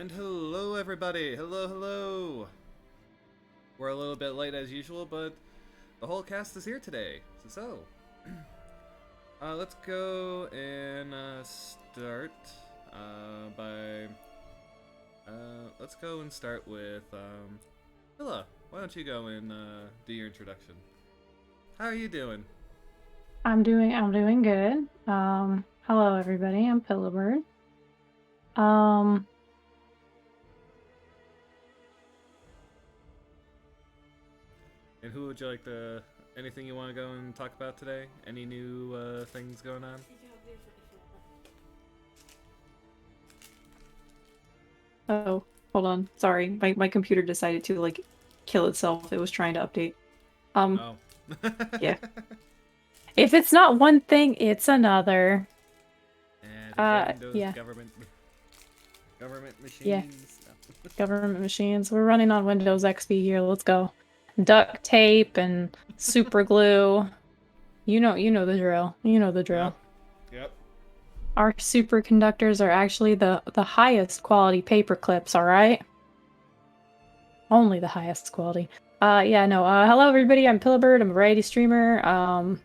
And hello everybody! Hello, hello! We're a little bit late as usual, but the whole cast is here today. Let's go and start by... let's go and start with, Pilla, why don't you go and do your introduction? How are you doing? I'm doing good. Hello everybody, I'm Pillabird. And who would you like to... Anything you want to go and talk about today? Any new things going on? Oh, hold on. Sorry. My computer decided to like kill itself. It was trying to update. Oh. Yeah. If it's not one thing, it's another. And again, those Yeah. government machines. Yeah. No. Government machines. We're running on Windows XP here. Let's go. Duct tape and super glue. You know the drill. You know the drill. Yep. Our superconductors are actually the highest quality paper clips, all right? Only the highest quality. Hello everybody, I'm Pillabird, I'm a variety streamer.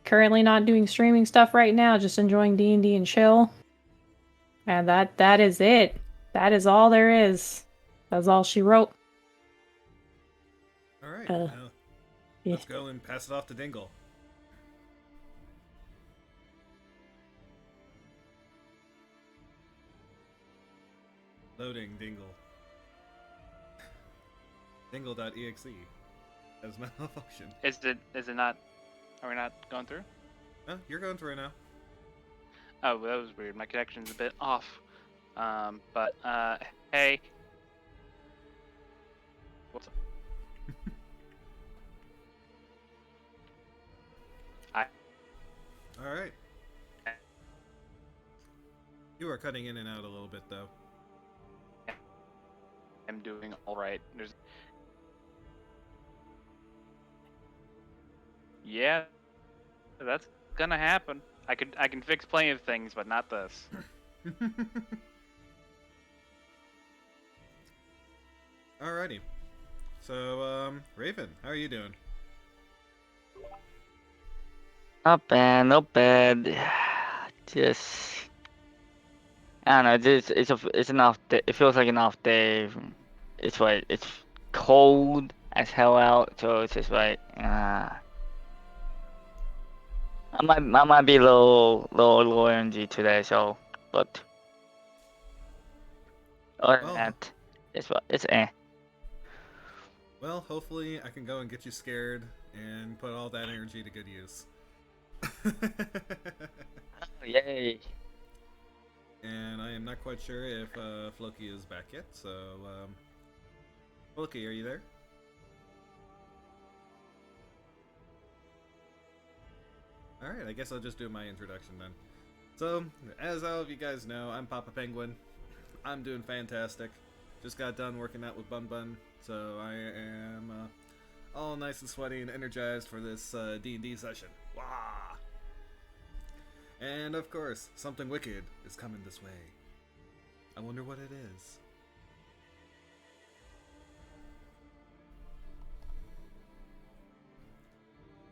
Currently not doing streaming stuff right now, just enjoying D&D and chill. And that is it. That is all there is. That's all she wrote. Alright, Yeah. let's go and pass it off to Dingle. Loading Dingle. Dingle.exe has malfunctioned. Is it not? Are we not going through? No, you're going through now. Oh, that was weird. My connection's a bit off. Hey. What's up? Alright. You are cutting in and out a little bit though. I'm doing all right. Yeah, that's gonna happen. I can fix plenty of things, but not this. Alrighty. So, Raven, how are you doing? Not bad, not bad. Just I don't know. It's an off day. It feels like an off day. It's cold as hell out, so it's just like I might be low energy today. So, but other than Well, that, it's eh. Well, hopefully I can go and get you scared and put all that energy to good use. Yay. And I am not quite sure if Floki is back yet, so Floki, are you there? Alright, I guess I'll just do my introduction then. So, as all of you guys know, I'm Papa Penguin. I'm doing fantastic. Just got done working out with Bun Bun, so I am all nice and sweaty and energized for this D&D session. Wah! And of course, something wicked is coming this way. I wonder what it is.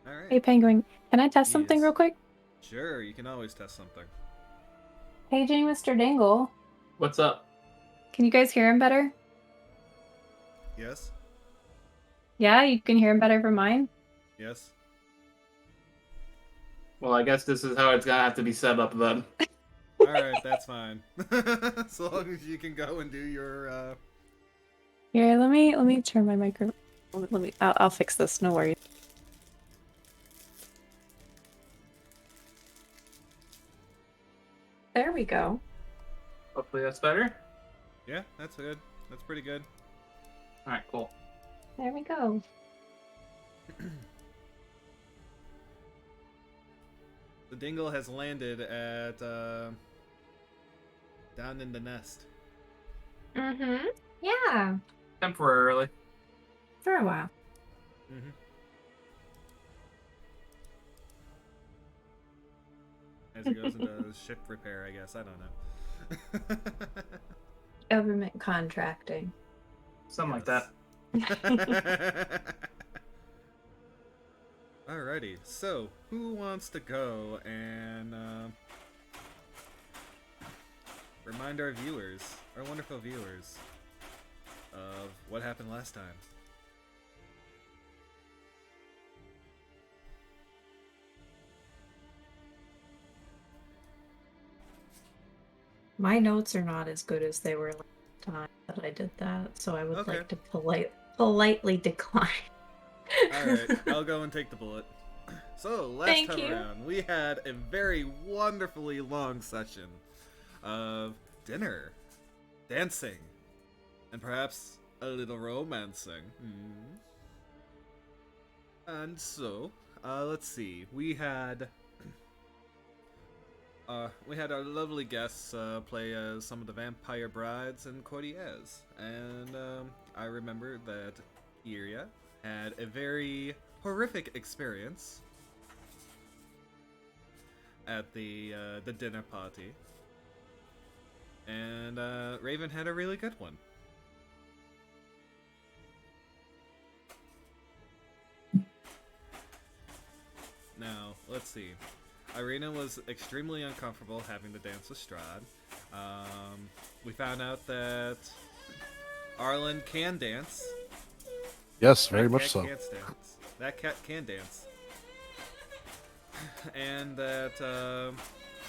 Alright. Hey Penguin, can I test something Yes. real quick? Sure, you can always test something. Paging Mr. Dingle. What's up? Can you guys hear him better? Yes? Yeah, you can hear him better from mine? Yes? Well, I guess this is how it's gonna have to be set up then. Alright, that's fine. So long as you can go and do your, Here, let me turn my micro. I'll fix this. No worries. There we go. Hopefully that's better. Yeah, that's good. That's pretty good. Alright, cool. There we go. The Dingle has landed at, down in the nest. Mm-hmm. Yeah. Temporarily. For a while. Mm-hmm. As it goes into ship repair, I guess. I don't know. Government contracting. Something like that. Alrighty, so who wants to go and remind our viewers, our wonderful viewers, of what happened last time? My notes are not as good as they were last time that I did that, so I would Okay. like to politely decline. Alright, I'll go and take the bullet. So, last Thank time you. around, we had a very wonderfully long session of dinner, dancing, and perhaps a little romancing. And so, let's see, we had our lovely guests play as some of the vampire brides and courtiers, and I remember that Kiiria had a very horrific experience at the dinner party, and Raven had a really good one. Now, let's see. Irina was extremely uncomfortable having to dance with Strahd. We found out that Arlen can dance. Yes, very That much cat so. can't dance. That cat can dance. And that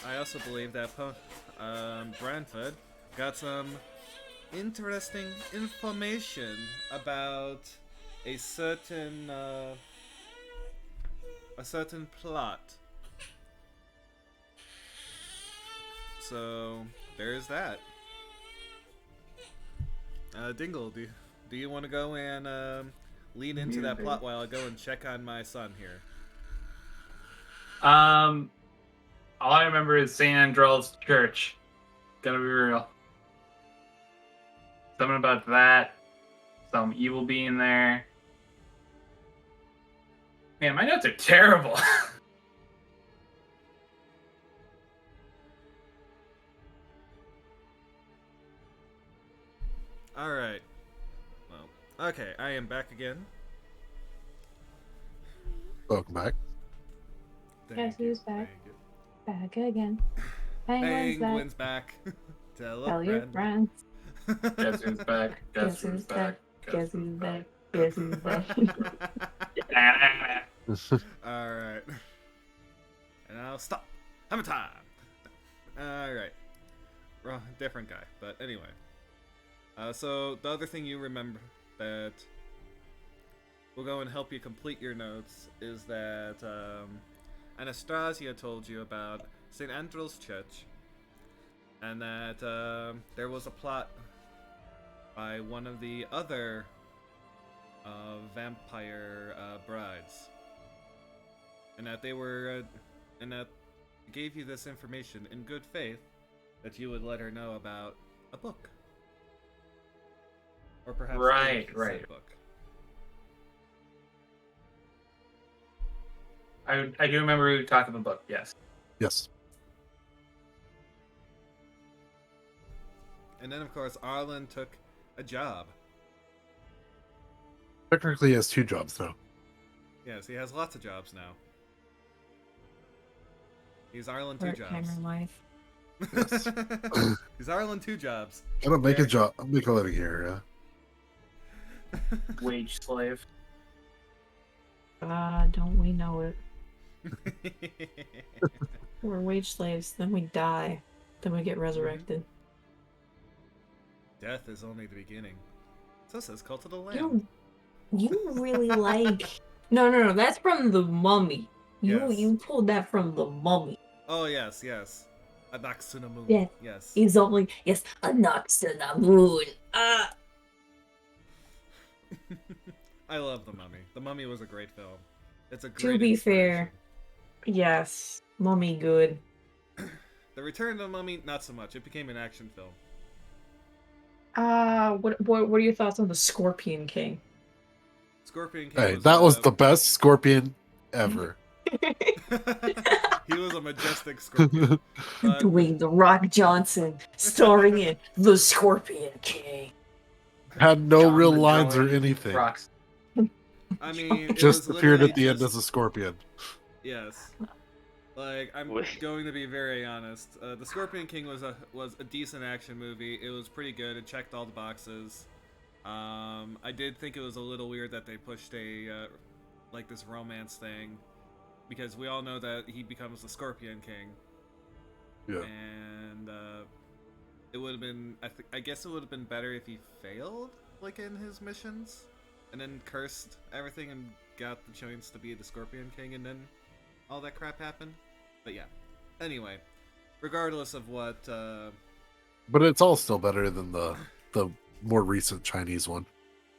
I also believe that Branford got some interesting information about a certain plot. So there's that. Dingle, do you want to go and lean into that plot while I go and check on my son here? All I remember is St. Andrew's Church. Gotta be real. Something about that. Some evil being there. Man, my notes are terrible. Alright. Well, okay, I am back again. Welcome back. Guess Thank you, who's back? thank you. Back again. Penguin's back. Back. Tell Tell your friends. Guess who's back? Guess who's back? Guess who's back? Guess who's back? Alright. And I'll stop. Hammer time! Alright. Wrong, different guy, but anyway. So, the other thing you remember that will go and help you complete your notes is that Anastasia told you about St. Andrew's Church, and that there was a plot by one of the other vampire brides, and that they were, and that gave you this information in good faith that you would let her know about a book, or perhaps Right, a right. book. I do remember we talked about the book, yes. Yes. And then, of course, Arlen took a job. Technically, he has 2 jobs now. Yes, he has lots of jobs now. He's Arlen 2 Part-timer jobs. life. Yes. He's Arlen 2 jobs. Gotta make There. a job. Make a living here. Wage slave. Don't we know it? We're wage slaves, then we die, then we get resurrected. Death is only the beginning. So says Cult of the Lamb. You really like... No, that's from the Mummy. Yes. You pulled that from the Mummy. Oh, yes, yes. A Nox to the Moon. Yes. Yes. It's only, yes, a Nox to the moon. I love The Mummy. The Mummy was a great film. It's a great To be fair, inspiration. yes, Mummy good. The Return of the Mummy, not so much. It became an action film. What are your thoughts on the Scorpion King? Scorpion King Hey, that was the best Scorpion ever. He was a majestic scorpion. But, Dwayne The Rock Johnson, starring in The Scorpion King. Had no John real the lines or Drawing anything. Rocks. I mean, it Just was appeared literally at the end just- as a scorpion. Yes. Like, I'm Wait. going to be very honest. The Scorpion King was a decent action movie. It was pretty good. It checked all the boxes. I did think it was a little weird that they pushed a like this romance thing, because we all know that he becomes the Scorpion King. Yeah. And it would have been. I guess it would have been better if he failed, like in his missions, and then cursed everything and got the chance to be the Scorpion King, and then all that crap happened. But yeah. Anyway, regardless of what. But it's all still better than the more recent Chinese one.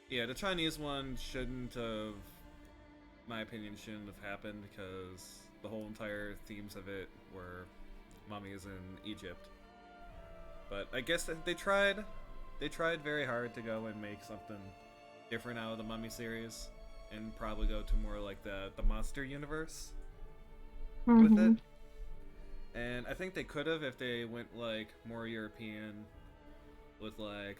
Yeah, the Chinese one shouldn't have. My opinion shouldn't have happened because the whole entire themes of it were mummies in Egypt. But I guess that they tried. They tried very hard to go and make something different out of the Mummy series, and probably go to more like the monster universe with it. And I think they could have if they went like more European, with like.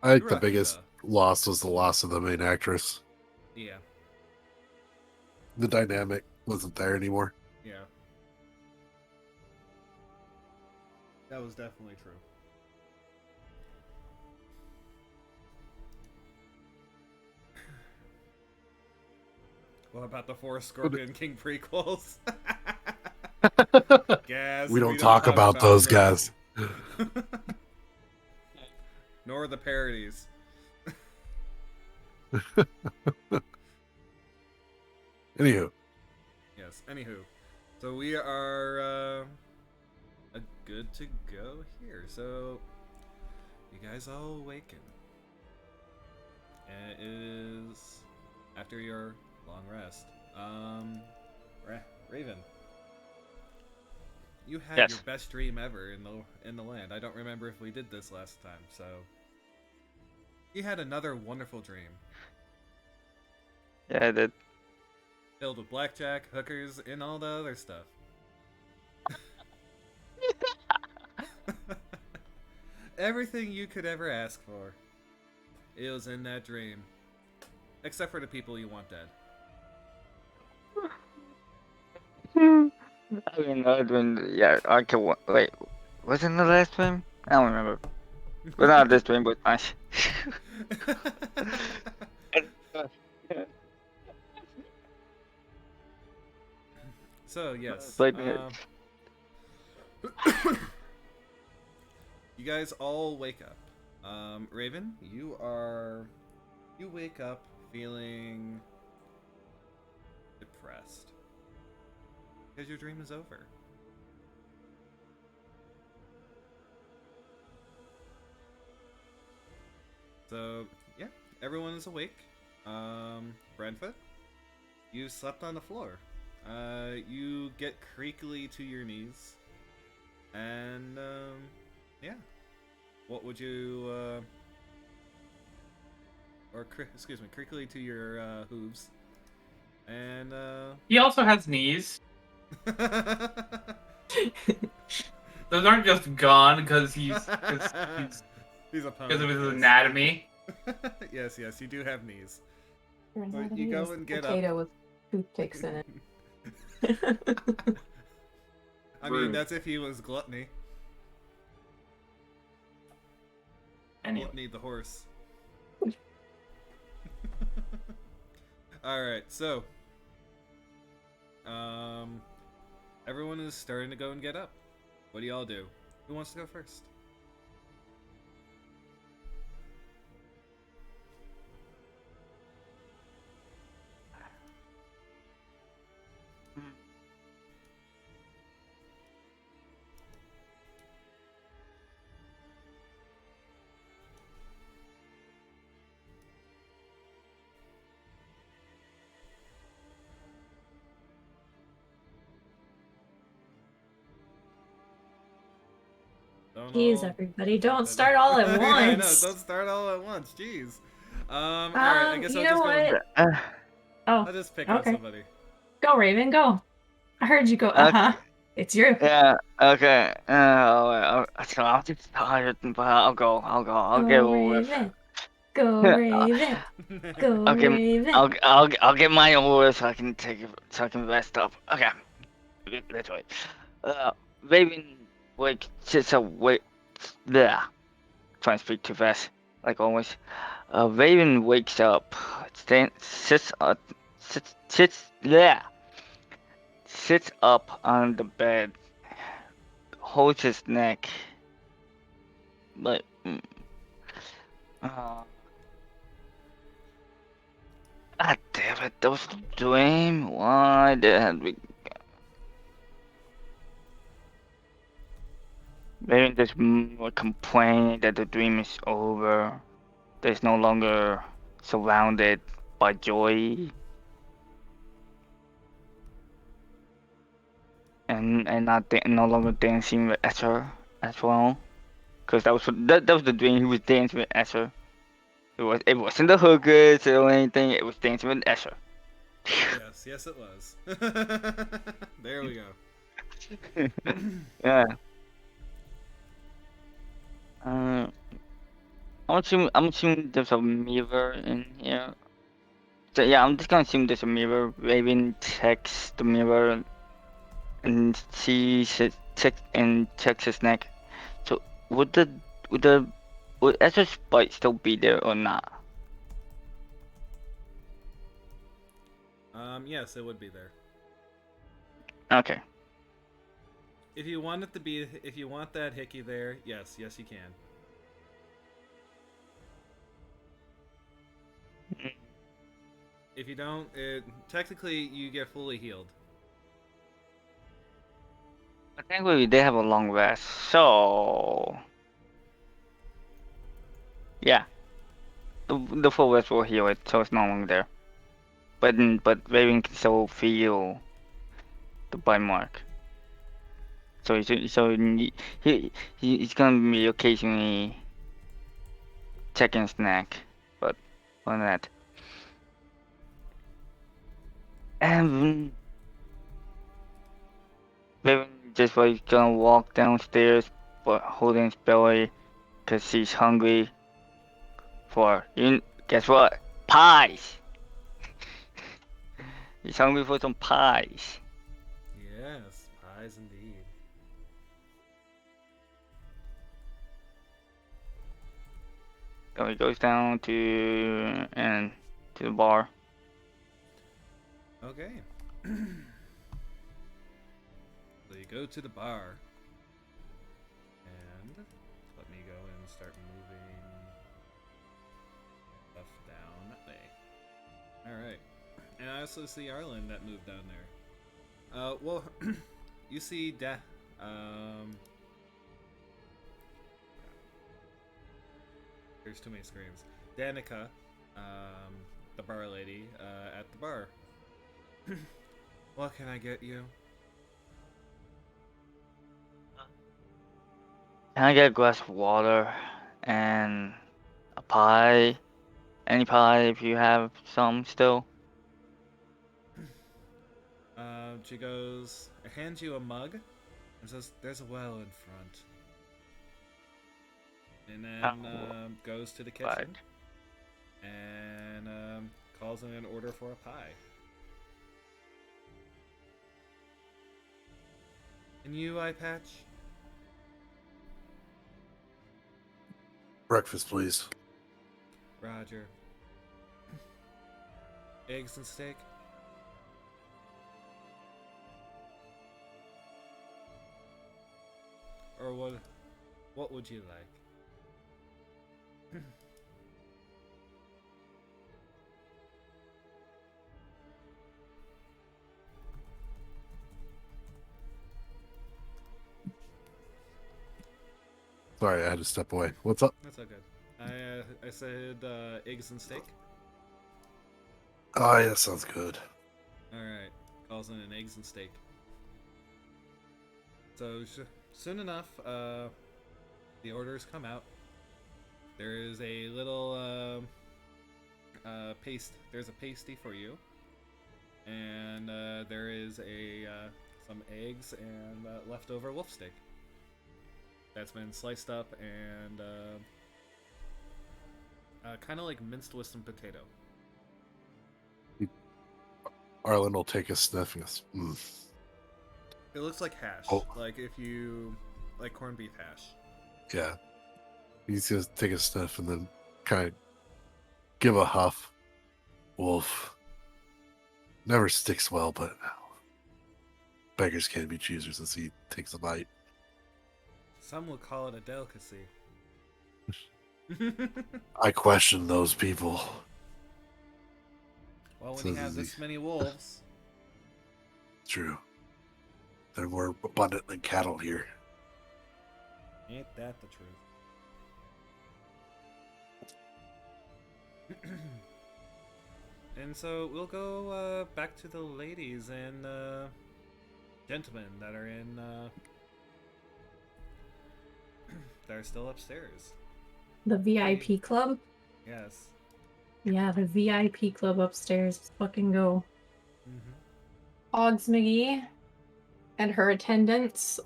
I think the Dracula. biggest loss was the loss of the main actress. Yeah, The dynamic wasn't there anymore. yeah. That was definitely true. What about the 4 Scorpion King prequels? Gas, We don't talk about those them. guys. Nor the parodies. Anywho, Yes, anywho. So we are good to go here. So you guys all awaken. And it is after your long rest. Raven. You had Yes. your best dream ever in the land. I don't remember if we did this last time, so you had another wonderful dream. Yeah, that. Filled with blackjack, hookers, and all the other stuff. Everything you could ever ask for. It was in that dream. Except for the people you want dead. I mean, yeah, okay, wait, wasn't the last dream? I don't remember. But not this dream, but nice. So, yes. Like, You guys all wake up. Raven, you wake up feeling depressed. Because your dream is over. So, yeah, everyone is awake. Brentfoot, you slept on the floor. You get creakily to your knees. And, yeah. What would you, excuse me, creakily to your, hooves. And, He also has knees. Those aren't just gone because he's a pony. because of his yes. anatomy. Yes, you do have knees. But you go and get up. Potato with toothpicks in it. I mean, Rude. that's if he was Gluttony. Anyway, Gluttony the horse. Alright, so. Everyone is starting to go and get up. What do y'all do? Who wants to go first? Jeez, everybody, don't start all at I know, once. don't start all at once. Jeez. Alright, I guess you I'll know just go. what? Oh, I'll just pick on okay. somebody. Go, Raven, go. I heard you go, It's you. Yeah. Okay. So I'm just tired, but I'll go. I'll get Go over with. Raven. Go Raven. Go Okay. Raven. I'll get mine over with so I can so I can rest up. Okay. That's right. Raven sits awake. There. Trying to speak too fast, like always. Raven wakes up, sits up on the bed, holds his neck, like, God damn it, that was a dream. Why did we? Raven just complaining that the dream is over. There's no longer surrounded by joy. And no longer dancing with Esther as well, because that was the dream. He was dancing with Esther. It wasn't the hookers or anything. It was dancing with Esther. Yes, it was. There we go. Yeah. I'm assuming there's a mirror in here. So yeah, I'm just gonna assume there's a mirror. Raven checks the mirror and checks his neck. So would would Ezra's bite still be there or not? Yes, it would be there. Okay. If you want it to be, if you want that hickey there, yes, you can. If you don't, technically you get fully healed. I think they have a long rest, so yeah, the full rest will heal it, so it's no longer there. But Raven can still feel the bite mark. So he's gonna be occasionally checking his neck, but other than that. And Raven just like gonna walk downstairs, but holding his belly, cause he's hungry for guess what? Pies. He's hungry for some pies. Yes, pies indeed. So he goes down to the bar. Okay. So you go to the bar, and let me go and start moving stuff down that way. Alright. And I also see Arlen that moved down there. Well, you see there's too many screens. Danica, the bar lady, at the bar. What can I get you? Can I get a glass of water and a pie? Any pie if you have some still? She goes, hands you a mug, and says, "There's a well in front." And then goes to the kitchen and calls in an order for a pie. And you, Eye Patch? Breakfast, please. Roger. Eggs and steak? Or what would you like? Sorry, I had to step away. What's up? That's all good. I said eggs and steak. Oh, yeah, sounds good. Alright. Calls in an eggs and steak. So soon enough, the orders come out. There is a little there's a pasty for you. And there is a some eggs and leftover wolf steak. That's been sliced up and kind of like minced with some potato. Arlen will take a sniff and goes, It looks like hash, Oh. like if you like corned beef hash. yeah. He's going to take a sniff and then kind of give a huff. Wolf. Never sticks well, but beggars can't be choosers as he takes a bite. Some would call it a delicacy. I question those people. Well, when So you have does he. this many wolves, True. They're more abundant than cattle here. ain't that the truth? And so we'll go back to the ladies and gentlemen that are in that are still upstairs. The VIP club? Yes. Yeah, the VIP club upstairs. Let's fucking go. Mm-hmm. Oggs McGee and her attendants,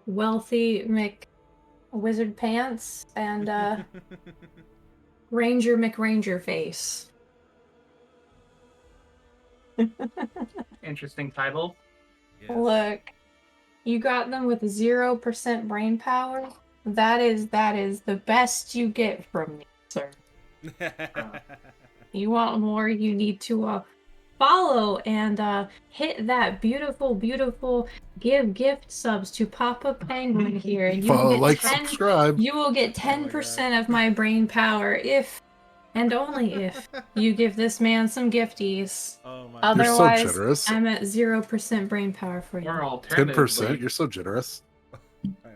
Wealthy McWizard Pants and Ranger McRanger Face. Interesting title. Yes. Look, you got them with 0% brain power. That is the best you get from me, sir. You want more, you need to follow and hit that beautiful give gift subs to Papa Penguin here, and you will Follow, get like, 10, subscribe. you will get Oh my 10% of my brain power if and only if you give this man some gifties. Oh my You're so Otherwise, generous. I'm at 0% brain power for you. Or 10%. alternatively, You're so generous. My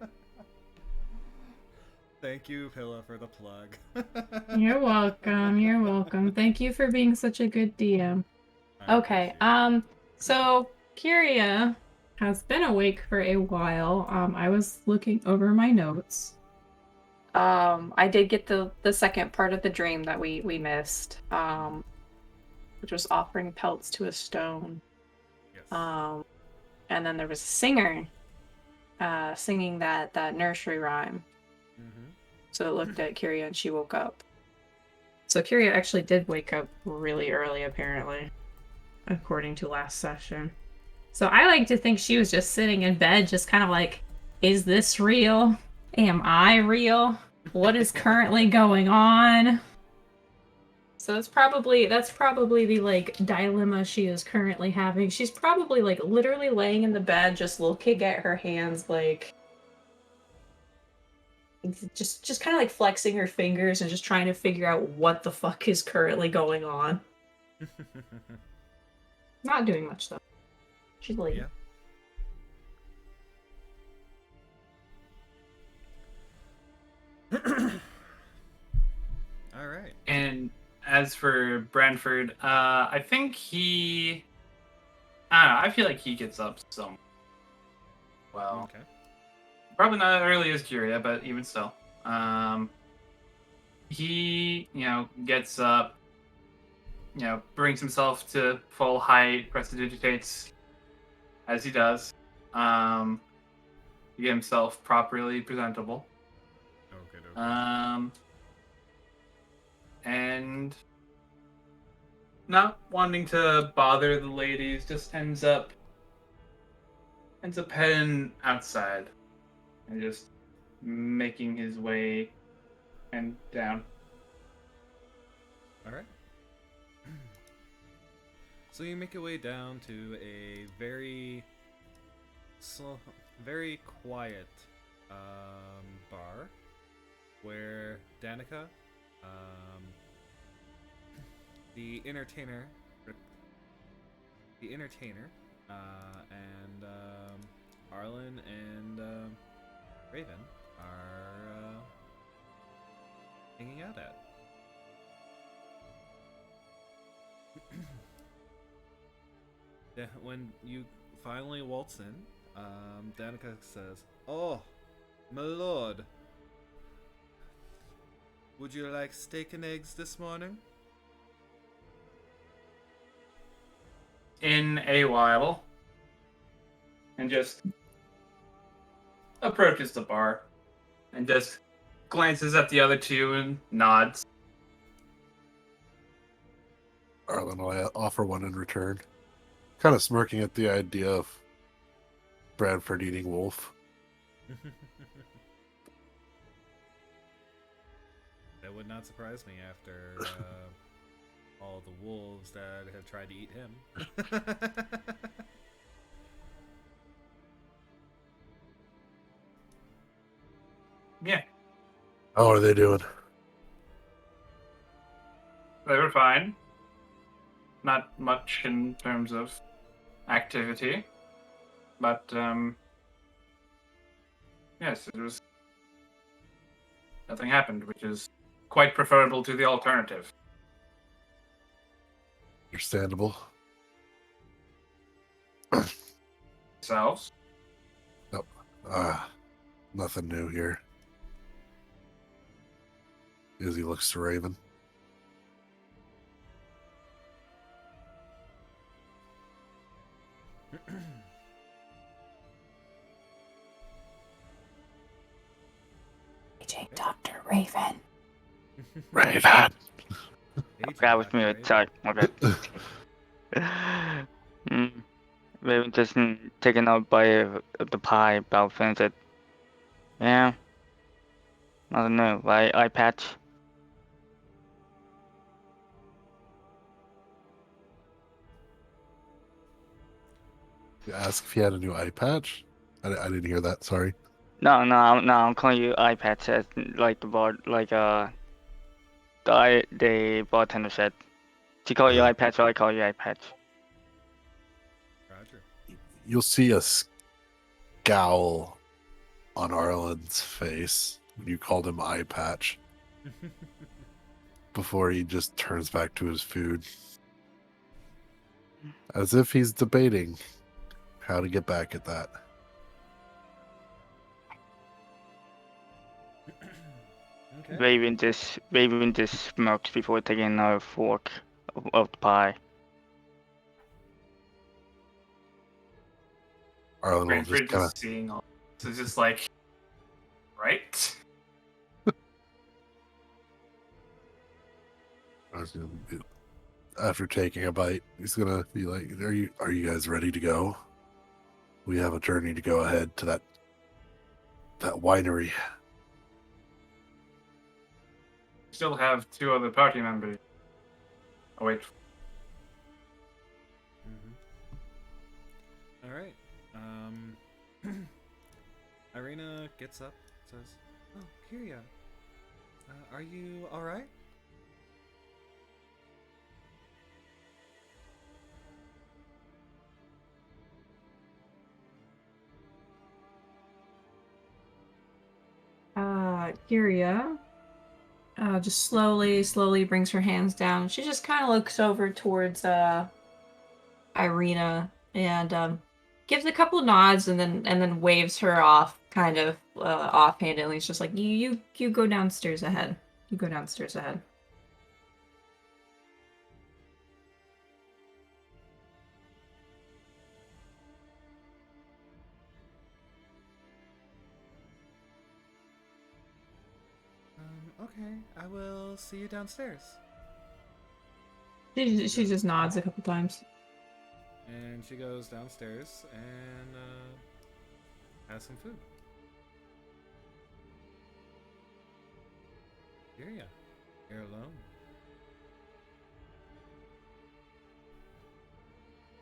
lord. Thank you, Pilla, for the plug. You're welcome. You're welcome. Thank you for being such a good DM. I Okay. appreciate it. So Kiiria has been awake for a while. I was looking over my notes. I did get the second part of the dream that we missed. Which was offering pelts to a stone. Yes. And then there was a singer singing that nursery rhyme. Mm-hmm. So it looked at Kiiria and she woke up. So Kiiria actually did wake up really early, apparently, according to last session. So I like to think she was just sitting in bed, just kind of like, is this real? Am I real? What is currently going on? So that's probably the like dilemma she is currently having. She's probably like literally laying in the bed, just looking at her hands, like just kind of like flexing her fingers and just trying to figure out what the fuck is currently going on. Not doing much though. She's late. Yeah. All right. and as for Brentford, I think I don't know, I feel like he gets up some. Well, Okay. probably not as early as Kiiria, but even still. He, gets up, brings himself to full height, prestidigitates as he does, to get himself properly presentable. Okay. And not wanting to bother the ladies, just ends up heading outside and just making his way and down. All right. So you make your way down to a very quiet bar where Danica, the entertainer, and Arlen and Raven are hanging out at. Yeah, when you finally waltz in, Danica says, "Oh, my lord, would you like steak and eggs this morning?" in a while and just approaches the bar and just glances at the other two and nods. Arlen will offer one in return. Kind of smirking at the idea of Bradford eating wolf. That would not surprise me after all the wolves that have tried to eat him. Yeah, How are they doing? they were fine. Not much in terms of activity, but yes, it was. Nothing happened, which is quite preferable to the alternative. Understandable. Yourselves? Nothing new here. Izzy looks to Raven. Agent Dr. Raven. Raven! That was me. Sorry. Okay. Maybe just taking out bite of the pie, about finished it. Yeah. I don't know. Eye patch. You asked if he had a new eye patch? I didn't hear that, sorry. No, I'm calling you eye patch as like the bar, like the bartender said. She called you eye patch, or I call you eye patch. Roger. You'll see a scowl on Arlen's face when you called him eye patch before he just turns back to his food. As if he's debating how to get back at that. Okay. Raven just smokes before taking another fork of the pie. Arlen will Bradford just kind of... just seeing all this is just like, right? After taking a bite, he's gonna be like, are you guys ready to go? We have a journey to go ahead to that winery. Still have two other party members. Oh wait. All right. Irina gets up, says, "Oh, Kiiria, are you all right?" Kiiria just slowly brings her hands down. She just kind of looks over towards Irina and gives a couple nods and then waves her off, kind of offhandedly. It's just like you go downstairs ahead. You go downstairs ahead. Okay, I will see you downstairs. She just nods a couple times. And she goes downstairs and has some food. Kiiria, you're alone.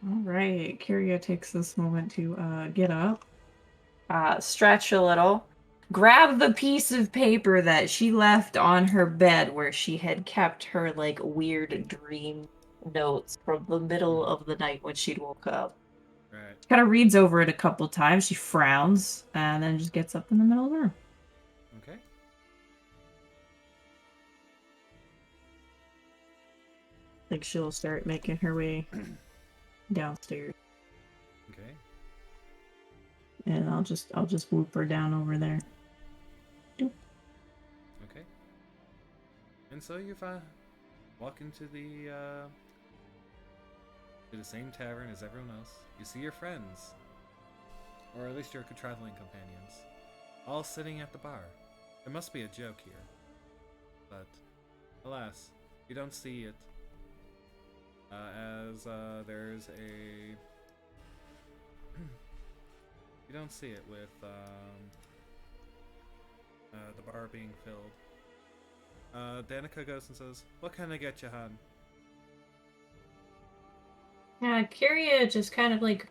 All right, Kiiria takes this moment to get up, stretch a little, grab the piece of paper that she left on her bed where she had kept her like weird dream notes from the middle of the night when she'd woke up. Right. She kind of reads over it a couple times. She frowns and then just gets up in the middle of the room. Okay. Like she'll start making her way downstairs, Okay. and I'll just whoop her down over there. Okay. And so you walk into the to the same tavern as everyone else. You see your friends, or at least your traveling companions, all sitting at the bar. There must be a joke here. But, alas, you don't see it. As there's a... you don't see it with the bar being filled. Danica goes and says, "What can I get you, hon?" Kiiria just kind of like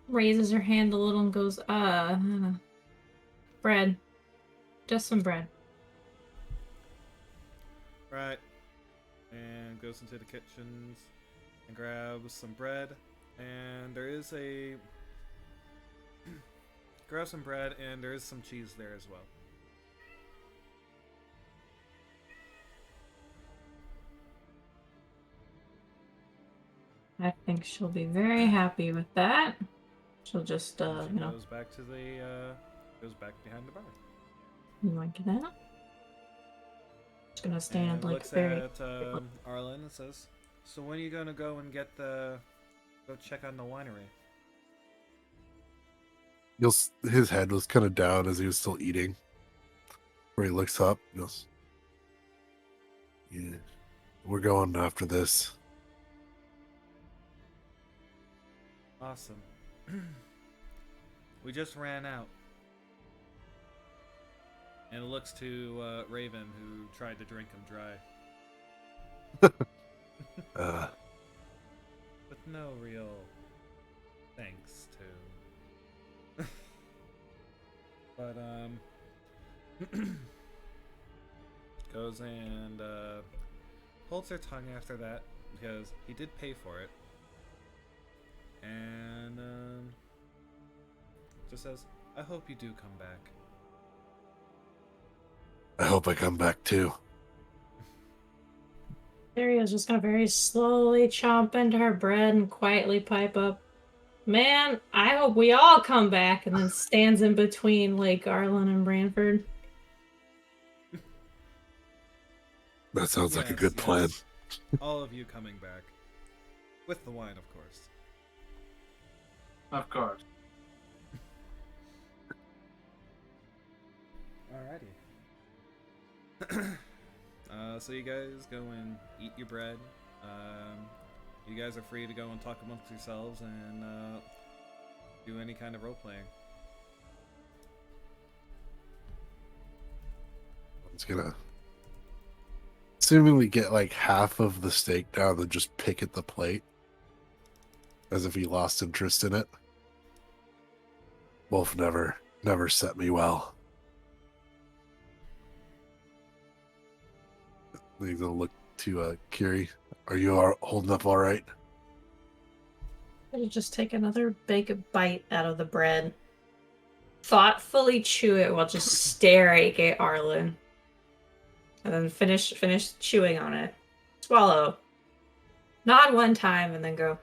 raises her hand a little and goes, bread. Just some bread. Right. And goes into the kitchens and grabs some bread. And there is a... grab some bread and there is some cheese there as well. I think she'll be very happy with that. She'll just, And she you know, goes back to the, goes back behind the bar. you like that? Just gonna stand And like looks very. at Arlen and says, "So when are you gonna go and get the... go check on the winery?" His head was kind of down as he was still eating. Where he looks up and goes, "Yeah, we're going after this." Awesome. We just ran out. And it looks to Raven, who tried to drink him dry. With no real thanks to. But, goes and holds her tongue after that, because he did pay for it. And just says, "I hope you do come back." I hope I come back too. Kiiria's just gonna very slowly chomp into her bread and quietly pipe up, "Man, I hope we all come back," and then stands in between like Arlen and Branford. That sounds like a Yes, good plan. yes. All of you coming back. With the wine, of course. Of course. Alrighty. So you guys go and eat your bread. You guys are free to go and talk amongst yourselves and do any kind of role playing. It's gonna assuming we get like half of the steak down, then just pick at the plate as if he lost interest in it. Wolf never set me well. He's gonna look to Kiiria. Are you holding up all right? I'll just take another big bite out of the bread. Thoughtfully chew it while just staring at Arlen. And then finish chewing on it. Swallow. Nod one time and then go,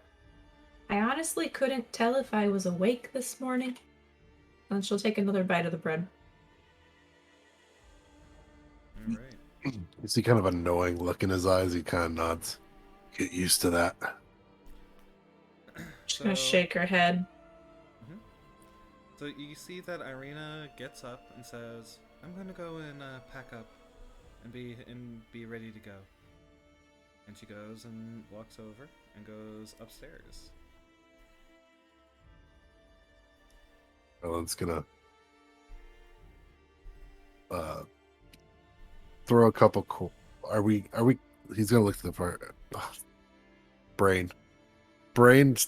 "I honestly couldn't tell if I was awake this morning." And then she'll take another bite of the bread. Alright. You see kind of a knowing look in his eyes. He kind of nods. Get used to that. She's gonna shake her head. So you see that Irina gets up and says, "I'm gonna go and pack up and be ready to go." And she goes and walks over and goes upstairs. Ellen's gonna throw a couple Are we he's gonna look at the part. Brain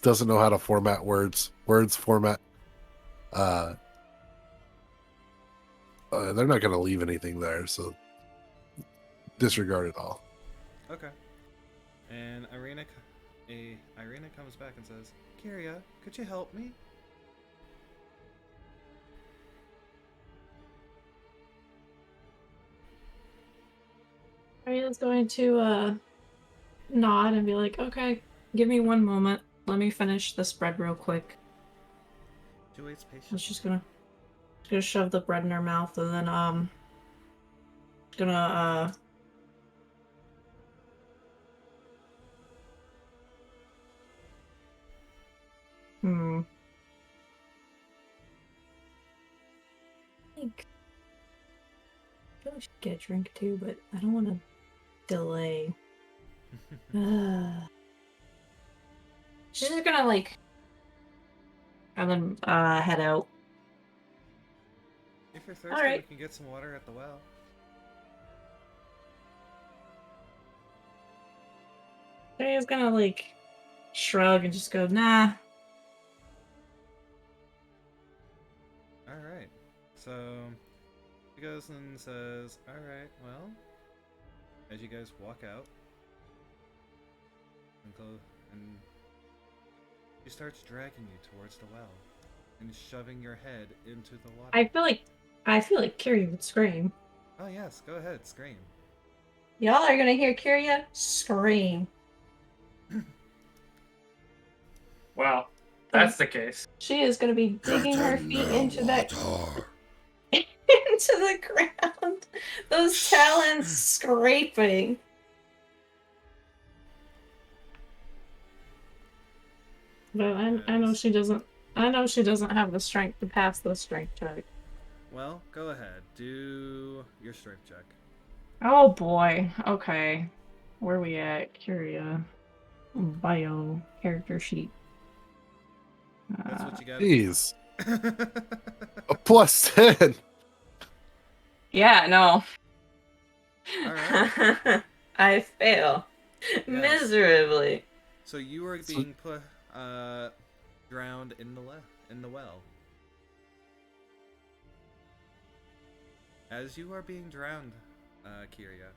doesn't know how to format words format. They're not gonna leave anything there, so disregard it all. Okay. And Irina comes back and says, "Kiiria, could you help me?" Aria's going to nod and be like, "Okay, give me one moment. Let me finish this bread real quick." She waits And patiently. she's gonna shove the bread in her mouth and then gonna Hmm. I think I feel like I should get a drink too, but I don't want to delay. She's just gonna like, and then head out. If you're thirsty, Alright. we can get some water at the well. She's gonna like shrug and just go, nah. Alright. So, he goes and says, alright, well, as you guys walk out, and she starts dragging you towards the well, and shoving your head into the water. I feel like Kiiria would scream. Oh yes, go ahead, scream. Y'all are gonna hear Kiiria scream. Well, that's the case. She is gonna be digging her feet into that into the ground. Those talons scraping. But I know she doesn't. I know she doesn't have the strength to pass the strength check. Well, go ahead, do your strength check. Oh boy. Okay. Where are we at? Kiiria. Bio character sheet. That's what you got. Jeez. A +10. Yeah, no. Alright. I fail miserably. So you are being put drowned in the well. As you are being drowned, Kiiria,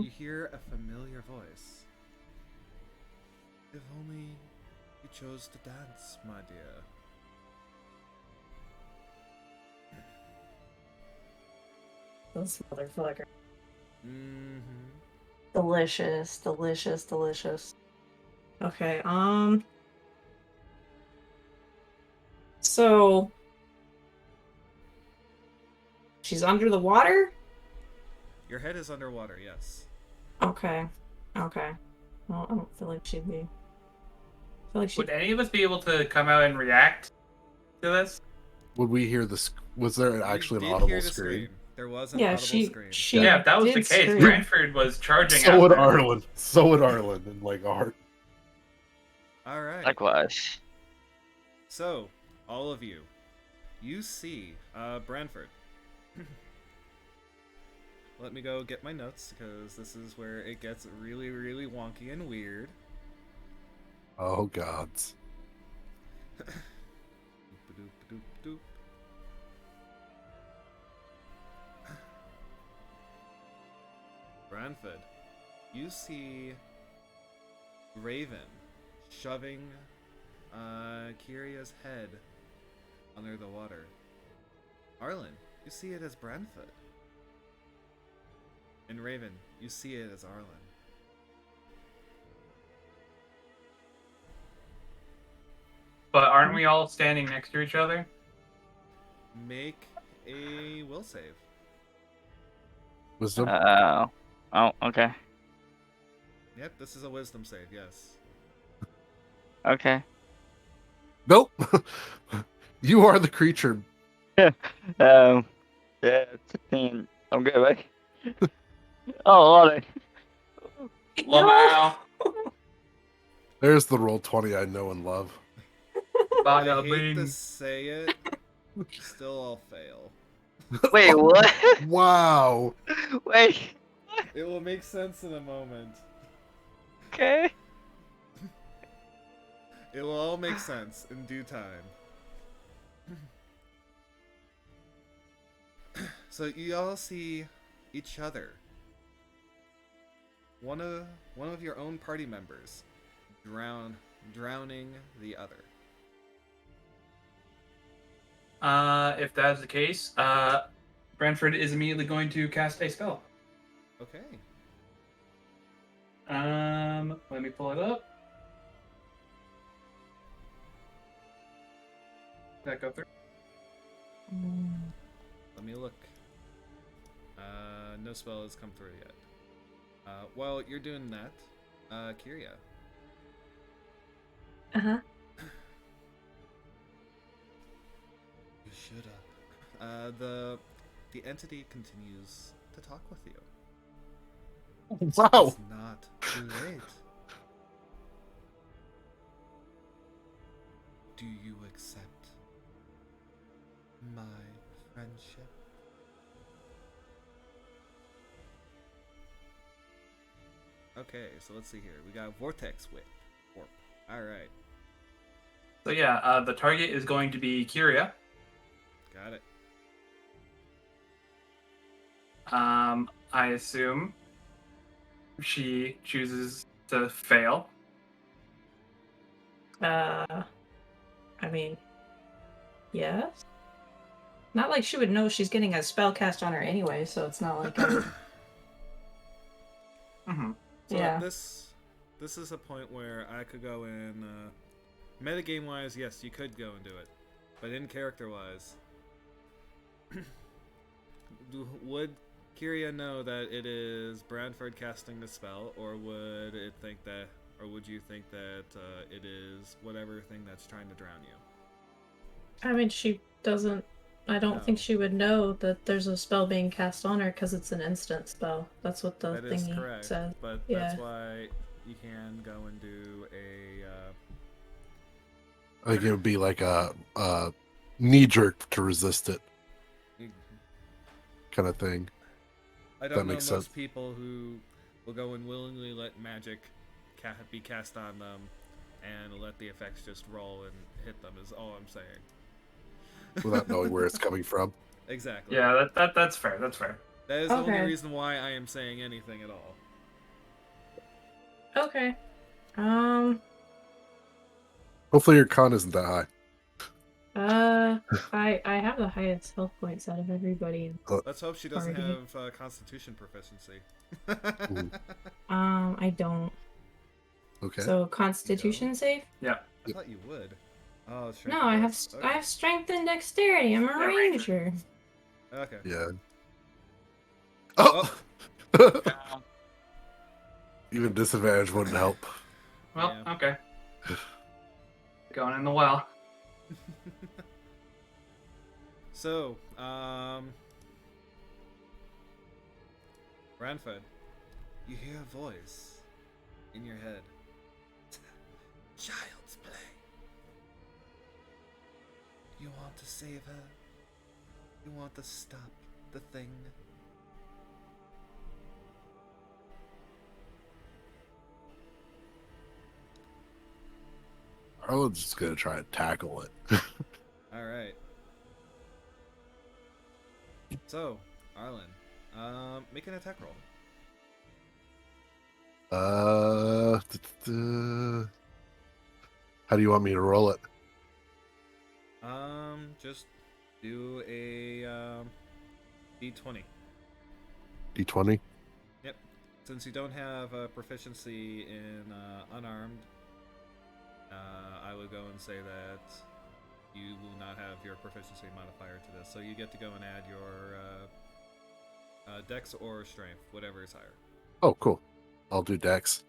you hear a familiar voice. If only you chose to dance, my dear. This motherfucker. Mm-hmm. Delicious, delicious, delicious. Okay, so she's under the water? Your head is underwater, yes. Okay. Okay. Well, I don't feel like she'd be. I feel like she. Would any of us be able to come out and react to this? Would we hear this? Was there actually You an did hear audible the scream? There was an Yeah, audible scream. she. Yeah, if that was the did case, scream. Brantford was charging So would after. Arlen. So would Arlen, and like Art. Alright. Likewise. So, all of you, you see, Branford. Let me go get my notes, because this is where it gets really, really wonky and weird. Oh gods. Doop-a-doop-a-doop-a-doop. Branford, you see Raven shoving Kiiria's head under the water. Arlen, you see it as Branford. And Raven, you see it as Arlen. But aren't we all standing next to each other? Make a will save. Wisdom. Oh, okay. Yep, this is a wisdom save, yes. Okay. Nope. You are the creature. Yeah, 16. I'm good, right? Oh, Lordy. Lamau. There's the roll 20 I know and love. I Bada hate to bing. say it, still I'll fail. Wait, what? Wow. Wait. It will make sense in a moment. Okay. It will all make sense in due time. So you all see each other. One of your own party members drowning the other. If that's the case, Brantford is immediately going to cast a spell. Okay. Let me pull it up. Did that go through? Let me look. No spell has come through yet. While you're doing that, Kiiria, Uh-huh. the entity continues to talk with you. Wow. It's not too late. Do you accept my friendship? Okay, so let's see here. We got Vortex Whip. Warp. Alright, So yeah, the target is going to be Kiiria. got it. I assume she chooses to fail. I mean, yes. Not like she would know she's getting a spell cast on her anyway, so it's not like I would... Mm-hmm. So Yeah. this is a point where I could go in, metagame wise, yes, you could go and do it. But in character wise, would Kiiria know that it is Branford casting the spell, or would it think that, or would you think that it is whatever thing that's trying to drown you? I mean, she doesn't... I don't No. think she would know that there's a spell being cast on her because it's an instant spell. That's what the That is thingy correct, says. but Yeah. that's why you can go and do a. I think it would be like a knee jerk to resist it kind of thing. I That don't know makes most sense. people who will go and willingly let magic be cast on them and let the effects just roll and hit them, is all I'm saying. Without knowing where it's coming from. Exactly. Yeah, that's fair. That's fair. That is the only Okay. reason why I am saying anything at all. Okay. Hopefully your con isn't that high. I have the highest health points out of everybody. Let's hope she doesn't Already. have Constitution proficiency. I don't. Okay. So Constitution save? Yeah. I thought you would. Oh, strength No, and I have dex. I have strength and dexterity. I'm a ranger. Okay. Yeah. Oh. Oh! Even disadvantage wouldn't help. Well, Yeah. okay. Going in the well. So, Ranford, you hear a voice in your head. Child's play. You want to save her? You want to stop the thing? Arlen's just gonna try and tackle it. Alright. So, Arlen, make an attack roll. How do you want me to roll it? Just do a D20. D20? Yep. Since you don't have proficiency in unarmed, I would go and say that you will not have your proficiency modifier to this. So you get to go and add your dex or strength, whatever is higher. Oh, cool. I'll do Dex.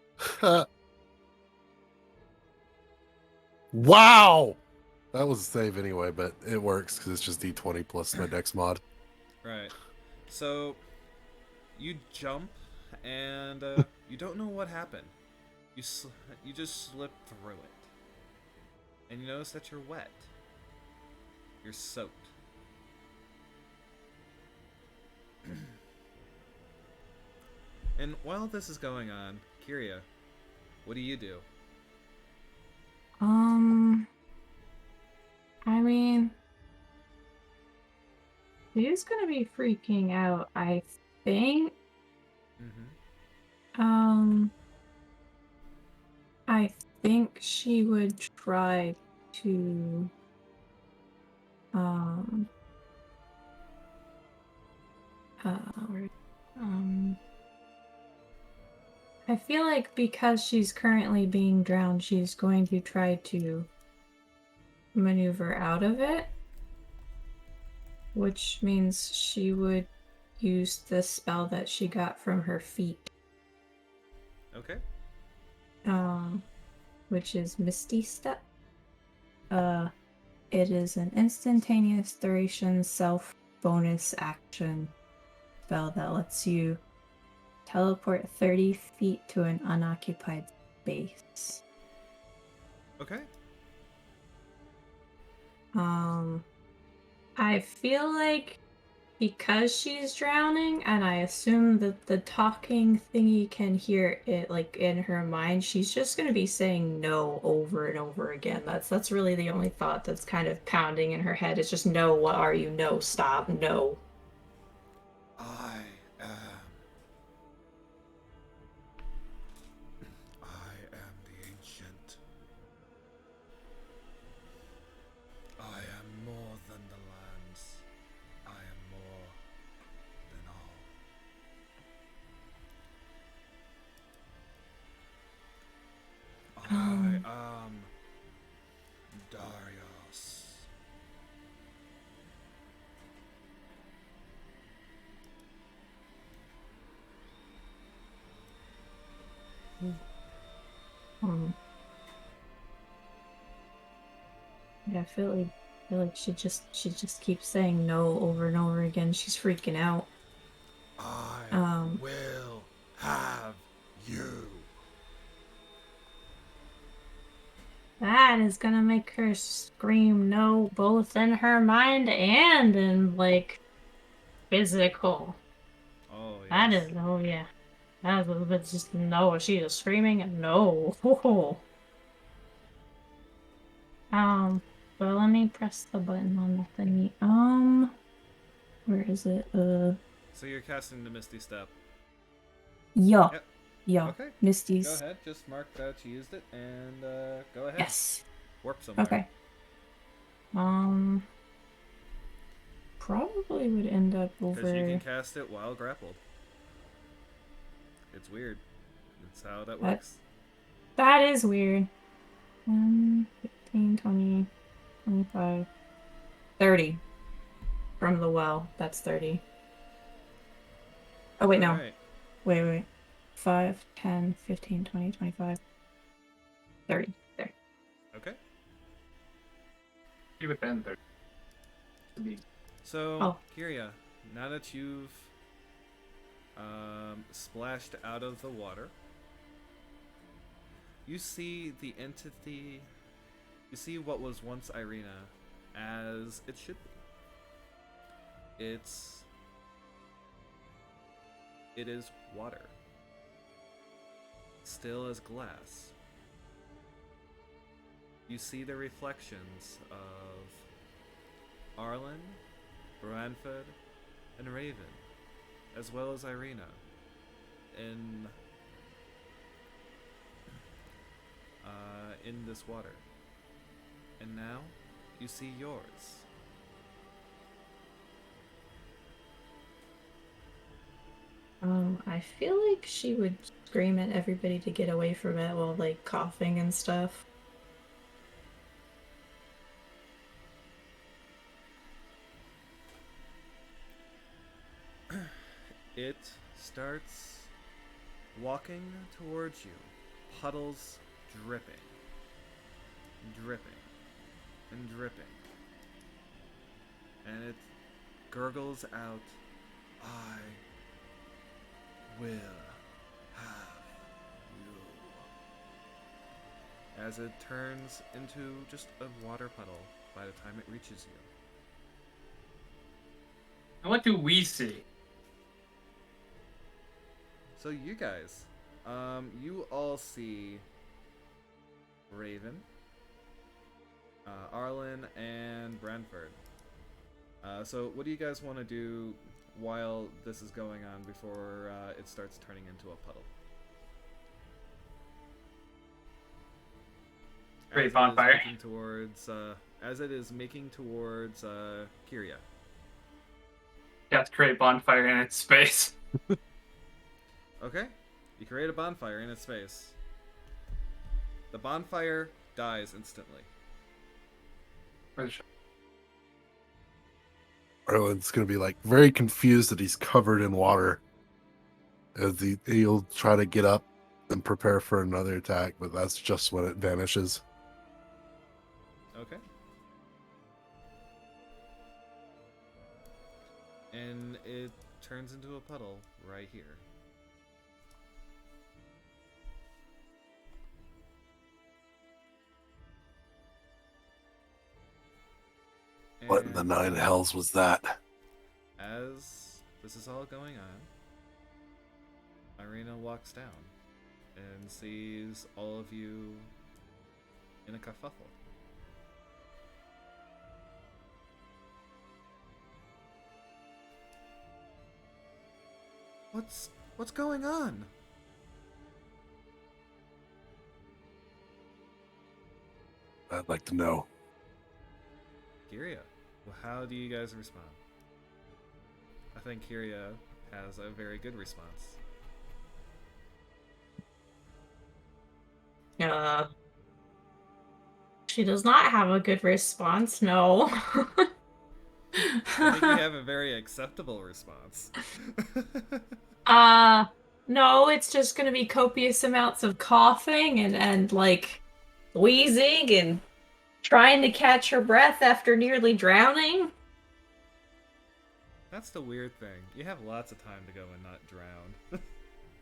Wow! That was a save anyway, but it works because it's just D20 plus my Dex mod. Right. So you jump and you don't know what happened. You just slip through it. And you notice that you're wet. You're soaked. And while this is going on, Kiiria, what do you do? I mean, she's gonna be freaking out, I think. Mm-hmm. I think she would try to, I feel like because she's currently being drowned, she's going to try to maneuver out of it, which means she would use the spell that she got from her feet, Okay. which is Misty Step. It is an instantaneous duration self bonus action spell that lets you teleport 30 feet to an unoccupied space. Okay. I feel like because she's drowning, and I assume that the talking thingy can hear it like in her mind, she's just gonna be saying no over and over again. That's really the only thought that's kind of pounding in her head. It's just no, what are you? No, stop, no. I am the ancient. I am more than the lands. I am more than all. I am Darius. Yeah, I feel like she just keeps saying no over and over again. She's freaking out. I will have you. That is gonna make her scream no, both in her mind and in like physical. Oh, yes. That is, oh yeah. That is just no. She is screaming no. But let me press the button on the thingy. Where is it? So you're casting the Misty Step. Yeah. Yep. Yeah. Okay. Misty's. Go ahead. Just mark that you used it, and go ahead. Yes. Warp somewhere. Okay. Probably would end up over. Because you can cast it while grappled. It's weird. That's how that works. That is weird. 15, 20, 25, 30. From the well. That's 30. Oh, wait, no. Alright. Wait. 5, 10, 15, 20, 25, 30. There. Okay. Be within 30. So, Kiiria, now that you've splashed out of the water, you see the entity, you see what was once Irina as it should be. It is water. Still as glass. You see the reflections of Arlen, Branford, and Raven, as well as Irina, in this water. And now, you see yours. I feel like she would scream at everybody to get away from it while, like, coughing and stuff. It starts walking towards you, puddles dripping, and dripping. And it gurgles out, I will have you. As it turns into just a water puddle by the time it reaches you. And what do we see? So you guys, you all see Raven, Arlen, and Branford. So what do you guys want to do while this is going on before it starts turning into a puddle? Great bonfire. As it is making towards Kiiria. Yeah, to create bonfire in its space. Okay, you create a bonfire in its space. The bonfire dies instantly. Arlen's gonna be like very confused that he's covered in water. As he'll try to get up and prepare for another attack, but that's just when it vanishes. Okay. and it turns into a puddle right here. What in the nine hells was that? As this is all going on, Irina walks down and sees all of you in a kerfuffle. What's going on? I'd like to know. Kiiria, well, how do you guys respond? I think Kiiria has a very good response. She does not have a good response, no. I think you have a very acceptable response. No, it's just gonna be copious amounts of coughing and like wheezing and trying to catch her breath after nearly drowning. That's the weird thing. You have lots of time to go and not drown.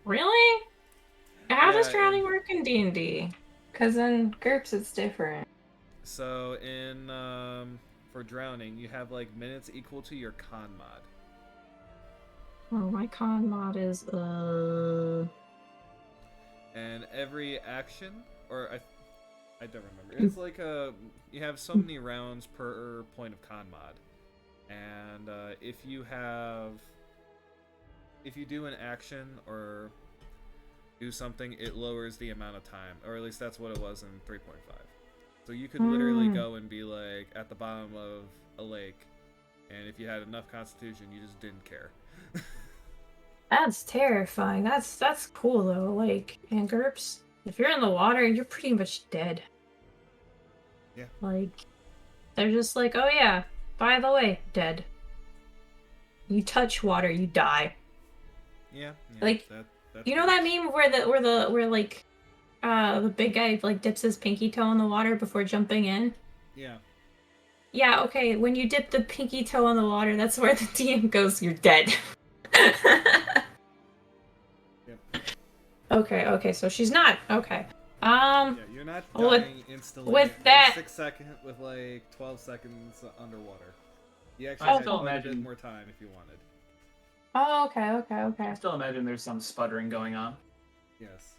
Really? How does Yeah, drowning work in D&D? Because in GURPS it's different. So in for drowning, you have like minutes equal to your con mod. Oh, my con mod is And every action, or I don't remember. It's like you have so many rounds per point of con mod, and if you do an action or do something, it lowers the amount of time, or at least that's what it was in 3.5. So you could literally go and be like at the bottom of a lake, and if you had enough constitution, you just didn't care. That's terrifying. That's cool though. Like in GURPS, if you're in the water, you're pretty much dead. Yeah. Like they're just like, oh yeah, by the way, dead. You touch water, you die. Yeah. Like, that's you know that meme where the big guy like dips his pinky toe in the water before jumping in? Yeah. Yeah, okay, when you dip the pinky toe in the water, that's where the DM goes, you're dead. Yep. Okay, so she's not. Okay. Yeah, you're not dying instantly with in that- 6 seconds with like 12 seconds underwater. You actually I had still quite a bit imagine- more time if you wanted. Oh, okay. I still imagine there's some sputtering going on. Yes.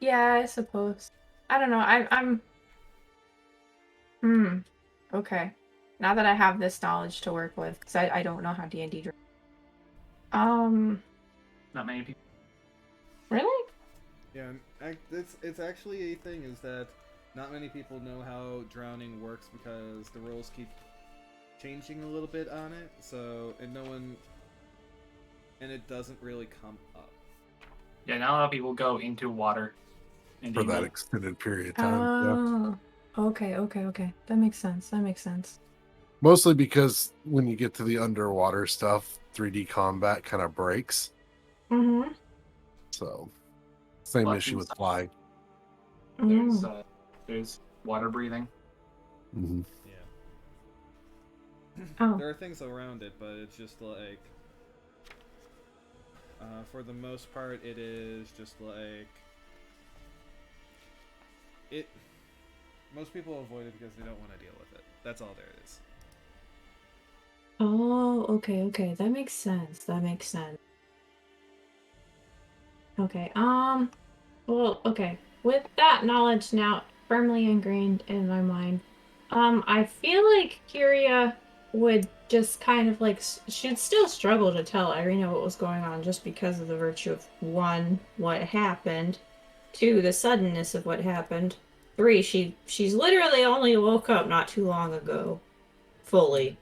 Yeah, I suppose. I don't know. Okay. Now that I have this knowledge to work with, because I don't know how D&D. Not many people. Really? Yeah, it's actually a thing is that not many people know how drowning works because the rules keep changing a little bit on it. So and it doesn't really come up. Yeah, not a lot of people go into water. in For that D&D. extended period of time. Yeah. Okay. That makes sense. Mostly because when you get to the underwater stuff, 3D combat kind of breaks. Mm-hmm. So, same Plus issue with inside. flying. There's water breathing. Mm-hmm. Yeah. Oh. There are things around it, but it's just like for the most part, it is just like it. Most people avoid it because they don't want to deal with it. That's all there is. Oh, okay. That makes sense. Okay. Well, okay. With that knowledge now firmly ingrained in my mind, I feel like Kiiria would just kind of like she'd still struggle to tell Irina what was going on just because of the virtue of 1, what happened, 2, the suddenness of what happened, 3, she's literally only woke up not too long ago, fully,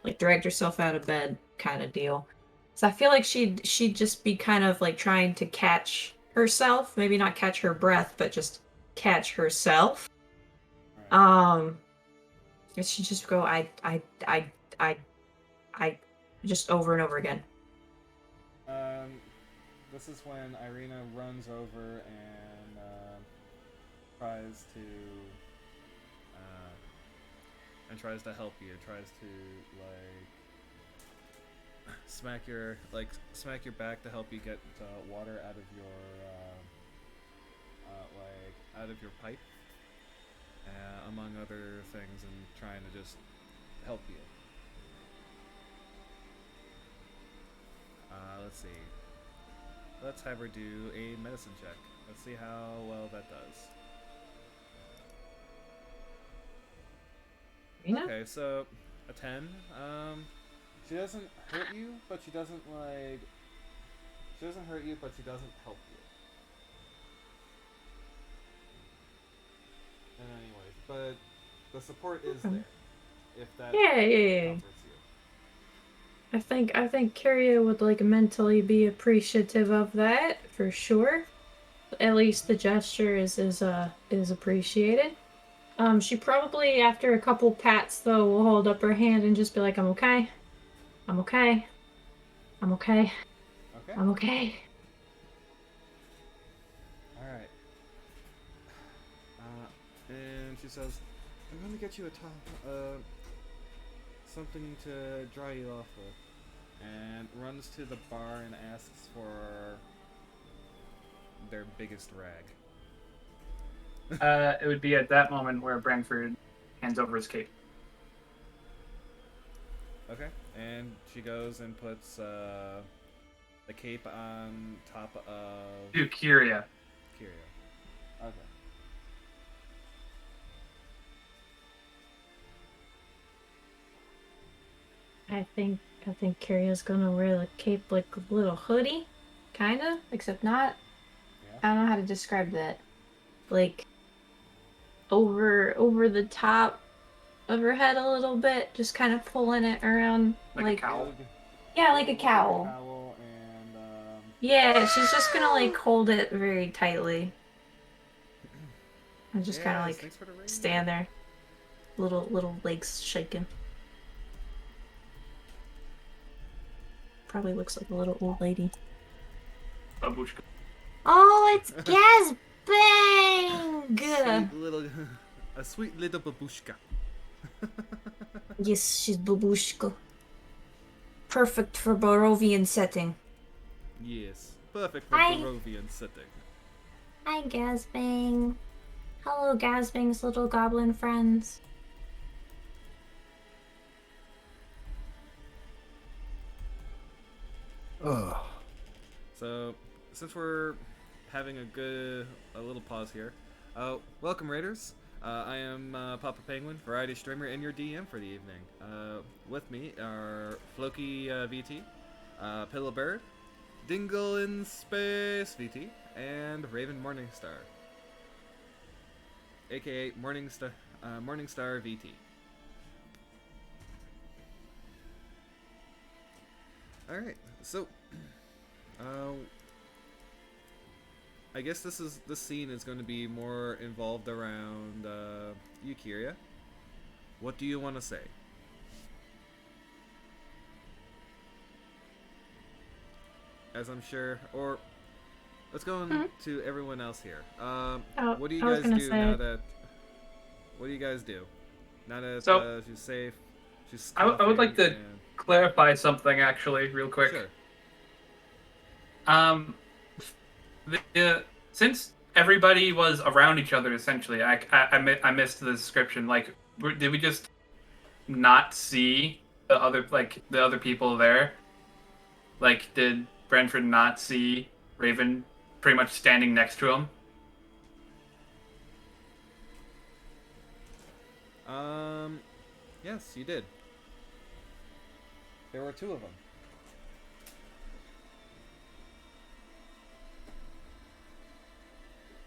like dragged herself out of bed kind of deal. So I feel like she'd just be kind of like trying to catch herself, maybe not catch her breath, but just catch herself. Right. And she'd just go, I, just over and over again. This is when Irina runs over and tries to help you. Tries to like smack your back to help you get water out of your out of your pipe, among other things, and trying to just help you. Let's see. Let's have her do a medicine check. Let's see how well that does. Rena? Okay, so a 10. She doesn't hurt you, but she doesn't like. She doesn't hurt you, but she doesn't help you. Anyways, but the support is there. If that Yeah. comforts you. I think Kiiria would like mentally be appreciative of that for sure. At least the gesture is appreciated. She probably after a couple pats though will hold up her hand and just be like, I'm okay. I'm okay. I'm okay. Okay. I'm okay. Alright. And she says, I'm gonna get you a top, something to dry you off with. And runs to the bar and asks for their biggest rag. It would be at that moment where Brentford hands over his cape. Okay. And she goes and puts the cape on top of To Kiiria. Kiiria. Okay. I think Kiiria's gonna wear the cape like a little hoodie, kinda, except not. Yeah. I don't know how to describe that. Like over the top of her head a little bit, just kind of pulling it around Like a cowl? Yeah, like a cowl. Cowl and Yeah, she's just gonna like hold it very tightly. And just kind of yes, like thanks for the raise. stand there, little legs shaking. Probably looks like a little old lady. Babushka. Oh, it's Gasping! A sweet little babushka. Yes, she's babushka. Perfect for Barovian setting. Yes, perfect for Hi. Barovian setting. Hi, Gasping. Hello, Gasping's little goblin friends. Ugh. So, since we're having a little pause here, welcome Raiders. I am Papa Penguin, variety streamer, and your DM for the evening. With me are Floki VT, Pillabird, Dingleinspace VT, and Raven Morningstar, aka Morningstar VT. All right, so I guess this scene is going to be more involved around you, Kiiria. What do you want to say? As I'm sure, or let's go to everyone else here. What do you guys do now that? What do you guys do now that she's safe? She's. I would like to and... clarify something actually, real quick. Sure. Since everybody was around each other, essentially, I missed the description. Like, did we just not see the other people there? Like, did Brentford not see Raven pretty much standing next to him? Yes, you did. There were two of them.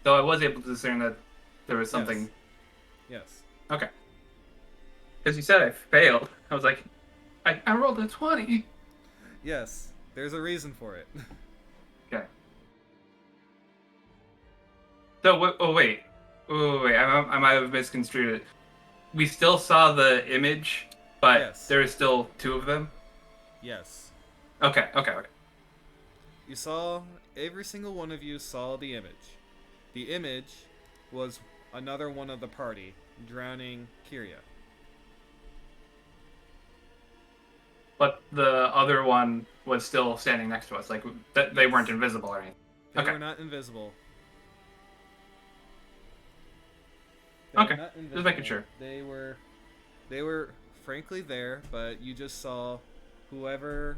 So I was able to discern that there was something. Yes. Okay. Because you said I failed. I was like, I rolled a 20. Yes, there's a reason for it. Okay. So, wait. I might have misconstrued it. We still saw the image, but Yes. there are still two of them? Yes. Okay. You saw, every single one of you saw the image. The image was another one of the party drowning Kiiria. but the other one was still standing next to us. Like they weren't invisible or anything. They Okay. were not invisible. Okay, just making sure. They were frankly there, but you just saw whoever.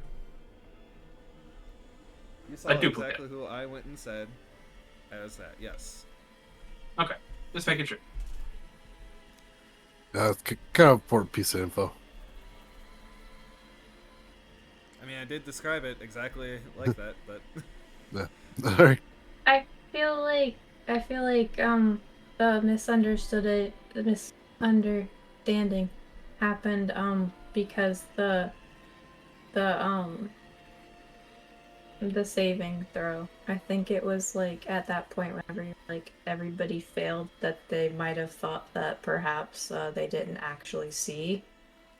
You saw A duplicate. exactly who I went and said as that. Yes. Okay, just making sure. It's kind of important piece of info. I mean, I did describe it exactly like that, but Yeah. All right. I feel like the misunderstanding happened because the saving throw. I think it was like at that point whenever like everybody failed that they might have thought that perhaps they didn't actually see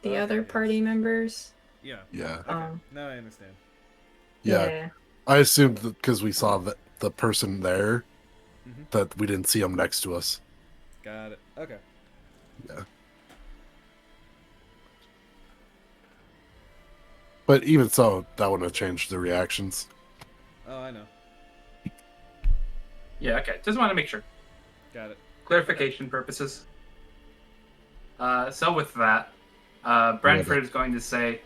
the Okay, other yes. party members. yeah. Yeah. Okay. Now I understand. Yeah. I assumed that because we saw the person there, Mhm. that we didn't see him next to us. Got it. Okay. Yeah. But even so, that wouldn't have changed the reactions. Oh, I know. Yeah, okay. Just want to make sure. Got it. Clarification purposes. So with that, Brentford is going to say,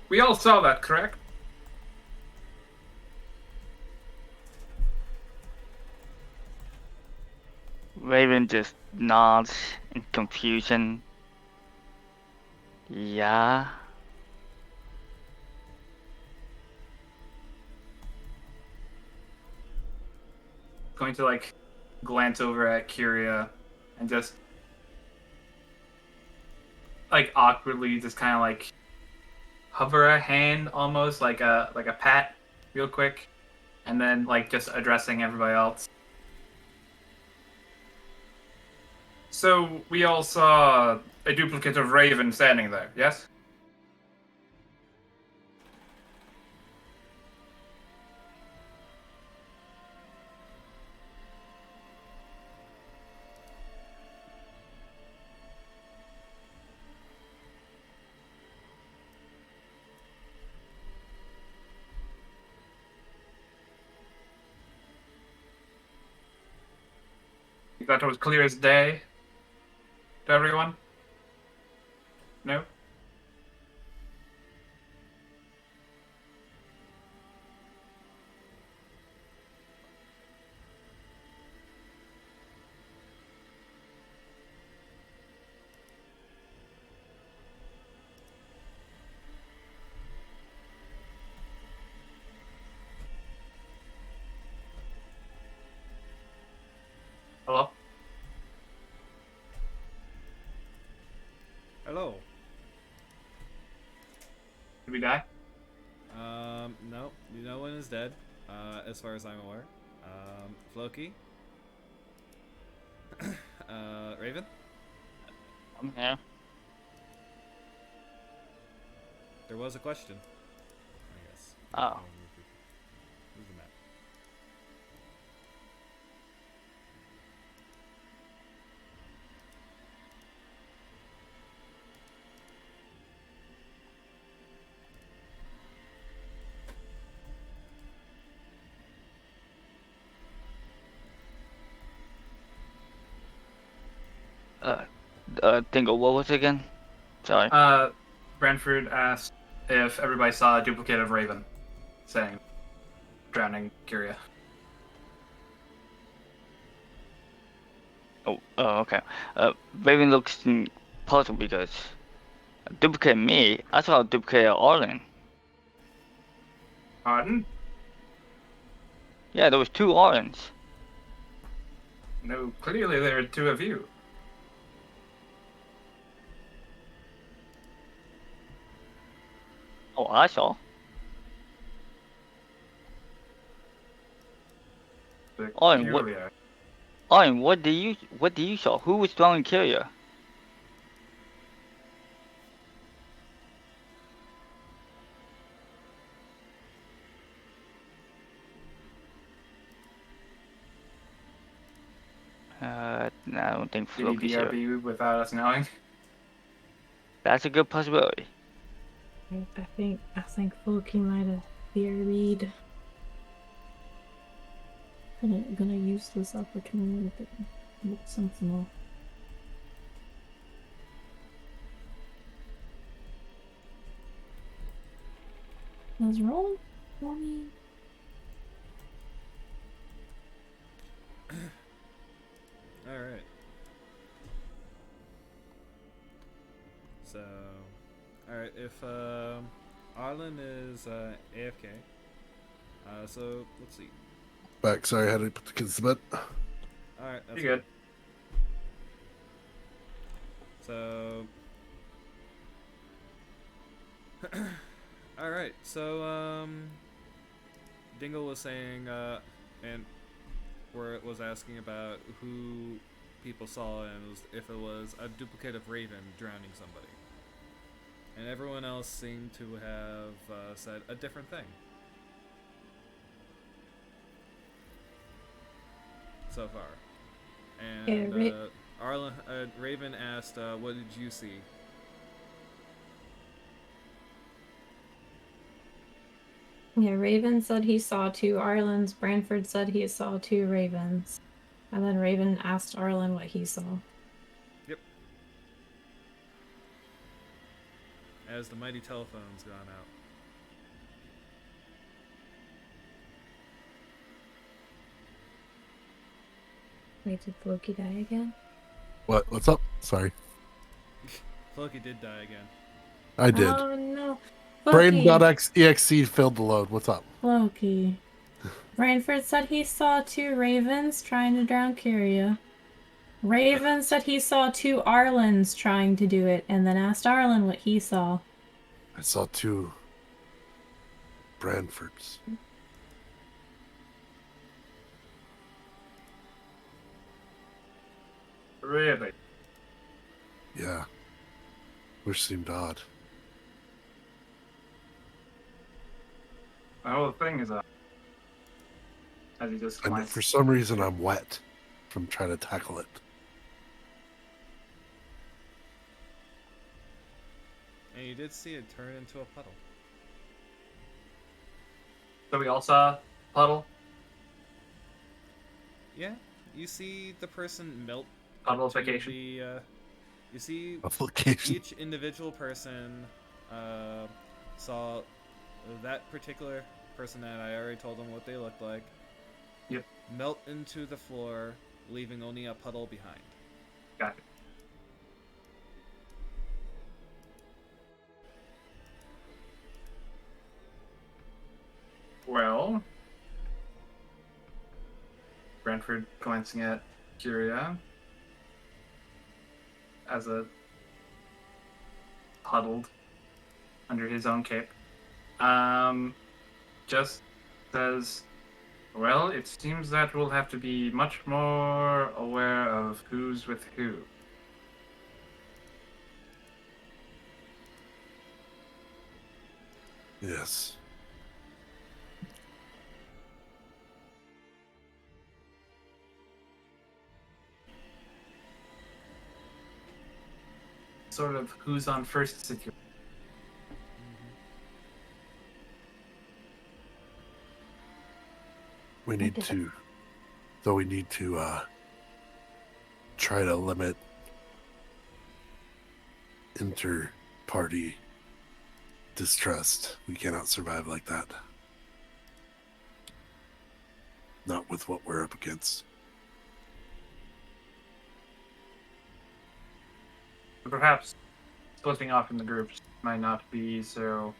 we all saw that, correct? Raven just nods in confusion. Yeah. Going to like glance over at Kiiria and just like awkwardly just kind of like hover a hand almost like a pat real quick, and then like just addressing everybody else. So we all saw a duplicate of Raven standing there, yes? That was clear as day to everyone? No? Hello? Hello. Did we die? No. No one is dead, as far as I'm aware. Floki. Raven. I'm here. There was a question. I guess. Oh. Where's the map? Dingle, what was it again? Sorry. Brentford asked if everybody saw a duplicate of Raven, saying, drowning Kiiria. Oh, okay. Raven looks puzzled because duplicate me. I saw a duplicate Arlen. Pardon? Yeah, there was 2 Arlens. No, clearly there are two of you. Oh, I saw. Arlen, what? Peculiar. Arlen, what do you saw? Who was drowning Kiiria? No, I don't think Did he Floki's here. BRB without us knowing? That's a good possibility. I think Loki might have theoried. Gonna use this opportunity to look something up. Let's roll for me. Alright. So, alright, if Arlen is AFK, so let's see. Back. Sorry, I had to put the kids to bed. Alright, that's You're good. So, alright, so, Dingle was saying, and where it was asking about who people saw and if it was a duplicate of Raven drowning somebody. And everyone else seemed to have said a different thing. So far. And Raven asked, what did you see? Yeah, Raven said he saw 2 Arlens. Branford said he saw 2 Ravens. And then Raven asked Arlen what he saw. Yep. As the mighty telephone's gone out. Wait, did Floki die again? What? What's up? Sorry. Floki did die again. I did. Oh no. Brain.exe filled the load. What's up? Floki. Branford said he saw 2 Ravens trying to drown Kiiria. Raven said he saw 2 Arlens trying to do it, and then asked Arlen what he saw. I saw 2 Branfords. Really? Yeah. Which seemed odd. The whole thing is up. As he just And glanced. for some reason, I'm wet from trying to tackle it. And you did see it turn into a puddle. So we all saw puddle. Yeah, you see the person melt. Puddleification. You see Application. each individual person saw that particular person that I already told them what they looked like. Yep. Melt into the floor, leaving only a puddle behind. Got it. Well, Brentford glancing at Kiiria as a huddled under his own cape, just says, well, it seems that we'll have to be much more aware of who's with who. Yes. Sort of who's on first situation. We need to, though we need to try to limit inter-party distrust. We cannot survive like that. Not with what we're up against. Perhaps splitting off in the groups might not be so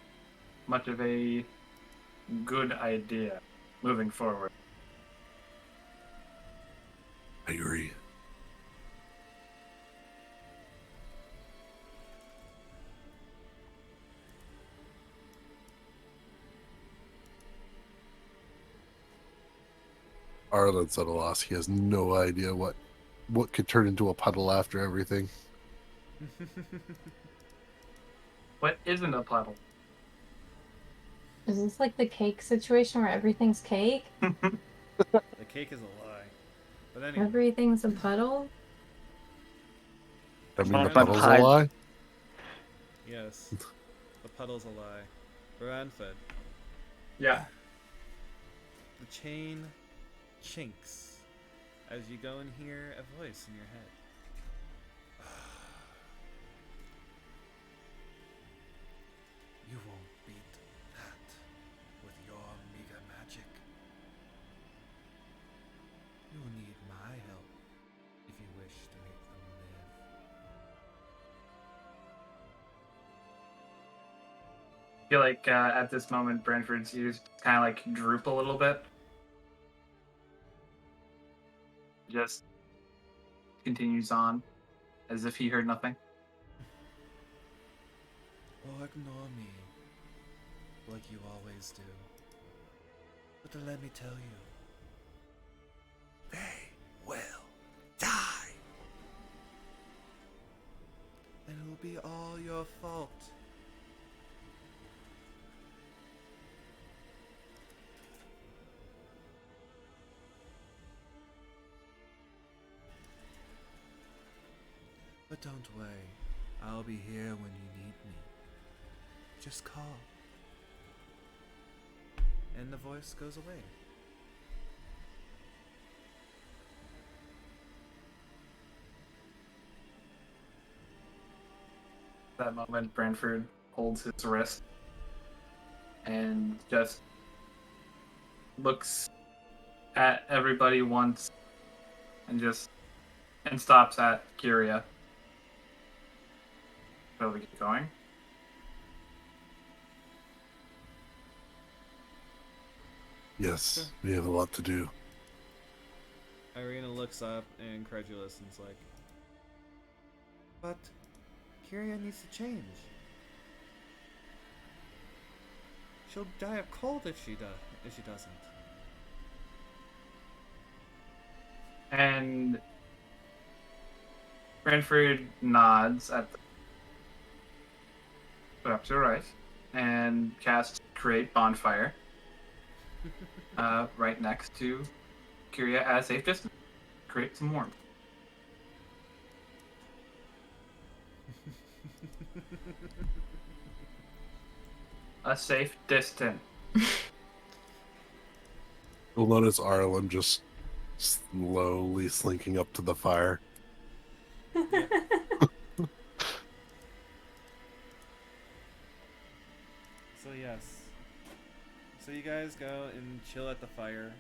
much of a good idea moving forward. I agree. Arlen's at a loss. He has no idea what could turn into a puddle after everything. What isn't a puddle? Is this like the cake situation where everything's cake? The cake is a lie. But anyway. Everything's a puddle? I mean, Wanna the find puddle's pie? a lie? Yes. The puddle's a lie. Baranfed. Yeah. The chain chinks as you go and hear a voice in your head. You won't beat that with your meager magic. You'll need my help if you wish to make them live. I feel like at this moment, Brentford's ears kind of like droop a little bit. Just continues on as if he heard nothing. Or ignore me, like you always do. But let me tell you, they will die. And it'll be all your fault. But don't worry, I'll be here when you need me. Just call. And the voice goes away. At that moment, Brentford holds his wrist and just looks at everybody once and stops at Kiiria. Shall we keep going? Yes, we have a lot to do. Irina looks up incredulous and is like, but Kiiria needs to change. She'll die of cold if she doesn't. And Brentford nods at the perhaps you're right, and casts Create Bonfire right next to Kiiria at a safe distance. Create some warmth. A safe distance. You'll notice Arlen just slowly slinking up to the fire. So yes. So you guys go and chill at the fire.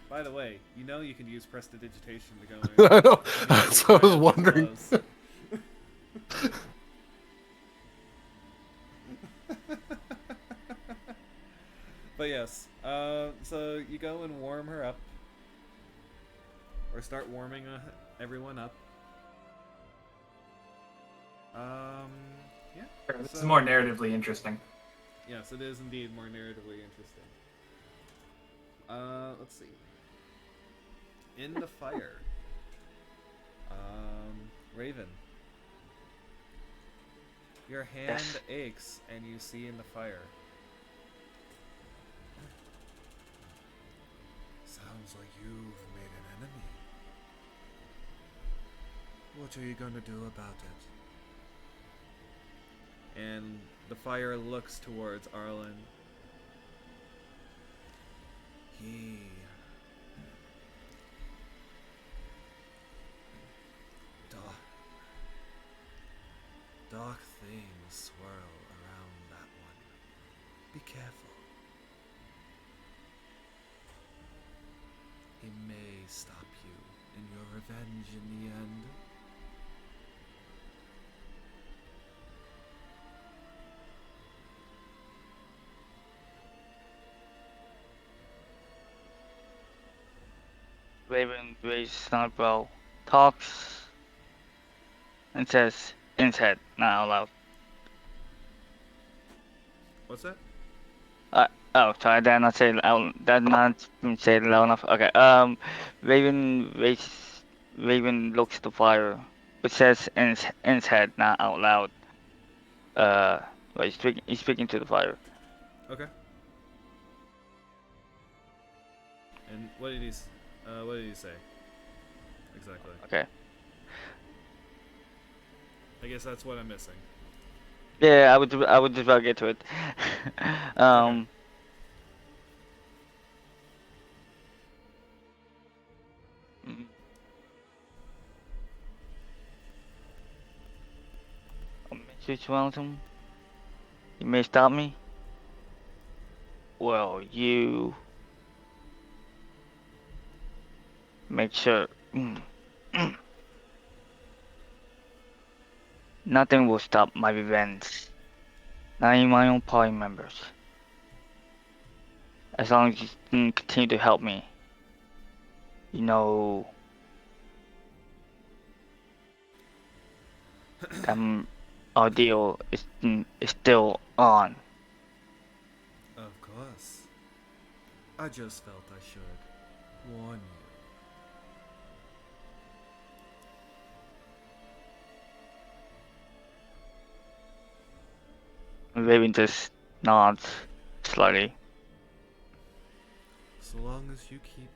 By the way, you know you can use prestidigitation to go in. I know. That's what I was wondering. But yes, so you go and warm her up, or start warming everyone up. Yeah. This is So- more narratively interesting. Yes, it is indeed more narratively interesting. Let's see. In the fire. Raven. Your hand Yes. aches and you see in the fire. Sounds like you've made an enemy. What are you gonna do about it? And the fire looks towards Arlen. Dark things swirl around that one. Be careful. He may stop you in your revenge in the end. Raven raises snowball, talks, and says in his head, not out loud. What's that? Oh, sorry, did I not say it out? Did I not say it loud enough? Okay. Raven looks at the fire, but says in his head, not out loud. Well, he's speaking to the fire. Okay. And what did he say? Exactly. Okay. I guess that's what I'm missing. Yeah, I would just about get to it. um, mm, Message welcome. You may stop me. Well, you make sure. Nothing will stop my revenge. Not even my own party members. As long as you continue to help me. You know, our deal is still on. Of course. I just felt I should warn you. Raven just nods slightly. So long as you keep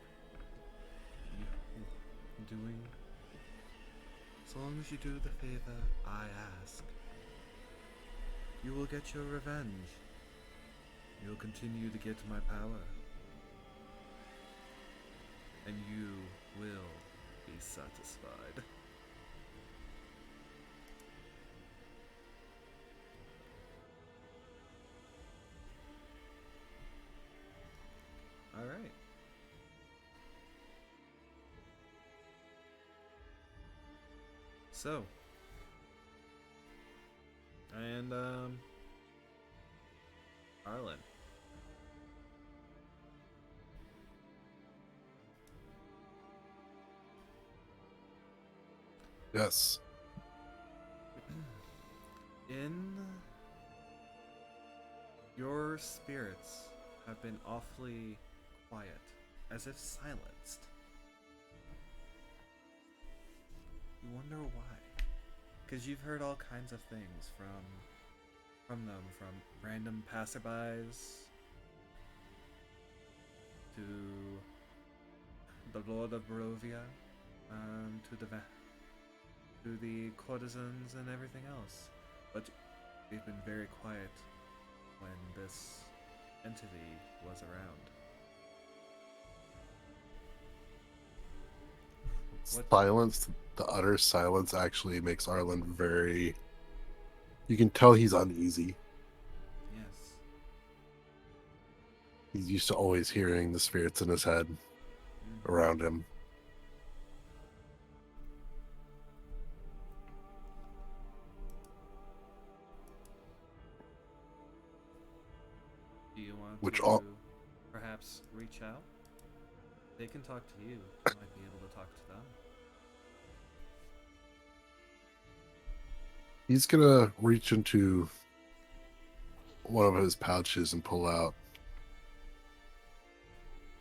doing, so long as you do the favor I ask, you will get your revenge. You'll continue to get my power. And you will be satisfied. Alright. So. And, Arlen. Yes. In your spirits have been awfully quiet, as if silenced. You wonder why? Because you've heard all kinds of things from them, from random passerbys to the Lord of Barovia, to the courtesans and everything else. But they've been very quiet when this entity was around. What? Silence, the utter silence actually makes Arlen very. You can tell he's uneasy. Yes. He's used to always hearing the spirits in his head around him. Do you want Which to all- perhaps reach out? They can talk to you. You might be able to talk to them. He's gonna reach into one of his pouches and pull out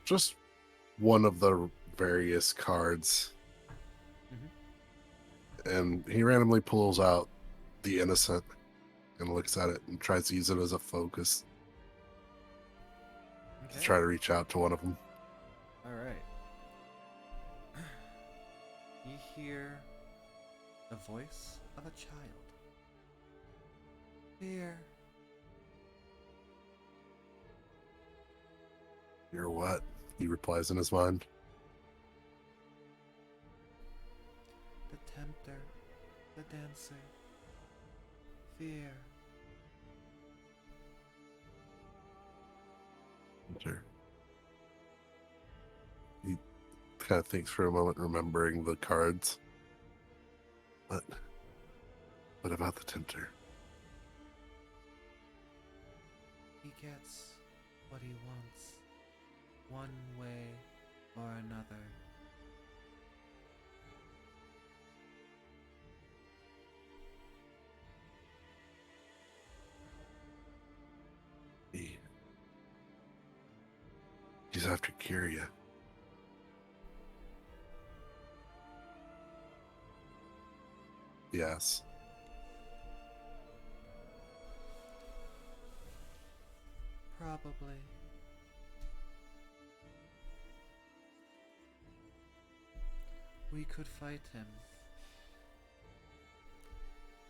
just one of the various cards. And he randomly pulls out the innocent and looks at it and tries to use it as a focus to Okay. try to reach out to one of them. Alright. You hear the voice of a child. Here. You're what? He replies in his mind. The tempter. The dancer. Fear. Sure. He kind of thinks for a moment, remembering the cards. What about the tempter? He gets what he wants. One way or another. He's after Kiiria. Yes. Probably. We could fight him.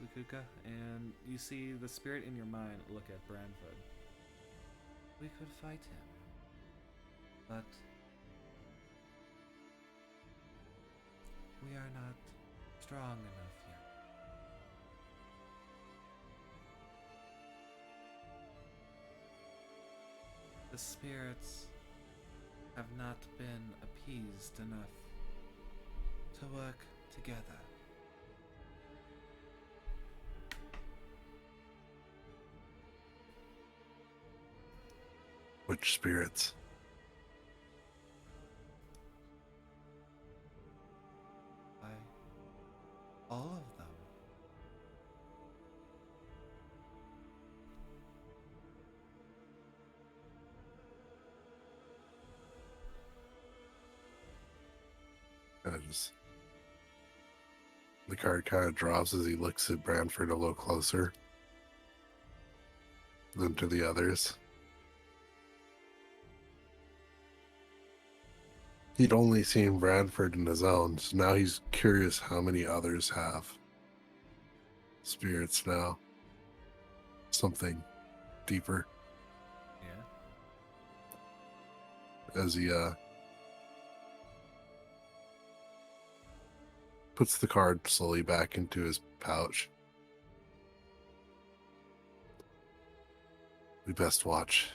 Lukuka, and you see the spirit in your mind look at Branford. We could fight him, but we are not strong enough yet. The spirits have not been appeased enough to work together. Which spirits? All of them. The card kind of drops as he looks at Branford a little closer than to the others. He'd only seen Branford in his own, so now he's curious how many others have spirits now. Something deeper. Yeah. As he puts the card slowly back into his pouch. We best watch.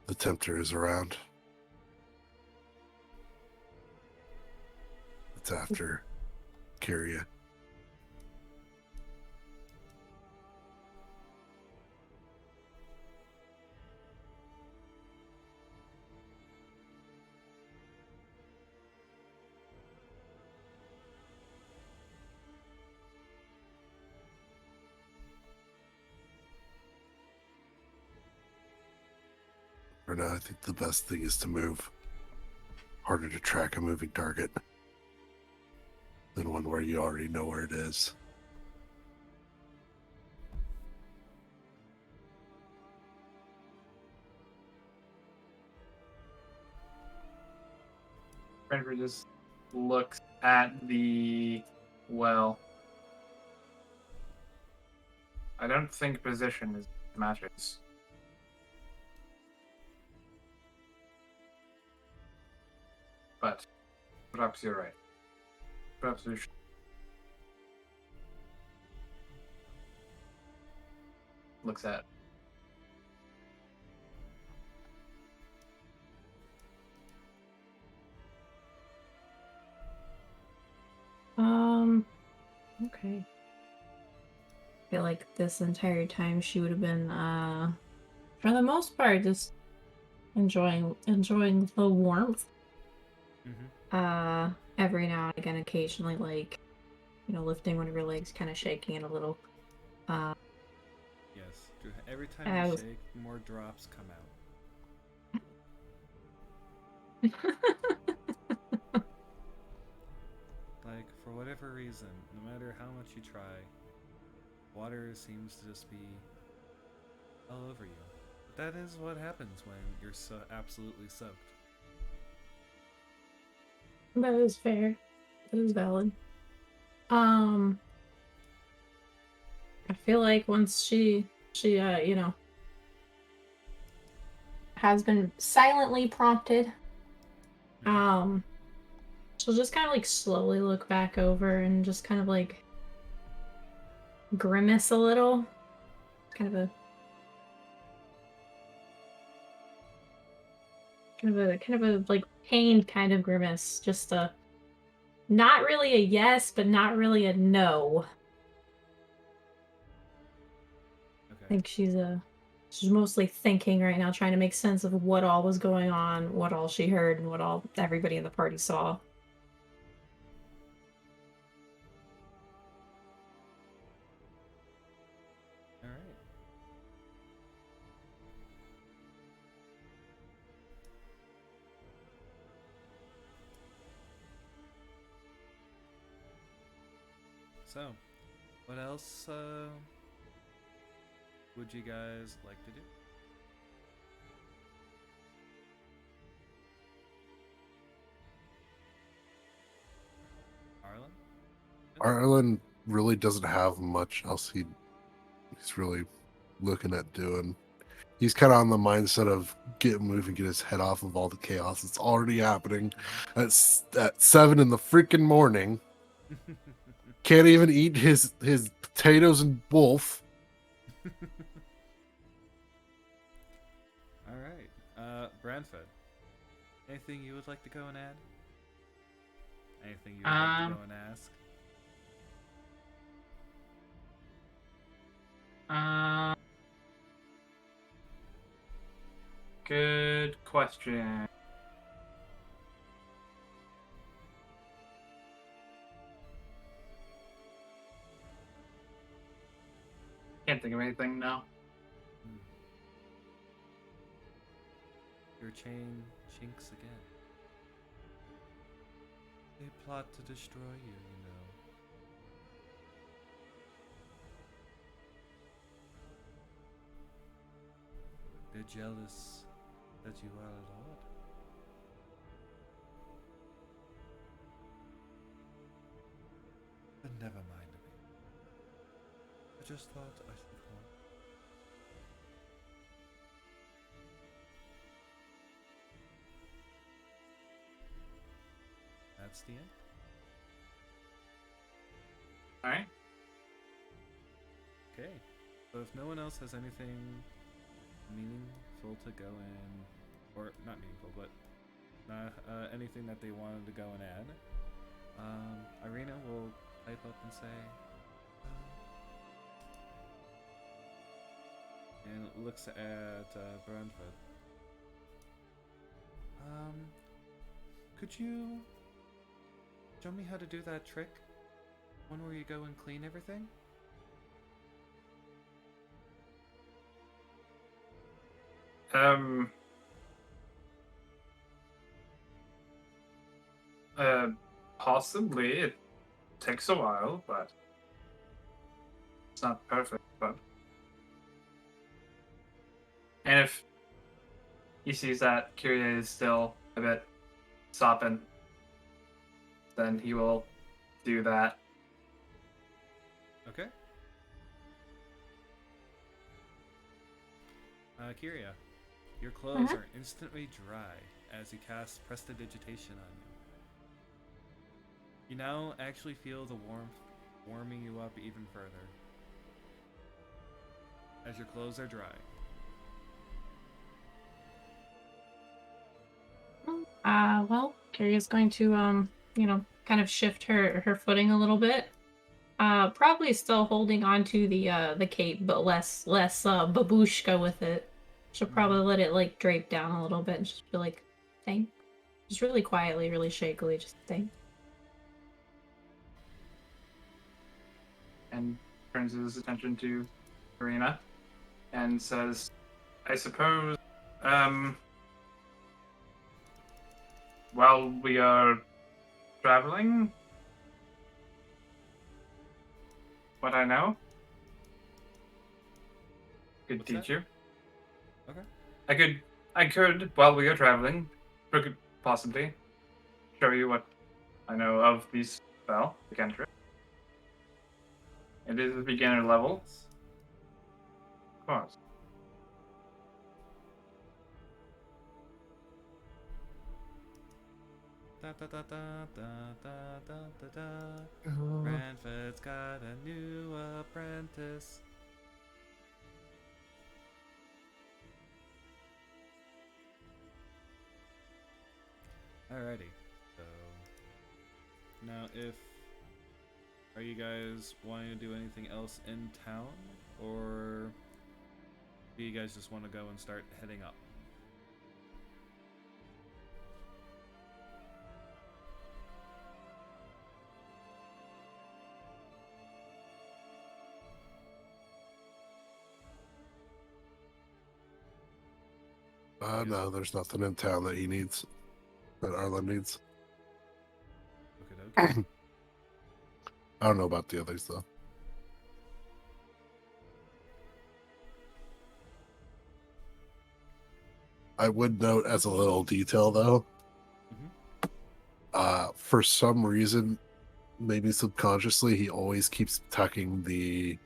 The Tempter is around. It's after Kiiria. For now, I think the best thing is to move. Harder to track a moving target than one where you already know where it is. Renfrew just looks at the well. I don't think position is matters. But perhaps you're right. Perhaps we should. Looks at. Okay. I feel like this entire time she would have been, for the most part, just enjoying the warmth. Mm-hmm. Every now and again, occasionally, like, lifting one of her legs, kind of shaking it a little. Yes. Every time I you was- shake, more drops come out. Like, for whatever reason, no matter how much you try, water seems to just be all over you. But that is what happens when you're so absolutely soaked. That is fair. That is valid. I feel like once she has been silently prompted, she'll just kind of like slowly look back over and just kind of like grimace a little. Kind of a like pained kind of grimace. Just not really a yes, but not really a no. Okay. I think she's mostly thinking right now, trying to make sense of what all was going on, what all she heard, and what all everybody in the party saw. All right. So, what else would you guys like to do? Arlen? Arlen really doesn't have much else he's really looking at doing. He's kind of on the mindset of get moving, get his head off of all the chaos that's already happening at 7 in the freaking morning. Can't even eat his potatoes and wolf. All right, Branford. Anything you would like to go and add? Anything you would like to go and ask? Good question. Can't think of anything now. Your chain chinks again. They plot to destroy you, you know. They're jealous that you are a lord. But never mind me. I just thought I should call. That's the end. Alright. Okay. So if no one else has anything meaningful to go in, or not meaningful, but anything that they wanted to go and add, Irina will pipe up and say, and looks at Brentford. Could you show me how to do that trick? One where you go and clean everything? Possibly. It takes a while, but it's not perfect, but... And if he sees that Kiiria is still a bit sopping, then he will do that. Okay. Kiiria, your clothes are instantly dry as you cast Prestidigitation on you. You now actually feel the warmth warming you up even further as your clothes are dry. Well, Kiiria's going to, kind of shift her footing a little bit. Probably still holding onto the cape, but less babushka with it. She'll probably let it like drape down a little bit and just be like, thank. Just really quietly, really shakily, just thank. And turns his attention to Irina and says, I suppose, while we are traveling, what I know could What's teach that? you. Okay. I could, while we are traveling, could possibly show you what I know of these spell, the cantrip. It is a beginner level, Yes. of course. Da da da da da da da da da. Branford's got a new apprentice. Alrighty, so now are you guys wanting to do anything else in town, or do you guys just want to go and start heading up? No, there's nothing in town that he needs. That Arlen needs. Okay. I don't know about the others though. I would note as a little detail though, for some reason, maybe subconsciously, he always keeps tucking the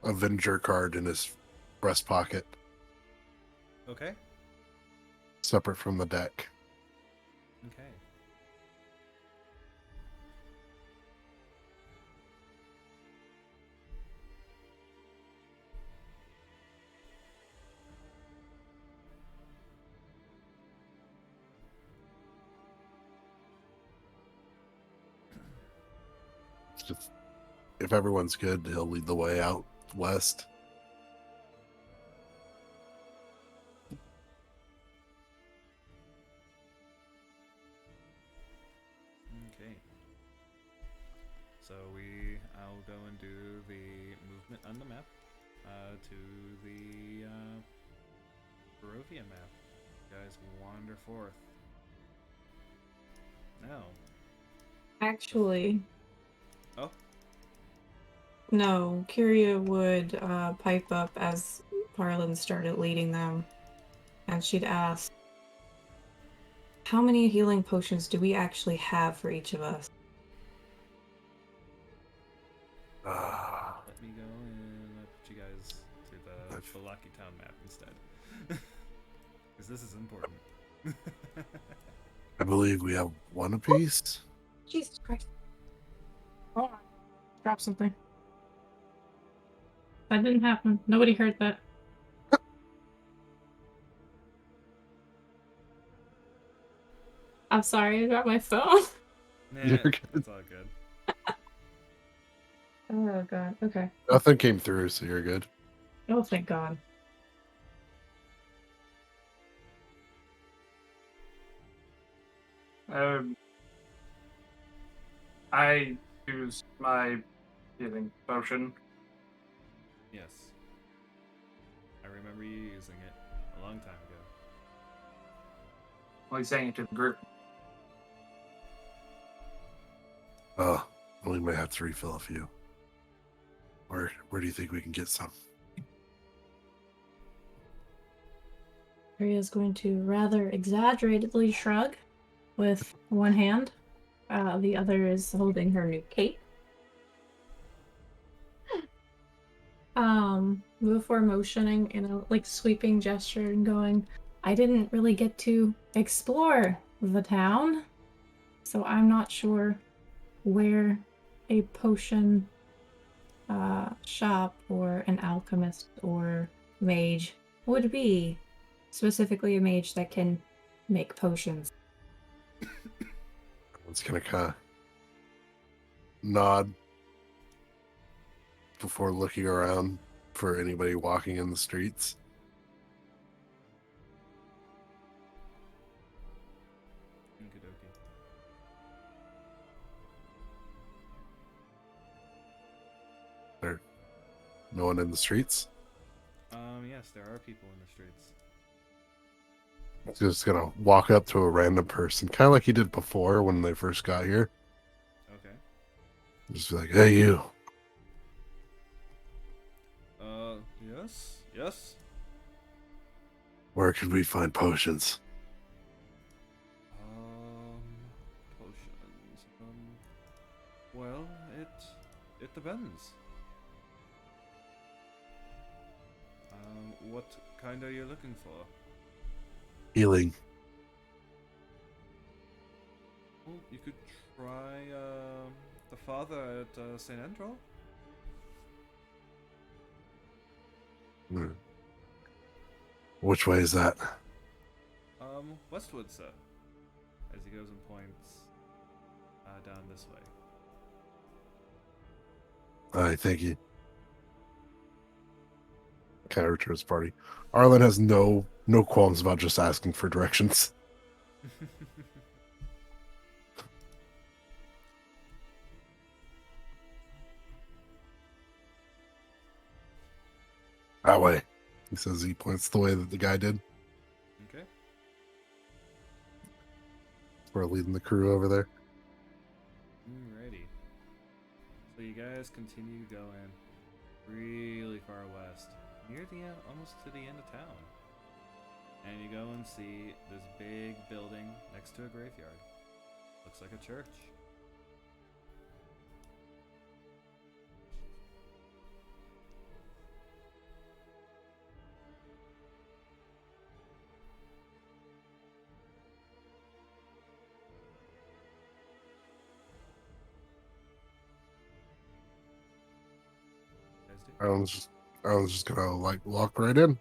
Avenger card in his breast pocket, Okay. separate from the deck. Okay. It's just, if everyone's good, he'll lead the way out west. Okay. So I'll go and do the movement on the map to the Barovia map. You guys wander forth. Now. Actually, Oh. no, Kiiria would pipe up as Parlin started leading them, and she'd ask, how many healing potions do we actually have for each of us? Let me go and put you guys to the Lucky Town map instead. Because this is important. I believe we have one apiece. Jesus Christ. Hold on. Drop something. That didn't happen. Nobody heard that. I'm sorry, I dropped my phone. Nah, You're good. it's all good. Oh god, okay. Nothing came through, so you're good. Oh, thank god. I use my healing potion. Yes. I remember you using it a long time ago. Only saying it to the group. We might have to refill a few. Where do you think we can get some? Kiiria's going to rather exaggeratedly shrug with one hand. The other is holding her new cape. Before motioning in a like sweeping gesture and going, I didn't really get to explore the town, so I'm not sure where a potion shop or an alchemist or mage would be. Specifically a mage that can make potions. It's gonna kind of nod before looking around for anybody walking in the streets. Okie There, no one in the streets. Yes, there are people in the streets. He's just gonna walk up to a random person, kind of like he did before when they first got here. Okay. Just be like, "Hey, you." Yes? Yes? Where can we find potions? Potions. Well, it depends. What kind are you looking for? Healing. Well, you could try, the father at, St. Andro? Hmm. Which way is that? Westward, sir. As he goes and points, down this way. All right, thank you. Kind of returns party. Arlen has no qualms about just asking for directions. That way. He says he points the way that the guy did. Okay. We're leading the crew over there. Alrighty. So you guys continue going really far west, near the end, almost to the end of town. And you go and see this big building next to a graveyard. Looks like a church. I was just gonna like walk right in.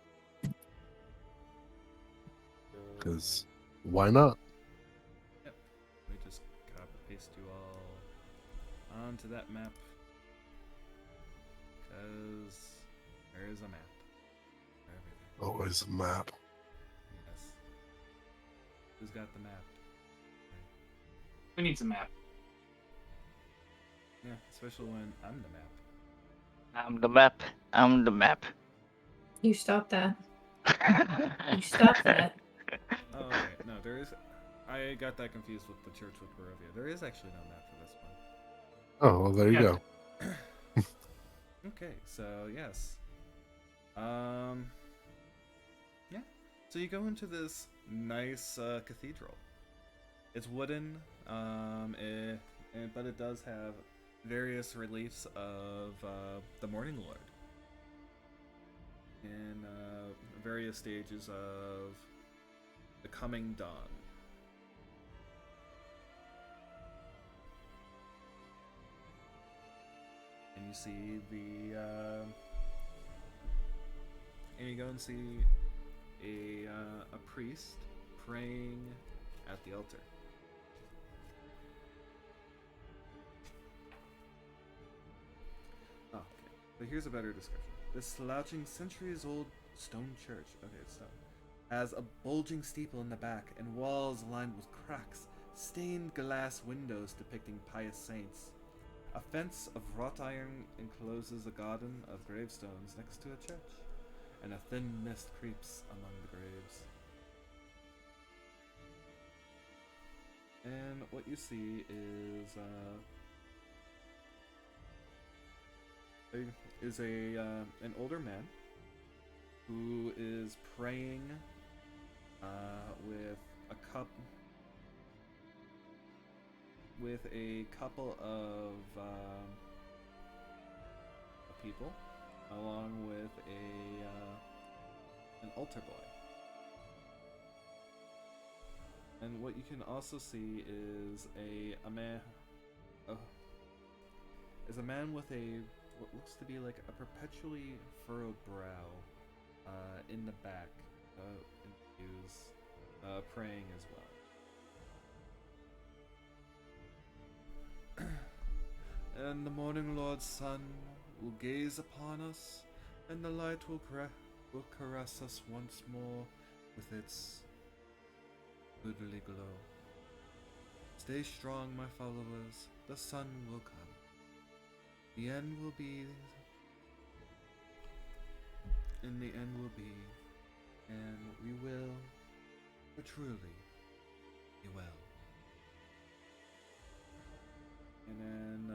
Because why not? Yep. Let me just copy paste you all onto that map. Because there is a map. For everything. Always a map. Yes. Who's got the map? Who needs a map? Yeah, especially when I'm the map. I'm the map. I'm the map. You stop that. You stop that. Oh, okay. No, there is. I got that confused with the church with Barovia. There is actually no map for this one. Oh, well, there you go. Okay, so yes. Yeah. So you go into this nice cathedral. It's wooden, but it does have various reliefs of the Morning Lord in various stages of the coming dawn. And you see and you go and see a priest praying at the altar. Oh, okay. But here's a better description. This slouching, centuries-old stone church, has a bulging steeple in the back and walls lined with cracks, stained glass windows depicting pious saints. A fence of wrought iron encloses a garden of gravestones next to a church, and a thin mist creeps among the graves. And what you see is an older man who is praying with a couple of people, along with an altar boy. And what you can also see is a man with what looks to be like a perpetually furrowed brow in the back, praying as well. And the Morning Lord's sun will gaze upon us, and the light will caress us once more with its goodly glow. Stay strong, my followers. The sun will come. The end will be, and the end will be, and we will, but truly, be well. And then,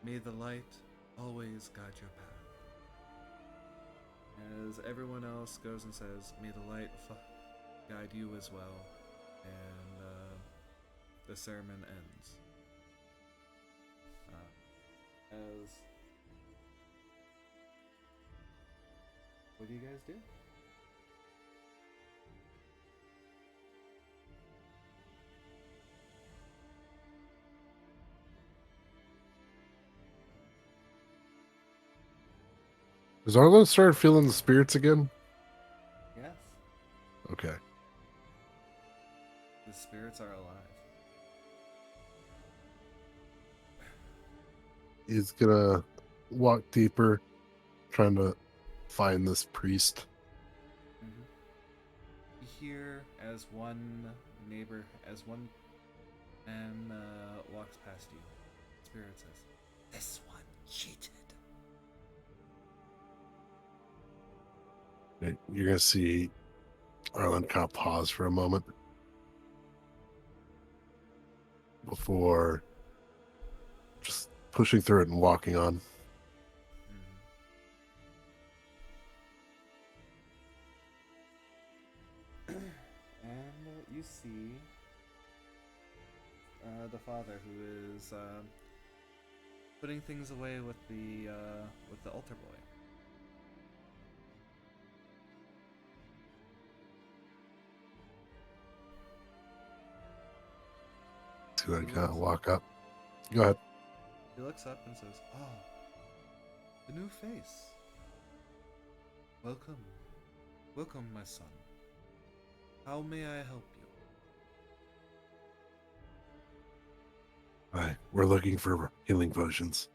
may the light always guide your path. As everyone else goes and says, may the light guide you as well. And the sermon ends. What do you guys do? Has Arlo started feeling the spirits again? Yes, Okay. the spirits are alive. He's gonna walk deeper, trying to find this priest. You hear as one man walks past you. Spirit says, "This one cheated." You're gonna see Arlen kind of pause for a moment before just pushing through it and walking on. And you see the father who is putting things away with the altar boy. So I kind of walk up. Go ahead. He looks up and says, "Oh, the new face. Welcome. Welcome, my son. How may I help you?" Hi. We're looking for healing potions.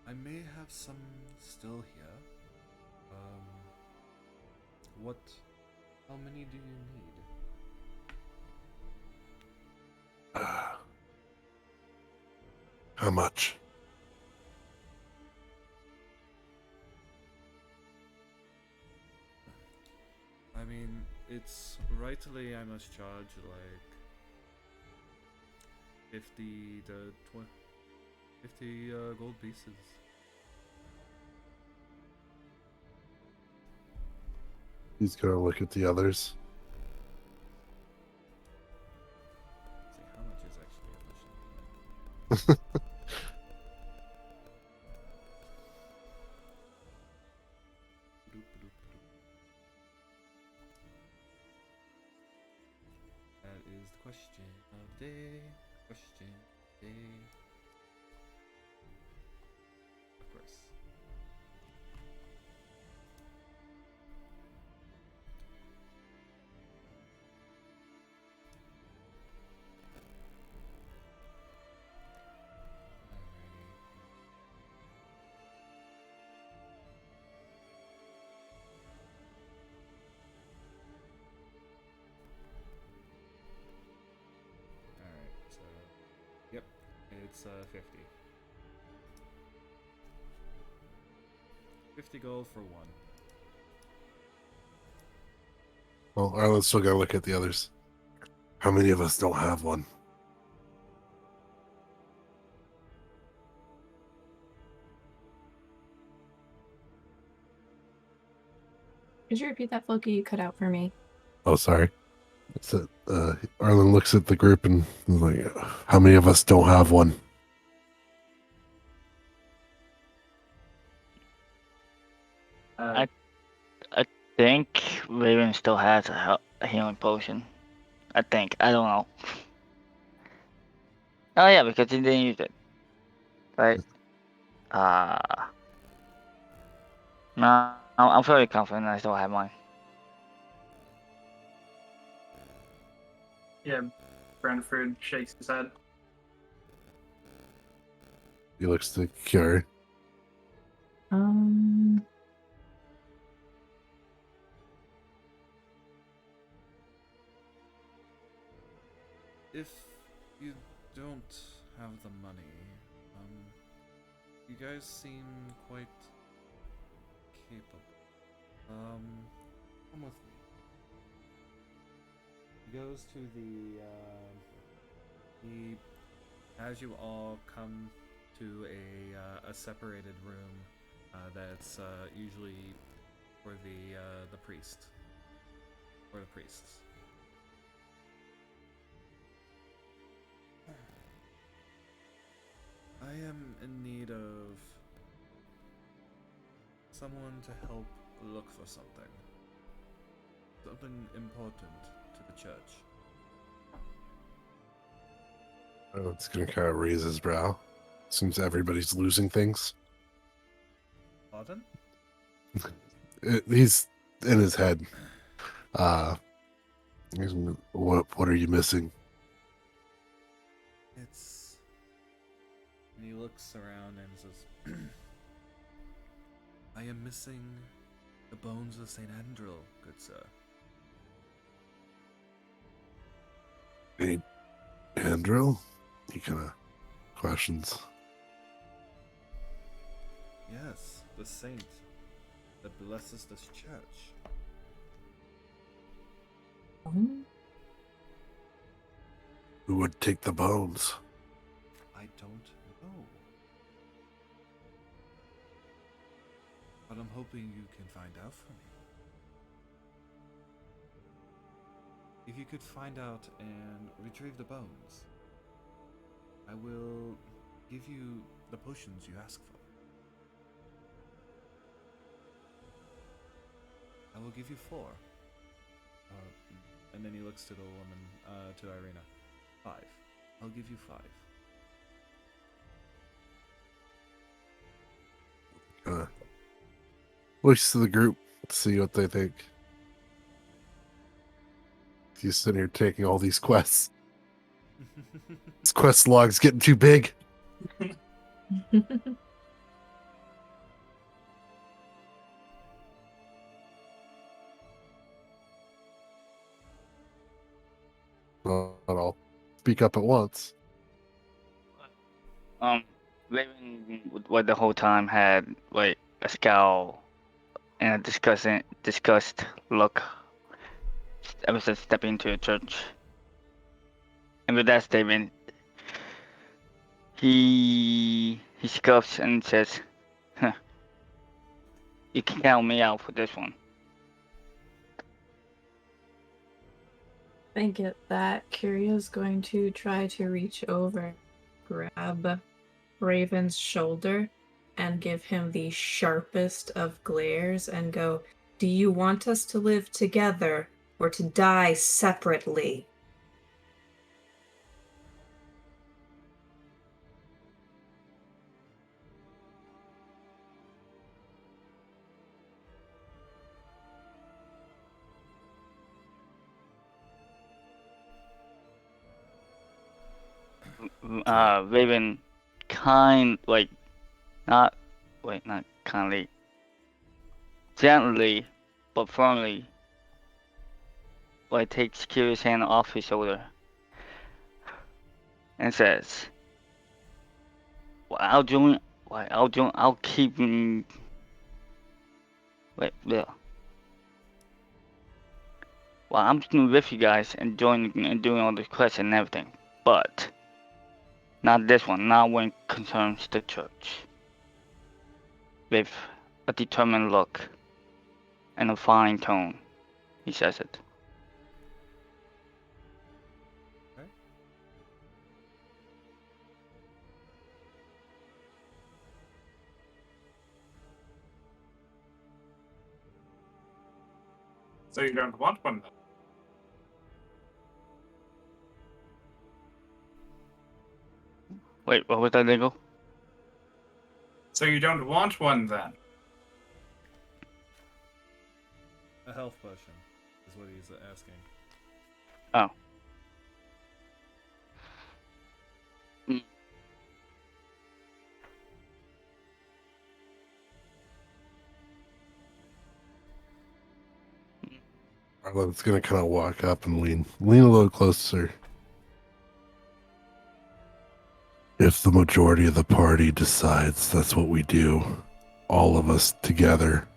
I may have some still here. How many do you need? How much? I mean, it's rightly I must charge like 50 to 50 gold pieces. He's gonna look at the others. Let's see how much is actually efficient. That is the question of the day. Question of the day. Of course. Alright, so yep, it's 50. 50 gold for one. Well, Arlen's still gotta look at the others. How many of us don't have one? Could you repeat that, Floki? You cut out for me. Oh, sorry. It's Arlen looks at the group and is like, how many of us don't have one? I think Raven still has a healing potion. I think. I don't know. Oh yeah, because he didn't use it. Right? No, I'm fairly confident I still have mine. Yeah, Brentford shakes his head. He looks to Kiiria. If you don't have the money, you guys seem quite capable. Come with me. He goes to as you all come to a separated room that's usually for the priest or the priests. I am in need of someone to help look for something. Something important to the church. It's gonna kind of raise his brow. Seems everybody's losing things. Pardon? He's in his head. What are you missing? It's... And he looks around and says, I am missing the bones of St. Andril, good sir. Hey, Andrew? He kind of questions. Yes, the saint that blesses this church. Who would take the bones? I don't know. but I'm hoping you can find out for me. If you could find out and retrieve the bones, I will give you the potions you ask for. I will give you 4. And then he looks to the woman, to Irina. 5. I'll give you 5. Looks to the group to see what they think. He's sitting here taking all these quests. This quest log's getting too big. Not all speak up at once. Raven, what the whole time had like a scowl and a disgust look ever since stepping into a church. And with that statement, he scoffs and says, "Huh, you can count me out for this one." I think at that, Kiiria's going to try to reach over, grab Raven's shoulder, and give him the sharpest of glares and go, "Do you want us to live together or to die separately?" Raven not kindly, gently but firmly, takes Kiiria's hand off his shoulder and says, I'll keep Bill. Well, I'm just with you guys and joining and doing all the quests and everything, but not this one, not when it concerns the church. With a determined look and a fine tone, he says it. Okay. So you don't want one then? Wait, what was that, Dingle? So you don't want one then? A health potion is what he's asking. Oh. Arlen's gonna kind of walk up and lean a little closer. If the majority of the party decides that's what we do, all of us together,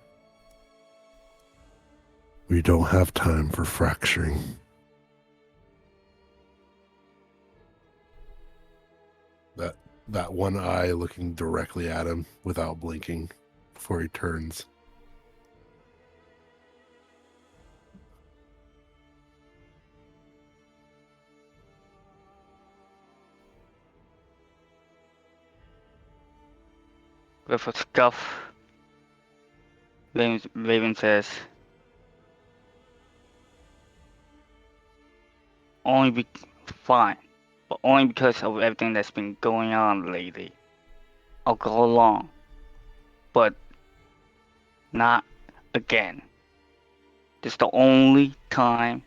we don't have time for fracturing. That one eye looking directly at him without blinking before he turns. With a scuff, Raven says, fine, but only because of everything that's been going on lately. I'll go along, but not again. This is the only time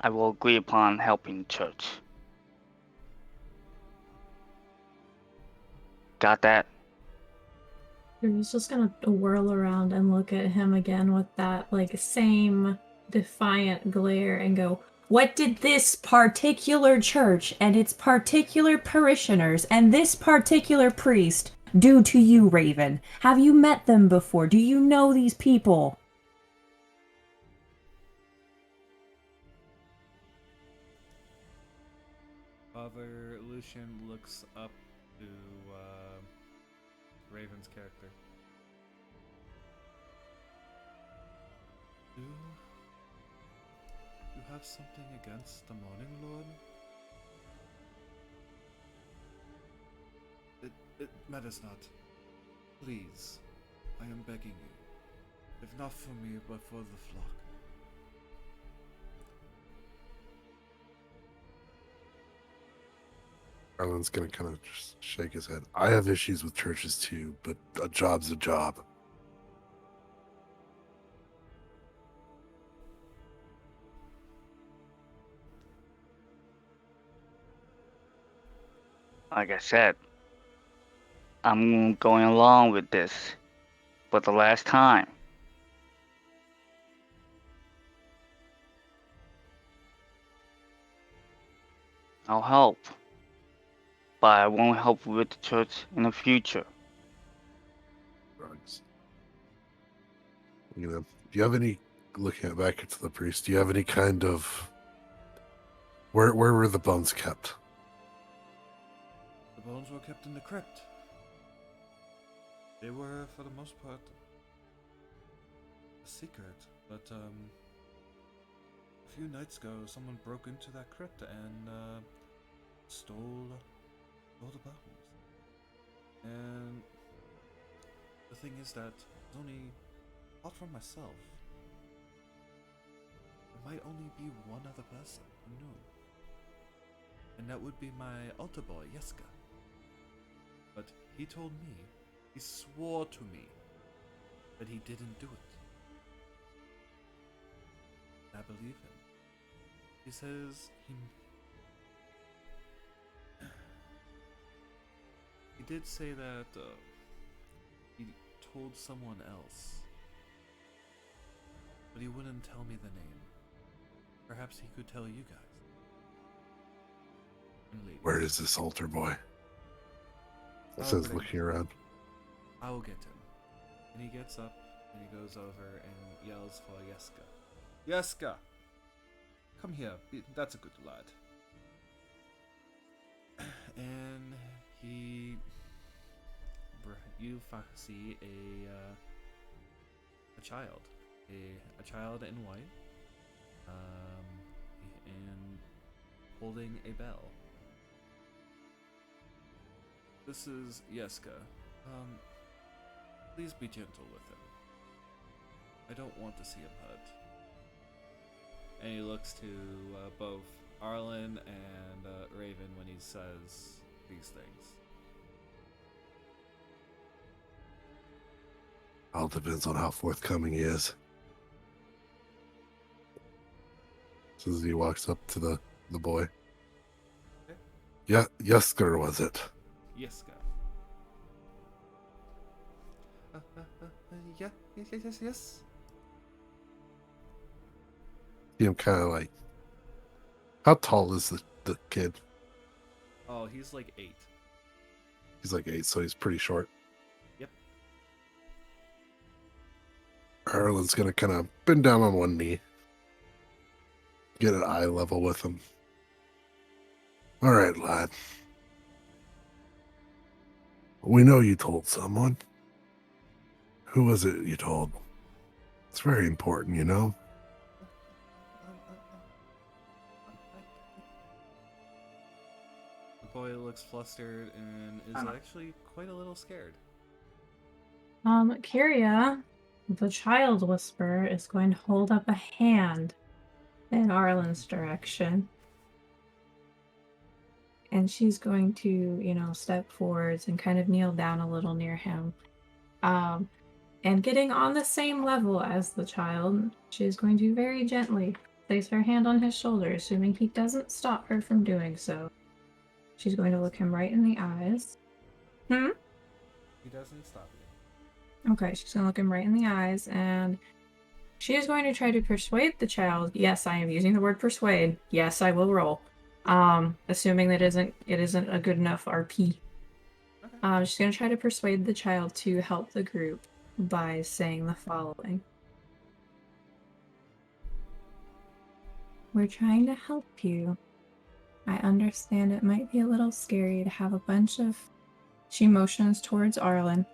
I will agree upon helping church. Got that? Kiiria's just gonna whirl around and look at him again with that, same defiant glare and go, "What did this particular church and its particular parishioners and this particular priest do to you, Raven? Have you met them before? Do you know these people?" Father Lucian looks up to Raven's character. You have something against the Morning Lord? It matters not. Please, I am begging you. If not for me, but for the flock. Arlen's gonna kind of just shake his head. I have issues with churches too, but a job's a job. Like I said, I'm going along with this for the last time. I'll help, but I won't help with the church in the future. Drugs. You know, do you have any, looking at back into the priest, do you have any kind of, where were the bones kept? The bones were kept in the crypt. They were, for the most part, a secret, but a few nights ago, someone broke into that crypt and stole the bones. And the thing is that there's only, apart from myself, there might only be one other person who knew, and that would be my altar boy, Yeska. But he told me, he swore to me, that he didn't do it. I believe him. He says he did say that he told someone else, but he wouldn't tell me the name. Perhaps he could tell you guys. And ladies. Where is this altar boy? It I'll says bring looking him. around. I will get him. And he gets up and he goes over and yells for Yeska. Yeska! Come here, that's a good lad. And you see a child, a child in white, and holding a bell. This is Yeska. Please be gentle with him. I don't want to see him hurt. And he looks to both Arlen and Raven when he says these things. All depends on how forthcoming he is. So as he walks up to the boy. Okay. Yeah, Yesker was it? Yeska. Yeah, yes. See him kind of like. How tall is the kid? Oh, he's like 8. He's like 8, so he's pretty short. Yep. Arlen's gonna kind of bend down on one knee. Get at eye level with him. All right, lad. We know you told someone. Who was it you told? It's very important, you know? The boy looks flustered and is actually quite a little scared. Kiiria, the child whisperer, is going to hold up a hand in Arlen's direction. And she's going to, step forwards and kind of kneel down a little near him. And getting on the same level as the child, she's going to very gently place her hand on his shoulder, assuming he doesn't stop her from doing so. She's going to look him right in the eyes. He doesn't stop you. Okay, she's going to look him right in the eyes, and she is going to try to persuade the child. Yes, I am using the word persuade. Yes, I will roll. Assuming that it isn't a good enough RP. Okay. She's going to try to persuade the child to help the group by saying the following. We're trying to help you. I understand it might be a little scary to have a bunch of... She motions towards Arlen.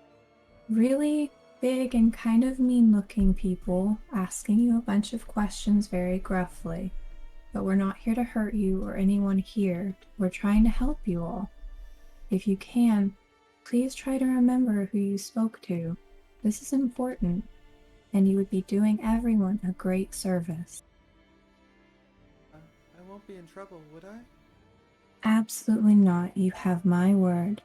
Really big and kind of mean-looking people asking you a bunch of questions very gruffly. But we're not here to hurt you or anyone here. We're trying to help you all. If you can, please try to remember who you spoke to. This is important, and you would be doing everyone a great service. I won't be in trouble, would I? Absolutely not. You have my word.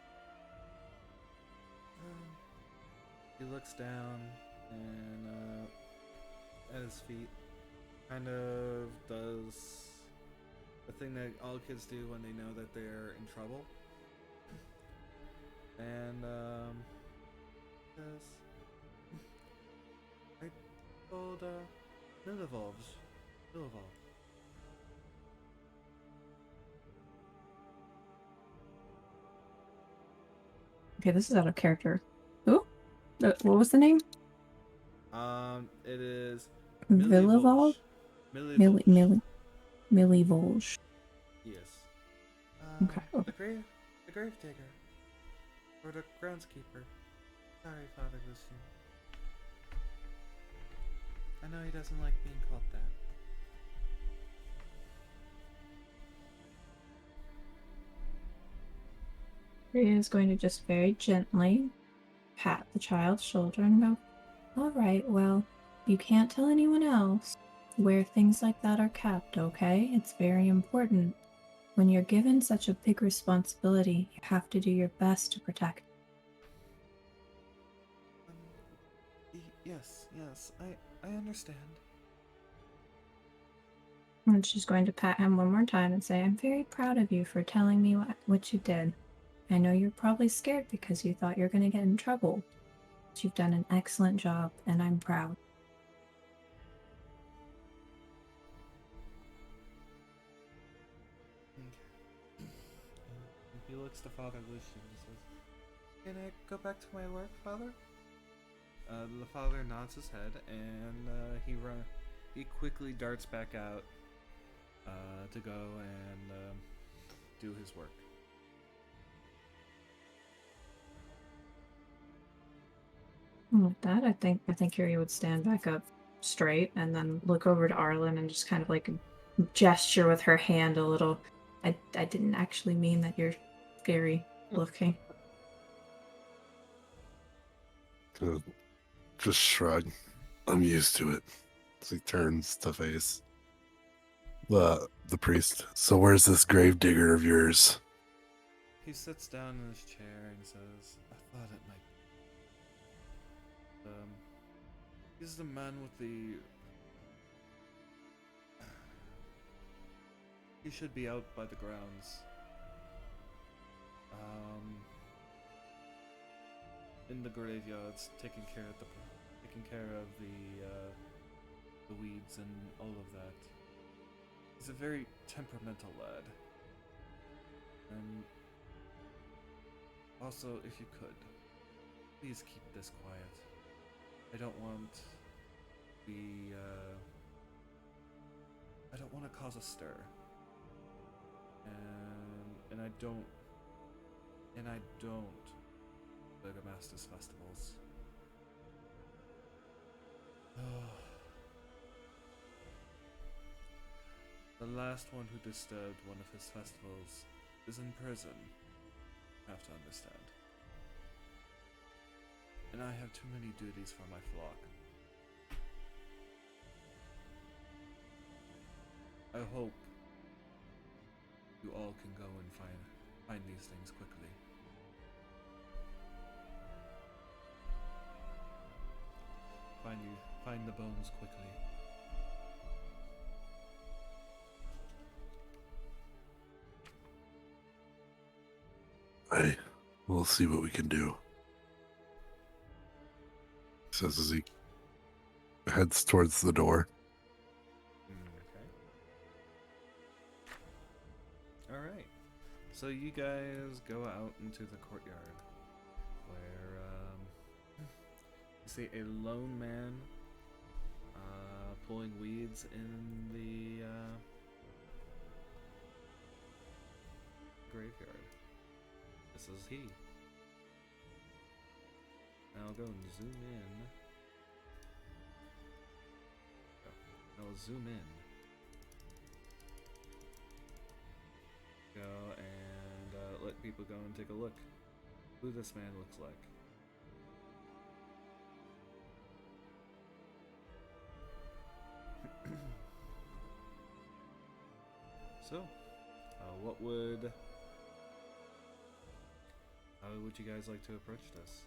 He looks down and at his feet, kind of does the thing that all kids do when they know that they're in trouble. And says, I told Millivolve. Okay, this is out of character. Who? What was the name? It is Villivolge? Millivolge. Millivolge. Yes. Okay. The grave digger. Or the groundskeeper. Sorry, Father Lucian. I know he doesn't like being called that. He is going to just very gently pat the child's shoulder and go, all right, well, you can't tell anyone else where things like that are kept, okay? It's very important. When you're given such a big responsibility, you have to do your best to protect. Yes, I understand. And she's going to pat him one more time and say, I'm very proud of you for telling me what you did. I know you're probably scared because you thought you're going to get in trouble. But you've done an excellent job, and I'm proud. He looks to Father Lucian and says, can I go back to my work, Father? The father nods his head, and he quickly darts back out to go and do his work. And with that, I think Kiiria would stand back up straight and then look over to Arlen and just kind of like gesture with her hand a little. I didn't actually mean that you're scary looking. Just shrug. I'm used to it. As he turns to face the priest. So where's this grave digger of yours? He sits down in his chair and says, I thought it might be. He's the man with the... He should be out by the grounds. In the graveyards, taking care of the weeds and all of that. He's a very temperamental lad. And also, if you could, please keep this quiet. I don't want to cause a stir. And I don't Burgomaster's festivals. The last one who disturbed one of his festivals is in prison. You have to understand. And I have too many duties for my flock. I hope you all can go and find these things quickly. Find the bones quickly. We'll see what we can do. Says as he heads towards the door. Okay. Alright. So you guys go out into the courtyard where you see a lone man pulling weeds in the graveyard. This is he. I'll go and zoom in. I'll zoom in. Go and let people go and take a look who this man looks like. So, how would you guys like to approach this?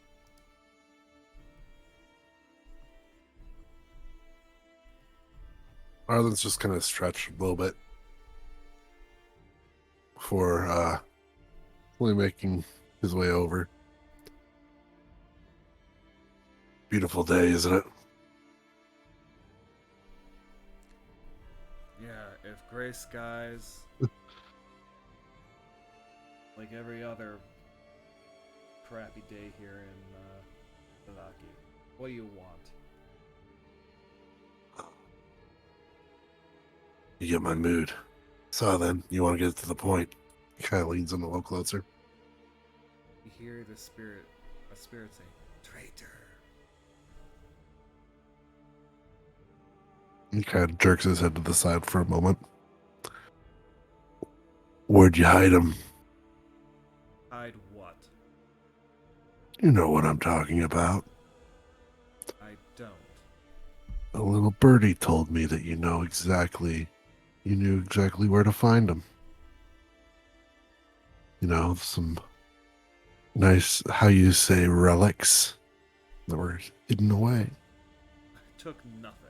Arlen's just kind of stretched a little bit before fully making his way over. Beautiful day, isn't it? Yeah, if gray skies, like every other crappy day here in Vallaki, what do you want? You get my mood. So then, you want to get to the point. He kind of leans in a little closer. You hear a spirit say, "Traitor." He kind of jerks his head to the side for a moment. Where'd you hide him? Hide what? You know what I'm talking about. I don't. A little birdie told me that you knew exactly where to find him. You know, some nice, how you say, relics that were hidden away. I took nothing.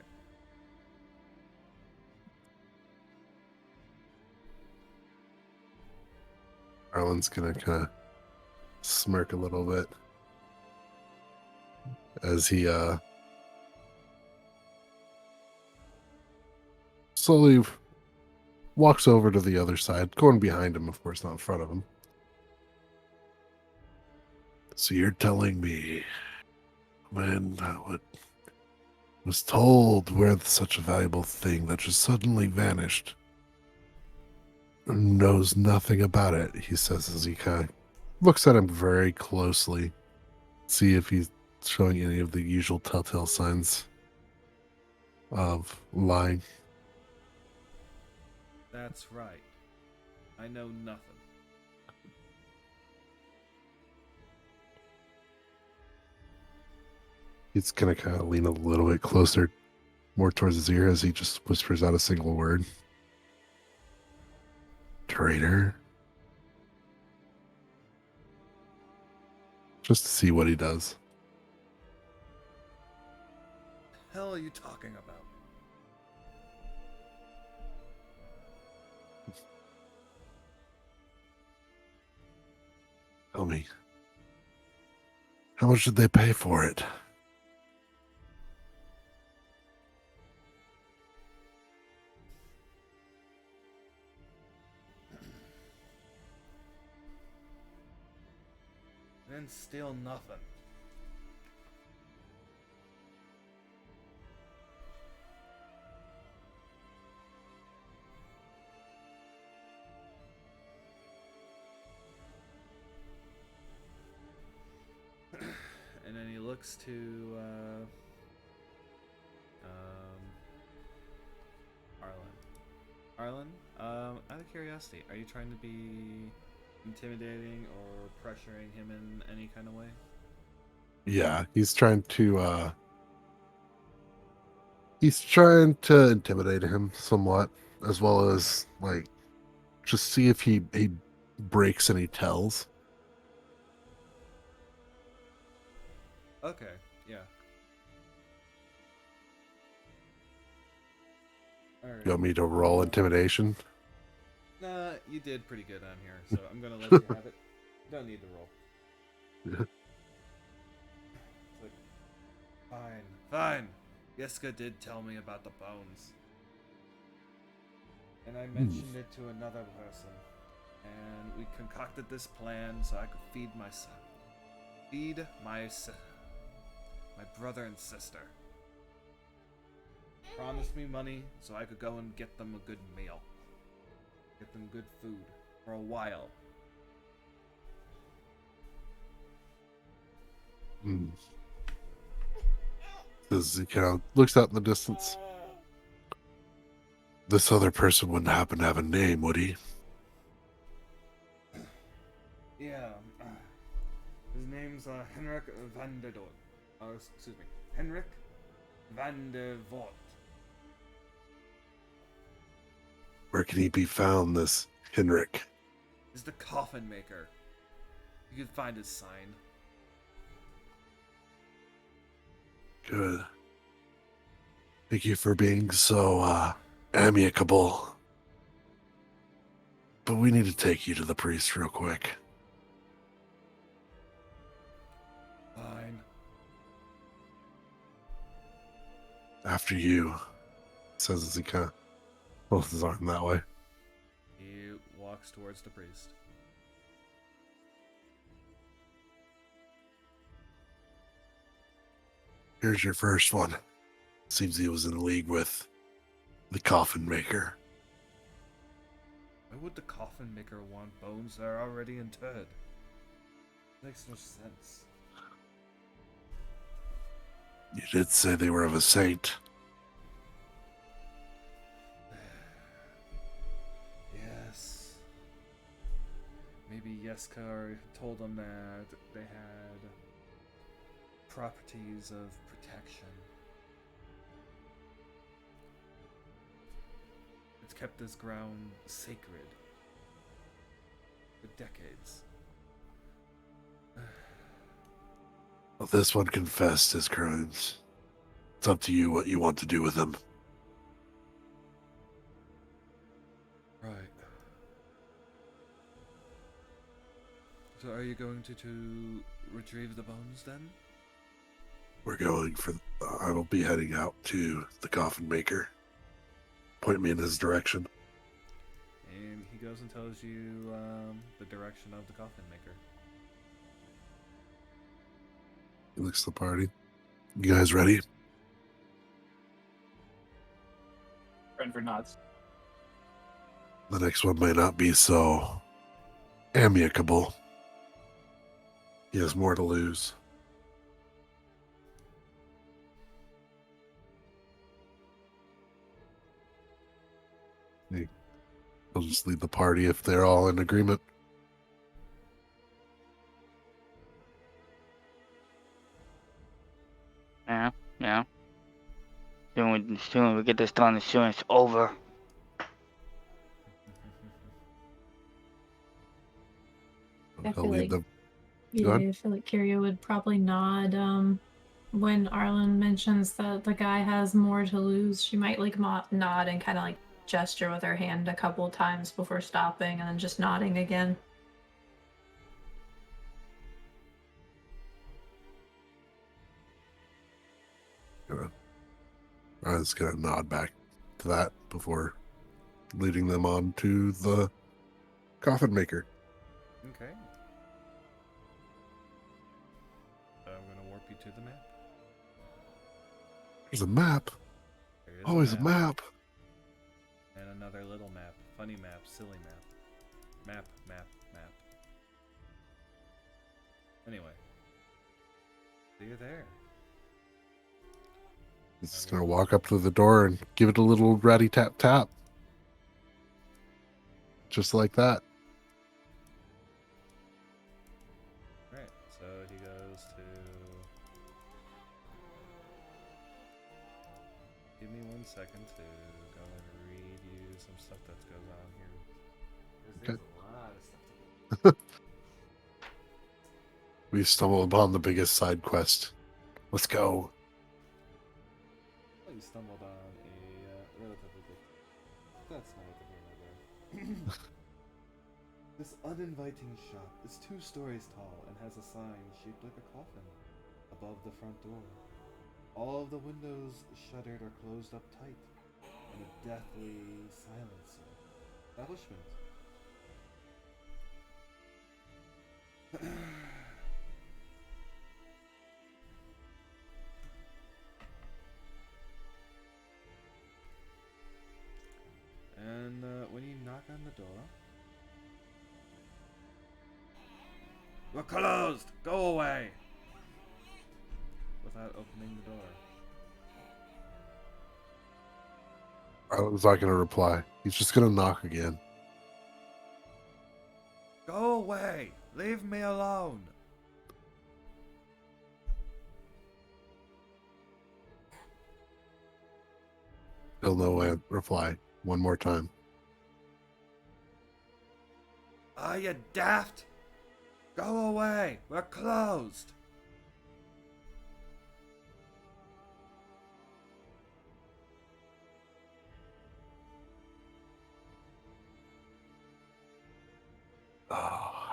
Arlen's gonna kind of smirk a little bit as he slowly walks over to the other side, going behind him, of course, not in front of him. So you're telling me, when I was told where such a valuable thing that just suddenly vanished, knows nothing about it, he says as he kind of looks at him very closely, see if he's showing any of the usual telltale signs of lying. That's right. I know nothing. He's gonna kind of lean a little bit closer, more towards his ear as he just whispers out a single word. Traitor. Just to see what he does. The hell are you talking about? Tell me, how much did they pay for it? Then steal nothing. And then he looks to Arlen, out of curiosity, are you trying to be intimidating or pressuring him in any kind of way? Yeah, he's trying to intimidate him somewhat, as well as like just see if he breaks any tells. Okay, yeah. Alright. You want me to roll intimidation? Nah, you did pretty good on here, so I'm gonna let you have it. Don't need to roll. It's like, fine. Yeska did tell me about the bones. And I mentioned it to another person. And we concocted this plan so I could feed my son. Feed my brother and sister. Promised me money so I could go and get them a good meal. Get them good food for a while. as he kind of looks out in the distance. This other person wouldn't happen to have a name, would he? Yeah. His name's Henrik van der Doort. Excuse me. Henrik van der Voort. Where can he be found, this Henrik? He's the coffin maker. You can find his sign. Good. Thank you for being so, amicable. But we need to take you to the priest real quick. Fine. After you, says as he kind of pulls his arm that way. He walks towards the priest. Here's your first one. Seems he was in league with the coffin maker. Why would the coffin maker want bones that are already interred? Makes no sense. You did say they were of a saint. Yes. Maybe Yeska told them that they had properties of protection. It's kept this ground sacred for decades. Well, this one confessed his crimes. It's up to you what you want to do with him. Right. So are you going to retrieve the bones then? We're going for... I will be heading out to the coffin maker. Point me in his direction. And he goes and tells you the direction of the coffin maker. He looks at the party. You guys ready? Renford nods. The next one might not be so amicable. He has more to lose. He'll just lead the party if they're all in agreement. Yeah. Soon we get this done, soon it's over. I He'll feel lead like- them. Yeah, ahead. I feel like Kiiria would probably nod when Arlen mentions that the guy has more to lose. She might like nod and kind of like gesture with her hand a couple times before stopping and then just nodding again. I was gonna nod back to that before leading them on to the coffin maker. Okay. I'm gonna warp you to the map. There's a map. There is Always a map. And another little map. Funny map, silly map. Map. Anyway. See you there. He's just gonna walk up to the door and give it a little ratty tap tap. Just like that. Alright, so he goes to... Give me 1 second to go and read you some stuff that goes on here. 'Cause there's a lot of stuff to go. We stumbled upon the biggest side quest. Let's go. You stumbled on a relatively big... That's not what the hell there. This uninviting shop is 2 stories tall and has a sign shaped like a coffin above the front door. All of the windows shuttered or closed up tight, and a deathly silence establishment. And when you knock on the door, we're closed. Go away. Without opening the door, Arlen's not going to reply. He's just going to knock again. Go away! Leave me alone! Still no reply. One more time. Are you daft? Go away! We're closed!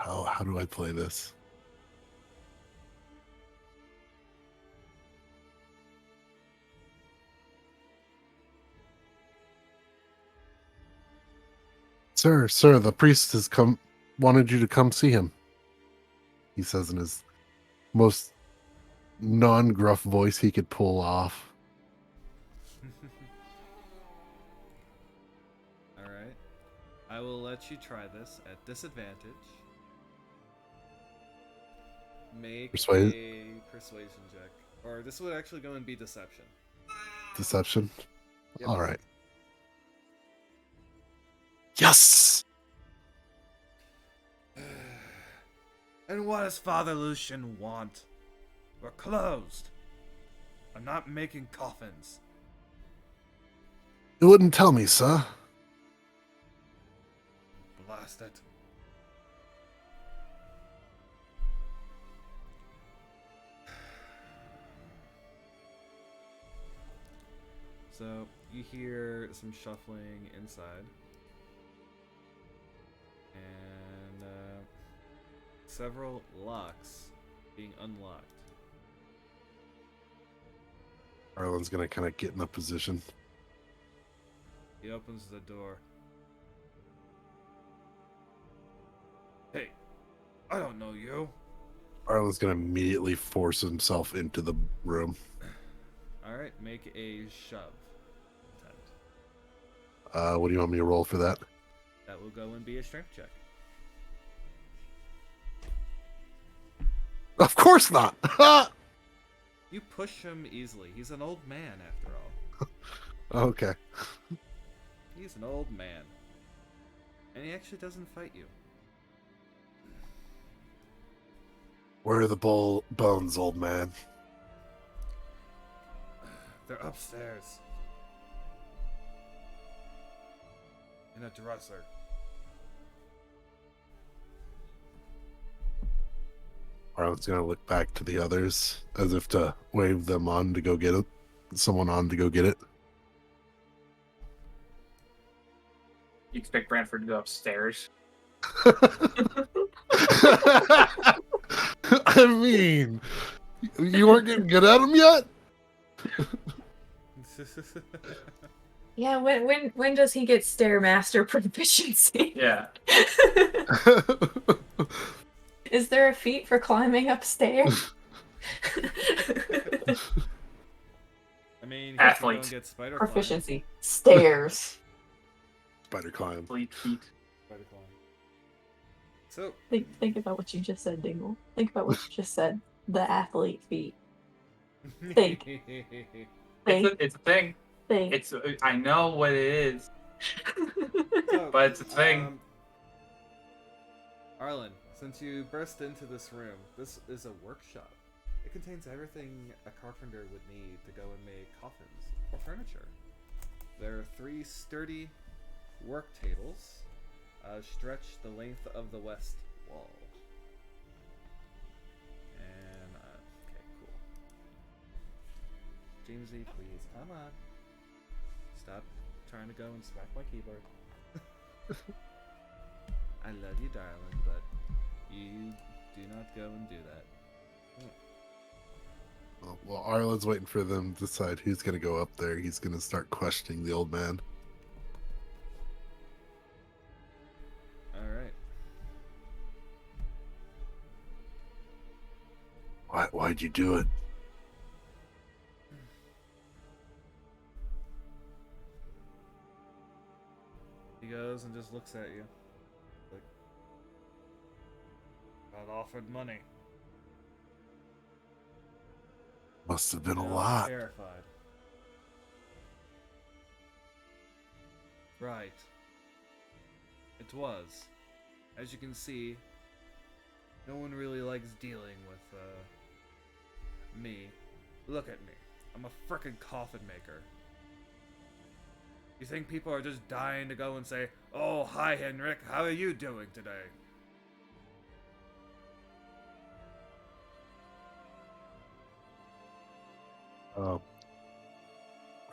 Oh, how do I play this? Sir, the priest has wanted you to come see him. He says in his most non-gruff voice he could pull off. Alright. I will let you try this at disadvantage. Make a persuasion check. Or this would actually go and be deception. Deception? Yep. Alright. Yes! And what does Father Lucian want? We're closed. I'm not making coffins. You wouldn't tell me, sir. Blast it. So, you hear some shuffling inside. And several locks being unlocked. Arlen's gonna kind of get in a position. He opens the door. Hey, I don't know you. Arlen's gonna immediately force himself into the room. Alright, make a shove attempt. What do you want me to roll for that? That will go and be a strength check. Of course not! You push him easily. He's an old man, after all. Okay. He's an old man. And he actually doesn't fight you. Where are the bones, old man? They're upstairs. In a dresser. Arlen's gonna look back to the others as if to wave them on to go get it. Someone on to go get it. You expect Brantford to go upstairs? I mean, you weren't getting good at them yet? Yeah, when does he get Stairmaster proficiency? Yeah. Is there a feat for climbing upstairs? I mean, he Athlete. can go and get spider Proficiency. Stairs. Spider climb. Fleet feet. Spider climb. So, Think about what you just said, Dingle. Think about what you just said. The athlete feat. Think. It's a thing. Think. It's I know what it is, So, but it's a thing. Arlen, since you burst into this room, this is a workshop. It contains everything a carpenter would need to go and make coffins or furniture. There are 3 sturdy work tables stretch the length of the west wall. And, okay, cool. Jamesy, please, come on. Stop trying to go and smack my keyboard. I love you, darling, but you do not go and do that. Well, Arlen's waiting for them to decide who's going to go up there. He's going to start questioning the old man. Alright. Why'd you do it? He goes and just looks at you. Like, got offered money. Must have been a Now lot. terrified. Right. It was. As you can see, no one really likes dealing with, me. Look at me. I'm a frickin' coffin maker. You think people are just dying to go and say, "Oh, hi, Henrik, how are you doing today?"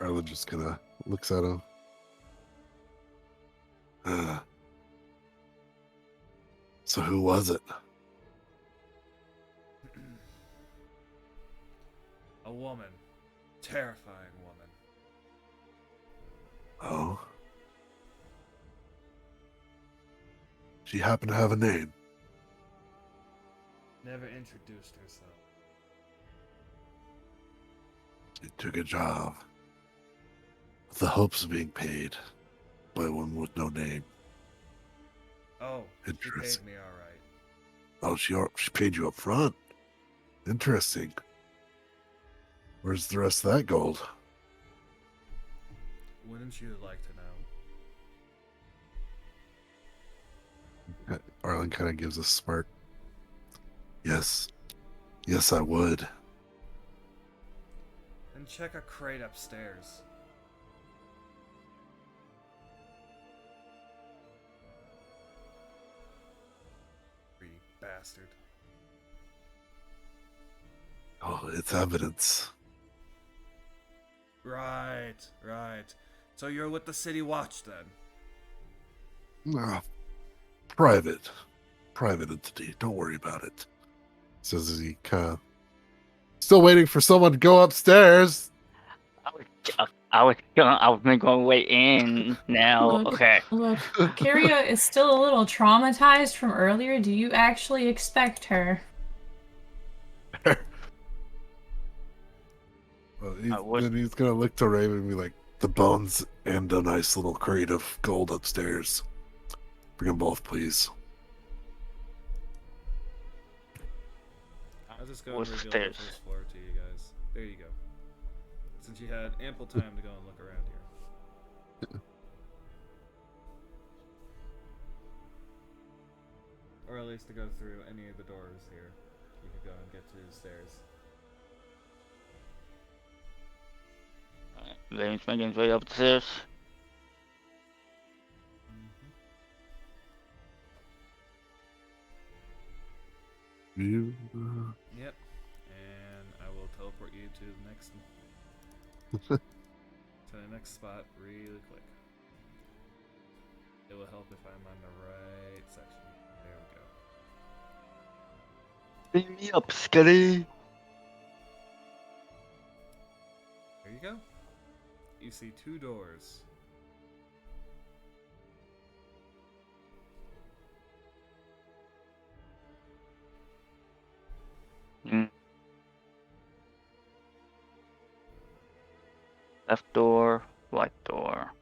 Arlen just kind of looks at him. So who was it? A woman. Terrifying woman. Oh. She happened to have a name. Never introduced herself. She took a job with the hopes of being paid by one with no name. Oh, she Interesting. paid me alright. Oh, she paid you up front. Interesting. Where's the rest of that gold? Wouldn't you like to know? Arlen kind of gives a smirk. Yes. Yes, I would. Then check a crate upstairs. Greedy bastard. Oh, it's evidence. Right. So you're with the City Watch then? Private entity. Don't worry about it. Says as he kind of still waiting for someone to go upstairs. I was going to wait in now. Look, Okay. Look, Kiiria is still a little traumatized from earlier. Do you actually expect her? Well, then he's gonna look to Raven and be like, "The bones and a nice little crate of gold upstairs. Bring them both, please." I'll just go and What's reveal the upstairs? first floor to you guys. There you go. Since you had ample time to go and look around here. Or at least to go through any of the doors here. You could go and get to the stairs. Raven's making his way upstairs. You, Yep. And I will teleport you to the next to the next spot really quick. It will help if I'm on the right section. There we go. Bring me up, Scotty. There you go. You see 2 doors. Left door, right door.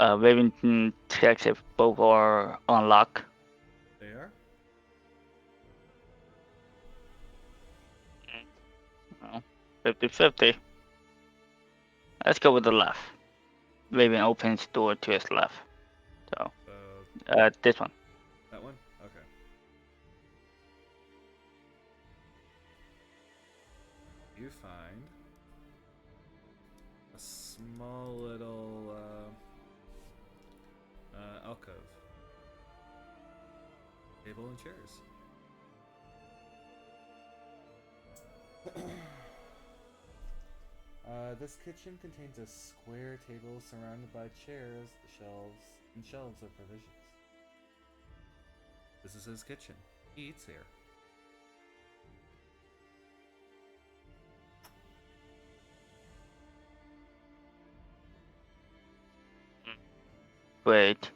Raven checks if both are unlocked. They are? 50-50. Let's go with the left. Raven opens door to his left. So, this one. That one? Okay. You find a small little alcove. Table and chairs. This kitchen contains a square table surrounded by chairs, shelves of provisions. This is his kitchen. He eats here. Wait.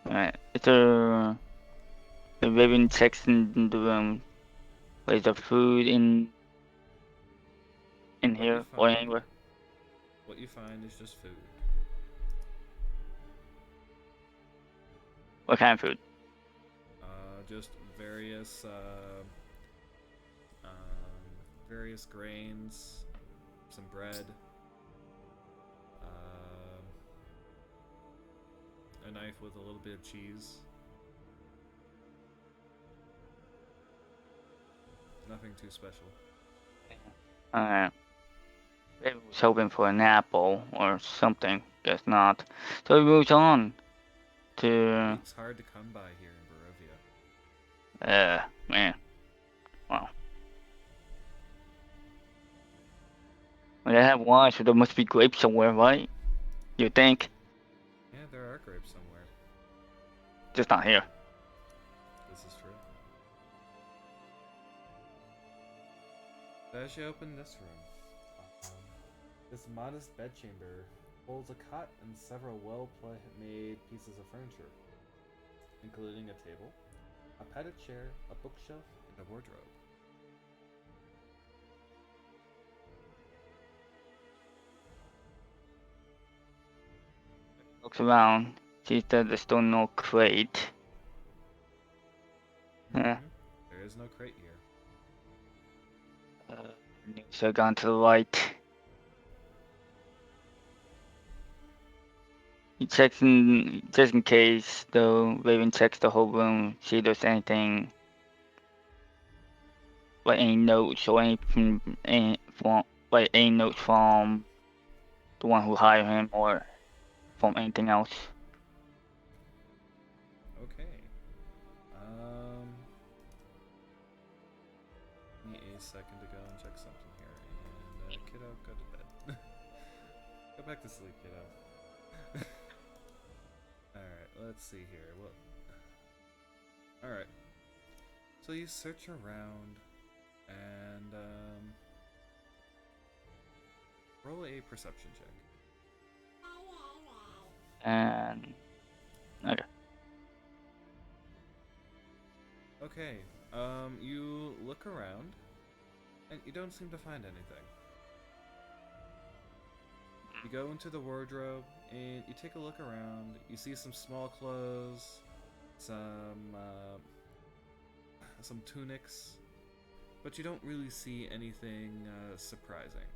Alright, it's a... The Raven checks in the room. Where's the food in What you here or find- anywhere? What you find is just food. What kind of food? Just various various grains, some bread, a knife with a little bit of cheese. Nothing too special. Maybe was hoping for an apple or something. Guess not. So he moves on to. It's hard to come by here in Barovia. Man. Wow. Well, they have wine, so there must be grapes somewhere, right? You think? Yeah, there are grapes somewhere. Just not here. This is true. As you open this room, this modest bedchamber holds a cot and several well-made pieces of furniture, including a table, a padded chair, a bookshelf, and a wardrobe. Looks around, sees that there's still no crate. Yeah. There is no crate here. So gone to the right. He checks in, just in case, though. Raven checks the whole room, see if there's anything, like any notes or anything, like any notes from the one who hired him or from anything else. Okay. Give me a second to go and check something here. And kiddo, go to bed. Go back to sleep, kiddo. Alright, let's see here. Alright. So you search around and roll a perception check. And okay. Okay, you look around, and you don't seem to find anything. You go into the wardrobe, and you take a look around. You see some small clothes, some tunics, but you don't really see anything surprising.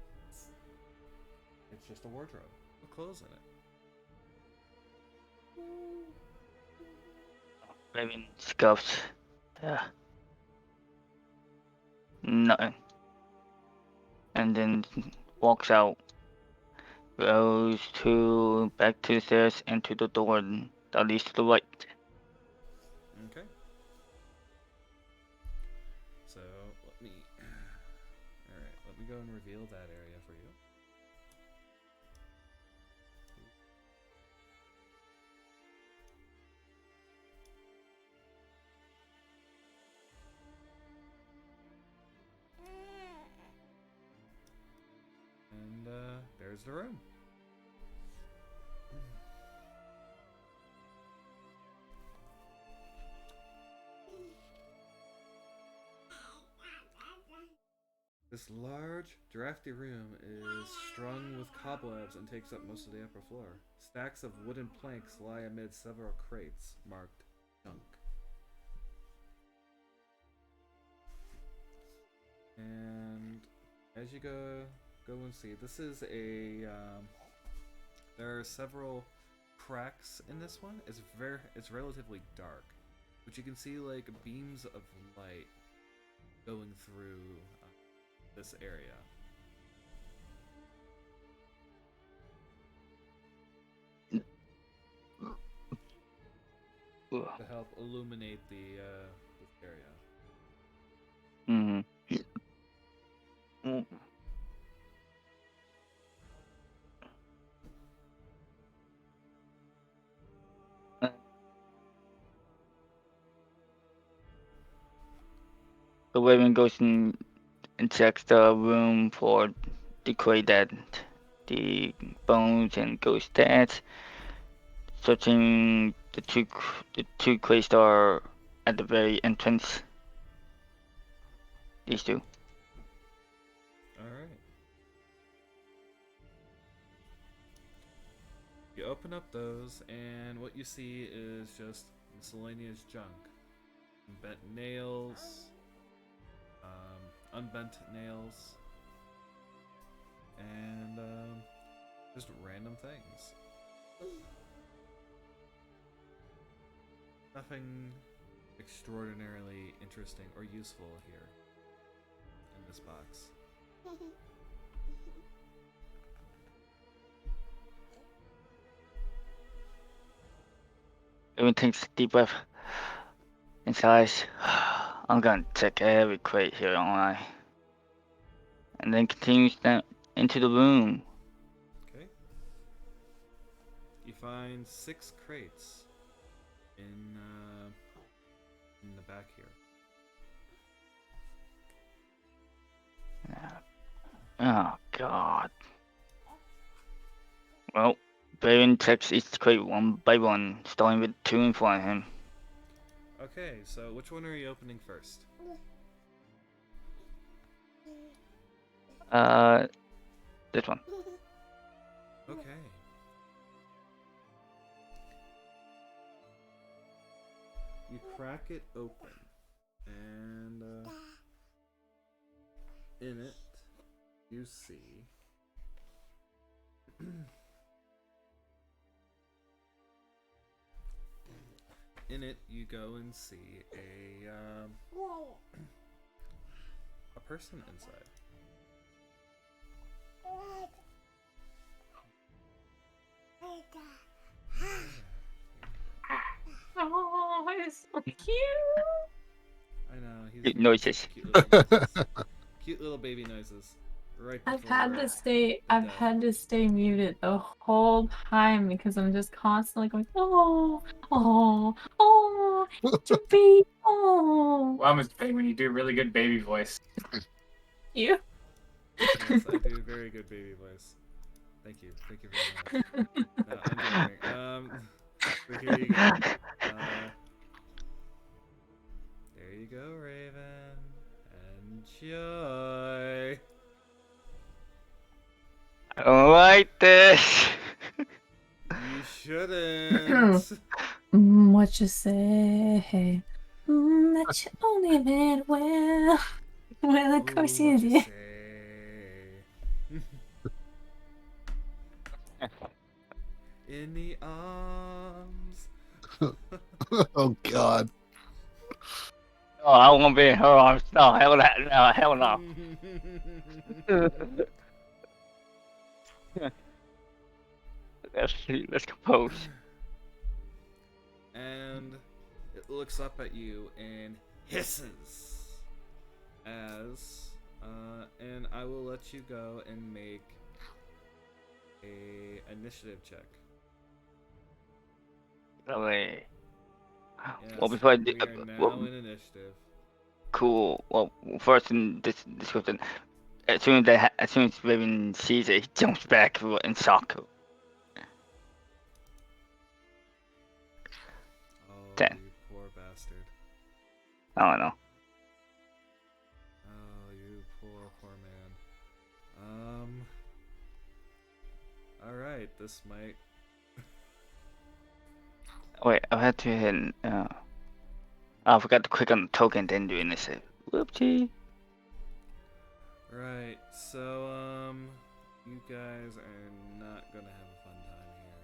It's just a wardrobe with clothes in it. Raven scuffs. Nothing. And then walks out. Goes back to the stairs and to the door that leads to the right. Okay. So let me go and reveal that area for you. And there's the room. This large, drafty room is strung with cobwebs and takes up most of the upper floor. Stacks of wooden planks lie amid several crates marked junk. And as you go and see, this is a there are several cracks in this one. It's relatively dark, but you can see like beams of light going through this area. To help illuminate this area. The Raven goes in and checks the room for the crate that the bones and ghost stats. Searching the two crates that are at the very entrance. These two. Alright. You open up those, and what you see is just miscellaneous junk. Bent nails, unbent nails, and just random things. Nothing extraordinarily interesting or useful here in this box. Everyone takes a deep breath inside. I'm gonna check every crate here, aren't I? And then continues down into the room. Okay. You find 6 crates in the back here. Oh God. Well, Baron checks each crate one by one, starting with 2 in front of him. Okay, so which one are you opening first? This one. Okay. You crack it open, and in it you see in it you go and see a person inside. Oh, it's so cute. I know, he's Cute noises. cute little noises. Cute little baby noises. Right I've before had to stay. the I've death. had to stay muted the whole time because I'm just constantly going, oh, oh, oh, it's a baby, oh. Wow, Mr. Penguin, you do a really good baby voice. You. Yes, I do very good baby voice. Thank you very much. No, I'm joking. So here you go. There you go, Raven. Enjoy. I don't like this. You shouldn't. What you say? That you only meant well. Well, of course Ooh, you what you did. say? In the arms. Oh God. Oh, I won't be in her arms. No, hell no, no, hell no. Let's compose. And it looks up at you and hisses and I will let you go and make a initiative check. Lovely. Yes, Well, before I do, we are now well, in initiative. cool. Well, first in this description, as soon as Raven sees it, he jumps back in shock. Oh, 10. you poor bastard. I don't know. Oh, you poor man. Alright, this might... Wait, I had to hit. I forgot to click on the token, then do initiative. Whoopsie. Right, so, you guys are not gonna have a fun time here.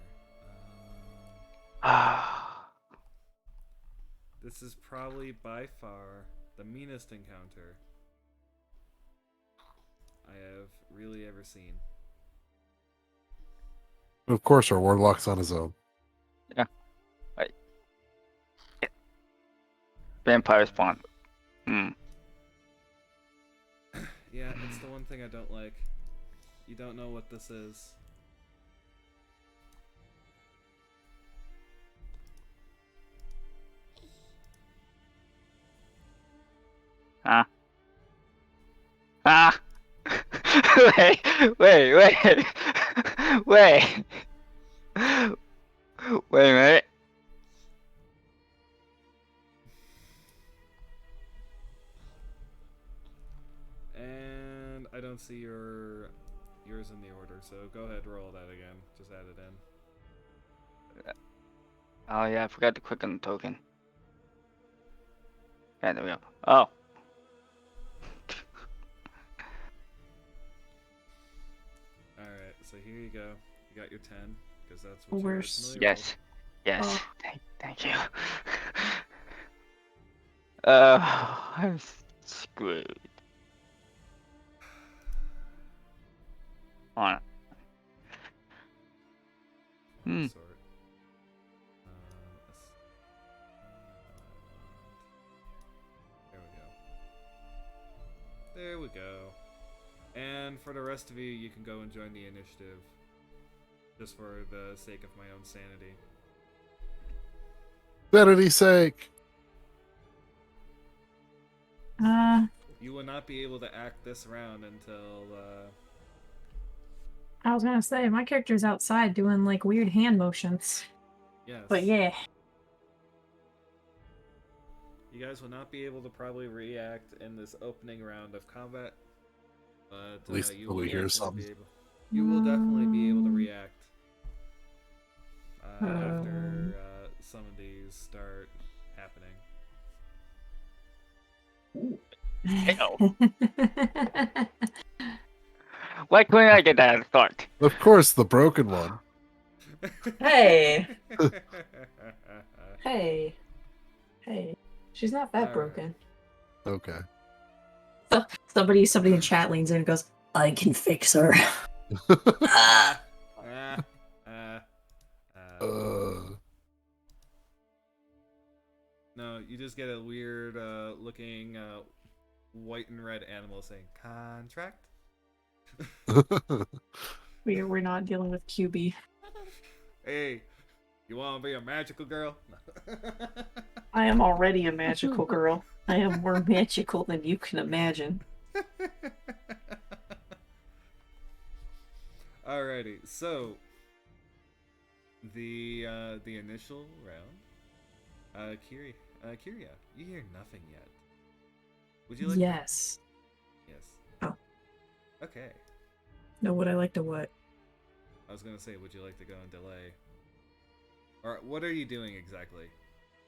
Ah. This is probably by far the meanest encounter I have really ever seen. Of course, our warlock's on his own. Yeah. Right. Yeah. Vampire spawn. Hmm. Yeah, it's the one thing I don't like. You don't know what this is. Ah. Ah. wait. Wait. Wait a minute. And I don't see yours in the order, so go ahead, roll that again. Just add it in. Oh yeah, I forgot to click on the token. Okay, there we go. Oh. Alright, so here you go. You got your 10, because that's what you We're originally rolled. Yes. Yes. Oh. Thank you. I'm screwed. On. Hmm. Sort. There we go. And for the rest of you, you can go and join the initiative. Just for the sake of my own sanity. Sanity's sake. You will not be able to act this round until, I was gonna say, my character's outside doing, like, weird hand motions. yes. But yeah. You guys will not be able to probably react in this opening round of combat. But At least you till will we hear definitely something. be able, you will definitely be able to react after some of these start happening. Hell. Why couldn't I get that at the start? Of course, the broken one. Hey. Hey. Hey. She's not that Alright. broken. Okay. Somebody in chat leans in and goes, I can fix her. No, you just get a weird looking white and red animal saying contract. We're not dealing with QB. Hey, you want to be a magical girl? I am already a magical girl. I am more magical than you can imagine. Alrighty, so the initial round, Kiiria, you hear nothing yet. Would you like? Yes. Yes. Oh. Okay. No, would I like to what? I was gonna say, would you like to go and delay? Or what are you doing exactly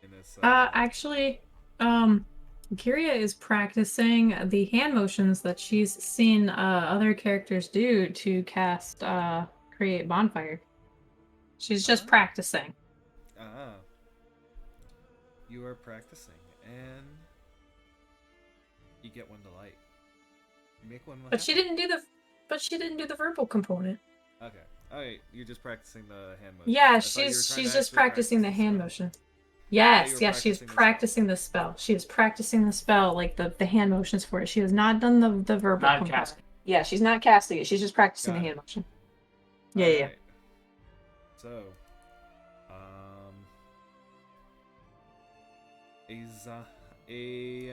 in this? Actually, Kiiria is practicing the hand motions that she's seen other characters do to cast create bonfire. She's just practicing. You are practicing, and you get one to light. You make one. But she didn't do the verbal component. Okay. Alright, you're just practicing the hand motion. Yeah, I thought you were trying she's to just actually practicing the practice hand spell. motion. you Yes, were yes, she's practicing the spell. practicing the spell. She is practicing the spell, like the hand motions for it. She has not done the verbal Not component. casting. Yeah, she's not casting it. She's just practicing Got the it. hand motion. Yeah, yeah. Alright. So, a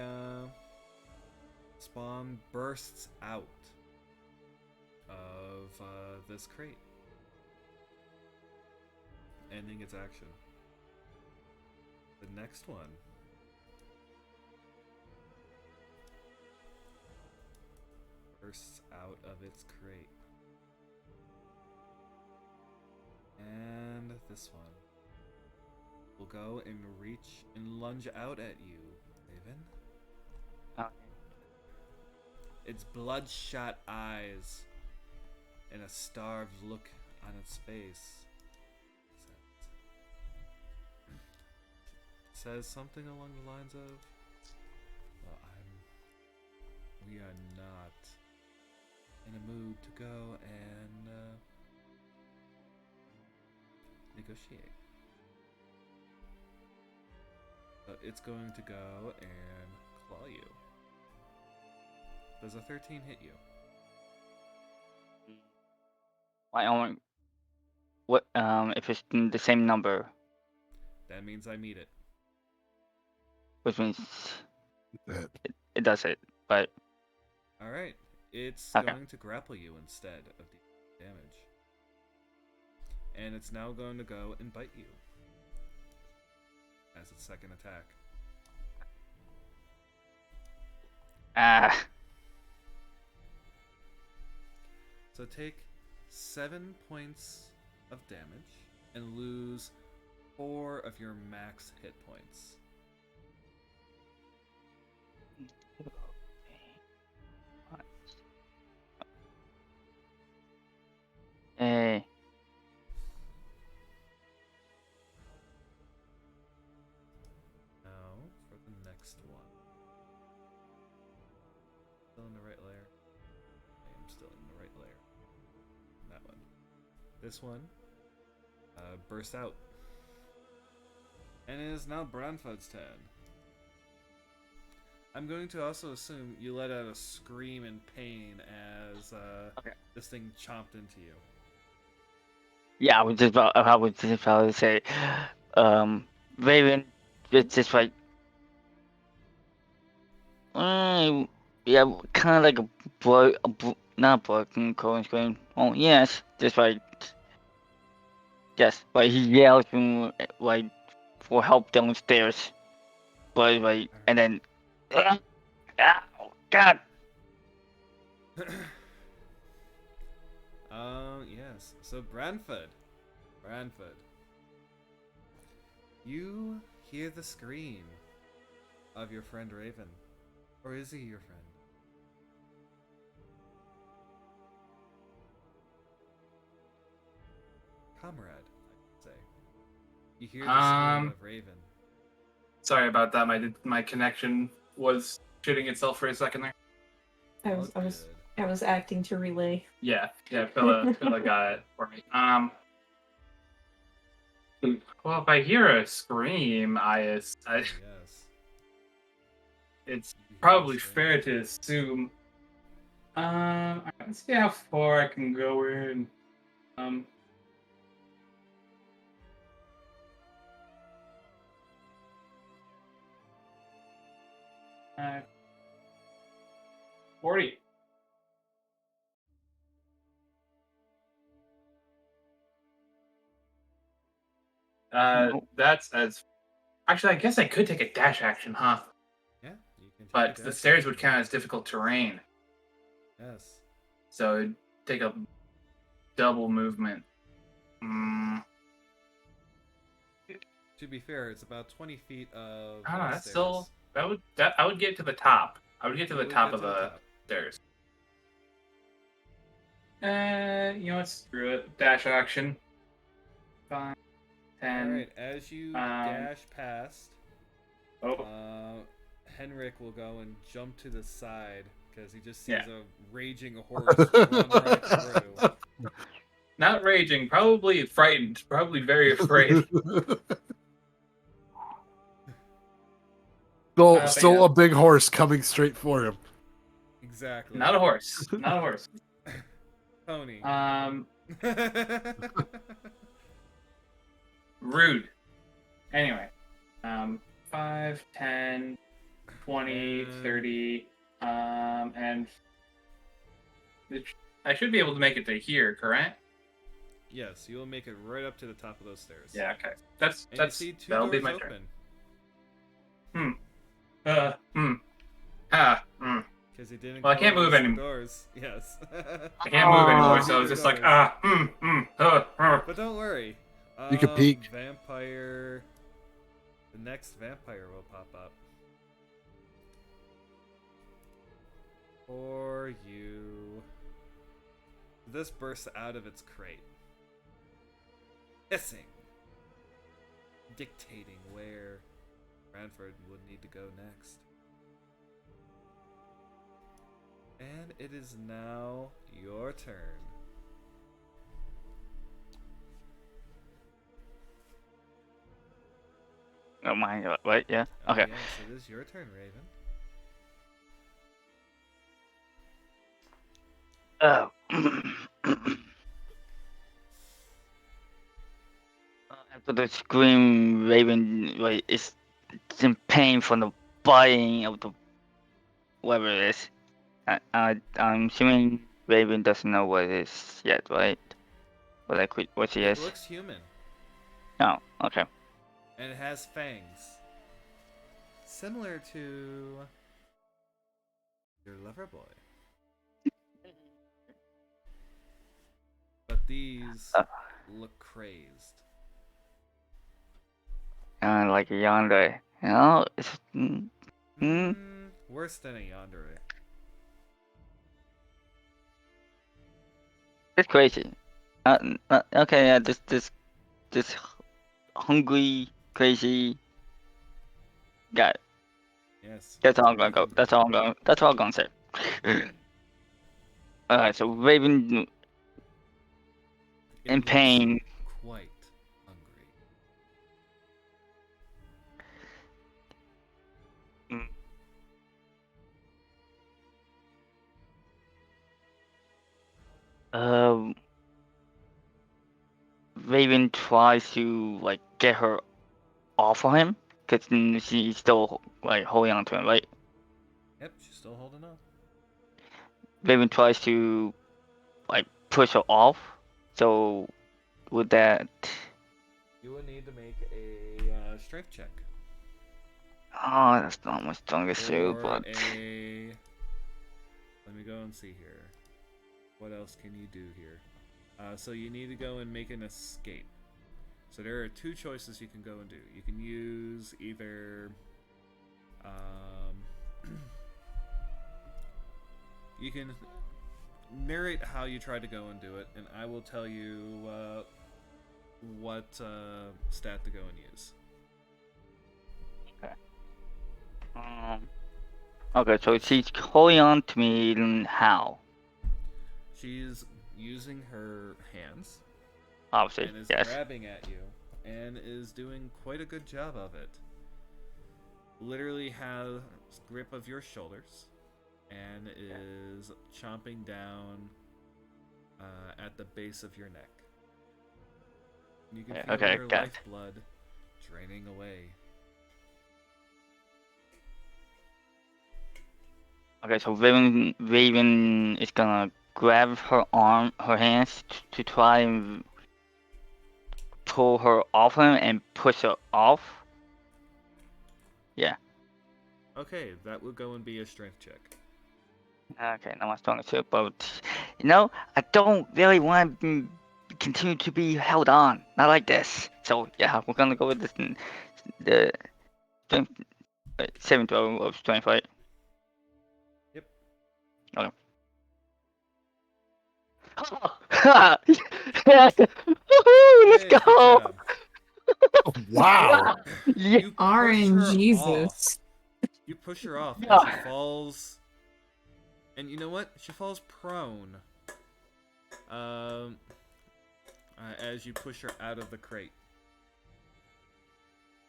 spawn bursts out of this crate, ending its action. The next one bursts out of its crate. And this one will go and reach and lunge out at you, Raven. Okay. Its bloodshot eyes and a starved look on its face says something along the lines of, well, we are not in a mood to go and negotiate. But it's going to go and claw you. Does a 13 hit you? Why only? What? If it's the same number, That means I meet it. which means Yeah. it does it, but Alright. It's Okay. going to grapple you instead of the damage. And it's now going to go and bite you as its second attack. So take 7 points of damage and lose 4 of your max hit points. I'm still in the right layer. That one. This one bursts out. And it is now Branfud's turn. I'm going to also assume you let out a scream in pain as this thing chomped into you. Yeah, I was just about to say, Raven, it's just like, yeah, kind of like not broken code screen. Oh yes, just like, yes, like he yells from like for help downstairs, but like, and then, oh God. Yes. So Branford. You hear the scream of your friend Raven. Or is he your friend? Comrade, I'd say. You hear the scream of Raven. Sorry about that. My connection was shitting itself for a second there. I was acting to relay. Yeah, Phila got it for me. Well, if I hear a scream, Yes. it's You hear probably a scream. fair to assume. Alright, let's see how far I can go in. 40. That's as. Actually, I guess I could take a dash action, huh? Yeah, you can take But a the dash stairs action. would count as difficult terrain, Yes. so it'd take a double movement. To be fair, it's about 20 feet of I don't know. That's stairs. still I would get to the top. I would get to the You would top get of to the the top. stairs. You know what? Screw it. Dash action. 5, 10. Alright, as you dash past, Henrik will go and jump to the side because he just sees a raging horse run right through. Not raging, probably frightened, probably very afraid. Still a big horse coming straight for him. Exactly. Not a horse. Not a horse. Pony. Rude. Anyway. 5, 10, 20, 30, and I should be able to make it to here, correct? Yes, you will make it right up to the top of those stairs. Yeah, okay. And you see two that'll be doors my open. turn. Because he didn't. Well, I can't move close the anymore. Doors. Yes. I can't move anymore, so I was just like, But don't worry. You can peek. Vampire. The next vampire will pop up. For you. This bursts out of its crate. Hissing. Dictating where Branford would need to go next. And it is now your turn. Oh my God! Wait, yeah. Okay. Yes, it is your turn, Raven. Oh. After the scream, Raven like is in pain from the biting of the whatever it is. I'm assuming Raven doesn't know what it is yet, right? What she is? It looks human. Oh, okay. And it has fangs. Similar to your lover boy. But these look crazed. Like a yonder. You know, it's Worse than a yandere. it's crazy. Okay, yeah, this hungry, crazy guy. Yes. That's all I'm gonna go. That's all I'm gonna say. Alright, so Raven It in looks pain. quite hungry. Um, Raven tries to like get her off of him because she's still like holding on to him, right? Yep, she's still holding on. Raven tries to like push her off. So with that, You would need to make a strength check. oh, that's not my strongest suit, Or but a... Let me go and see here. What else can you do here? So you need to go and make an escape. So there are two choices you can go and do. You can use either... you can narrate how you try to go and do it, and I will tell you what stat to go and use. okay. So she's holding on to me. And how? She's using her hands Obviously, and is yes. grabbing at you and is doing quite a good job of it. Literally has grip of your shoulders and is chomping down at the base of your neck. You can feel Okay, her got it. lifeblood draining away. Okay, so Raven is gonna grab her hands to try and pull her off him and push her off. Yeah. Okay, that would go and be a strength check. Okay, not my strongest suit, but you know, I don't really want to continue to be held on. Not like this. So yeah, we're gonna go with this. The strength, saving throw of strength, right? Yep. Okay. Woohoo, let's Hey, good go! job. Wow. Yeah. You push her RNGesus. off. You push her off, and Yeah. she falls. And you know what? She falls prone. As you push her out of the crate.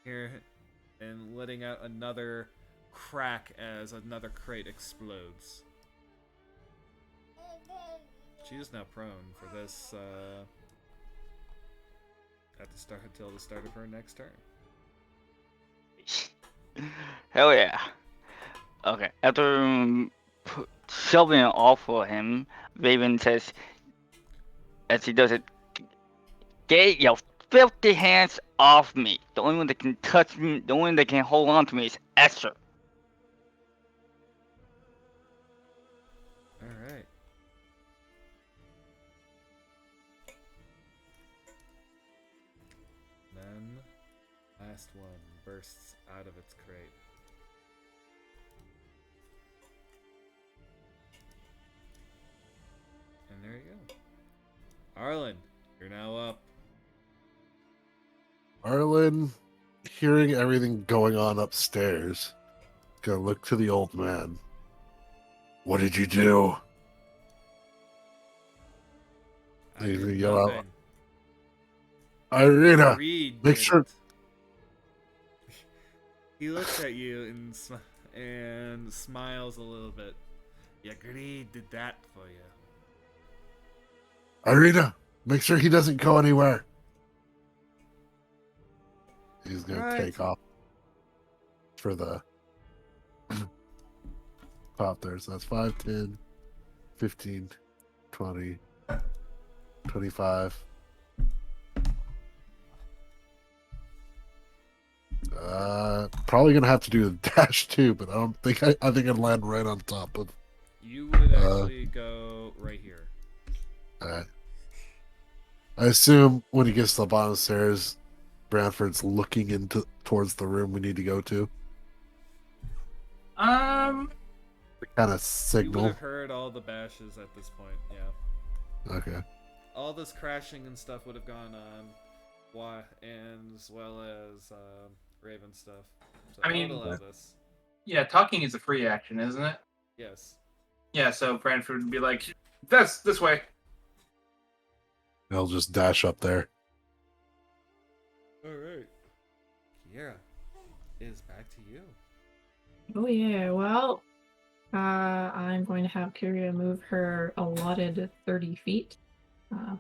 Here, and letting out another crack as another crate explodes. She is now prone for this. At the start until the start of her next turn. Hell yeah. Okay, after shoving it off for him, Raven says, as he does it, get your filthy hands off me. The only one that can touch me, the only one that can hold on to me is Esther. Alright. Then, last one bursts out of its crate. And there you go. Arlen, you're now up. Arlen, hearing everything going on upstairs, gonna look to the old man. What did you do? I You did yell out, nothing. Irina, Reed make did sure. it. He looks at you and smiles a little bit. Yeah, Greed did that for you. Irina, make sure he doesn't go anywhere. He's gonna Right. take off for the top there. So that's 5, 10, 15, 20, 25. Probably gonna have to do the dash too, but I don't think I think I'd land right on top of. You would actually go right here. Alright. I assume when he gets to the bottom of the stairs, Branford's looking towards the room we need to go to. Um, The kind of You would signal. have heard all the bashes at this point, yeah. Okay. All this crashing and stuff would have gone on, and as well as Raven stuff. So I mean- would allow this. yeah, talking is a free action, isn't it? Yes. Yeah, so Branford would be like, That's this way. I'll just dash up there. All right. Kiiria, it is back to you. Oh yeah, well, I'm going to have Kiiria move her allotted 30 feet.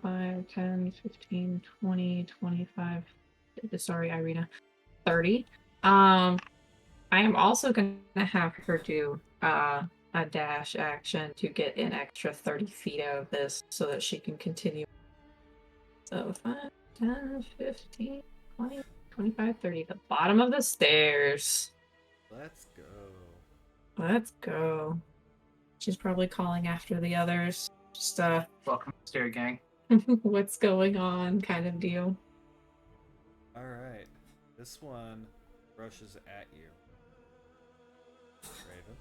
5, 10, 15, 20, 25. Sorry, Irina. 30. I am also going to have her do a dash action to get an extra 30 feet out of this so that she can continue. So 5, 10, 15, 20, 25, 30. The bottom of the stairs. Let's go. Let's go. She's probably calling after the others. Just Welcome, Stair Gang. what's going on kind of deal. All right. This one rushes at you. Raven.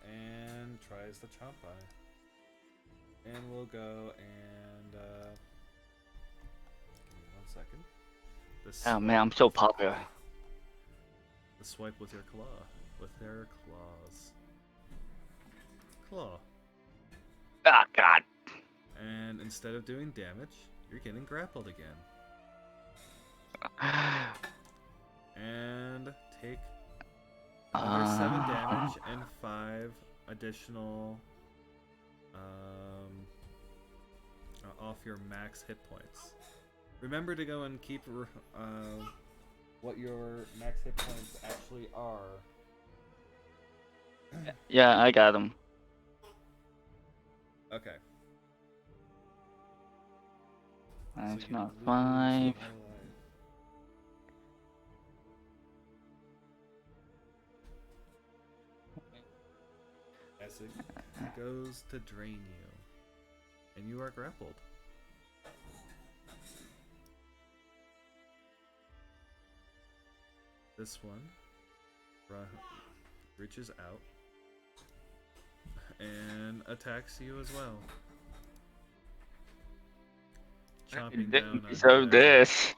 And tries to chomp by. And we'll go and give me 1 second. Oh man, I'm so popular. The swipe with your claw. With their claws. Claw. Ah, God. And instead of doing damage, you're getting grappled again. And take another 7 damage and 5 additional off your max hit points. Remember to go and keep what your max hit points actually are. Yeah, I got him. Okay. That's So you not lose 5. 1 life. As it goes to drain you. And you are grappled. This one reaches out and attacks you as well. Chomping down on So you. this.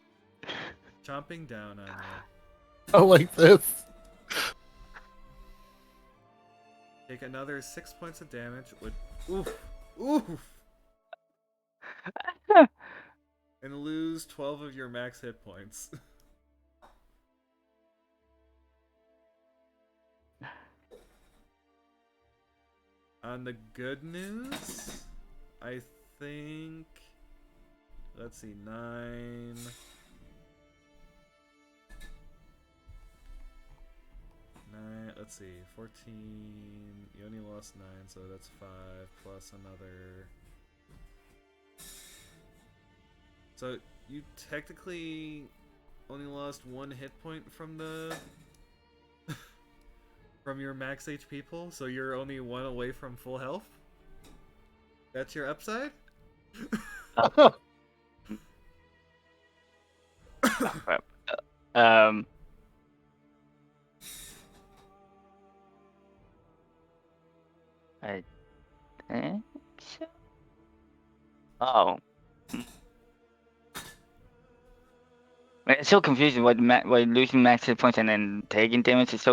Chomping down on you. I like this. Take another 6 points of damage with oof. And lose 12 of your max hit points. On the good news, I think. Let's see, 9. Let's see, 14. You only lost 9, so that's 5 plus another. So you technically only lost 1 hit point from the from your max HP pool, so you're only 1 away from full health. That's your upside. I think so. Oh. Man, it's so confusing. What losing max hit points and then taking damage is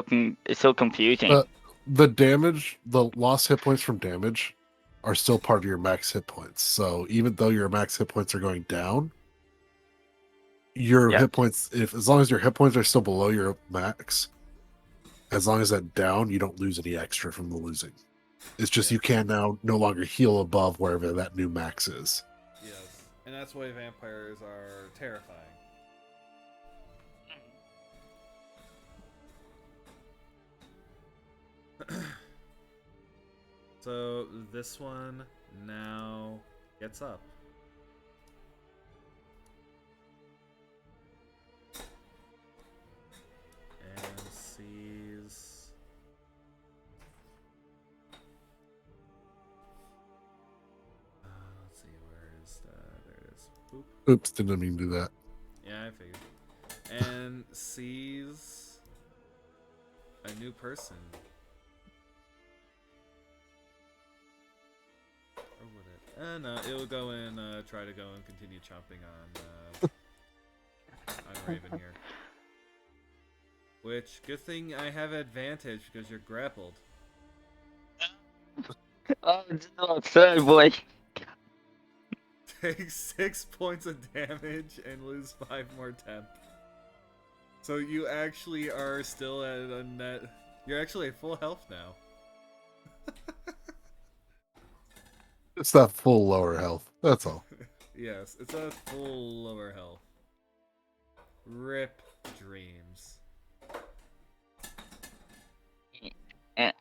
it's so confusing. The damage, the lost hit points from damage, are still part of your max hit points. So even though your max hit points are going down, your hit points, as long as your hit points are still below your max, as long as that down, you don't lose any extra from the losing. It's just you can now no longer heal above wherever that new max is. Yes, and that's why vampires are terrifying. So this one now gets up. And sees... let's see, where is that? There it is. Boop. Oops, didn't mean to do that. Yeah, I figured. And sees a new person. Or would it? No, it will go and try to go and continue chomping on Raven here. Which, good thing I have advantage because you're grappled. Oh, sorry, boy. Take 6 points of damage and lose 5 more temp. So you actually are still at a net. You're actually at full health now. It's that full lower health. That's all. Yes, it's a full lower health. Rip dreams. Eh.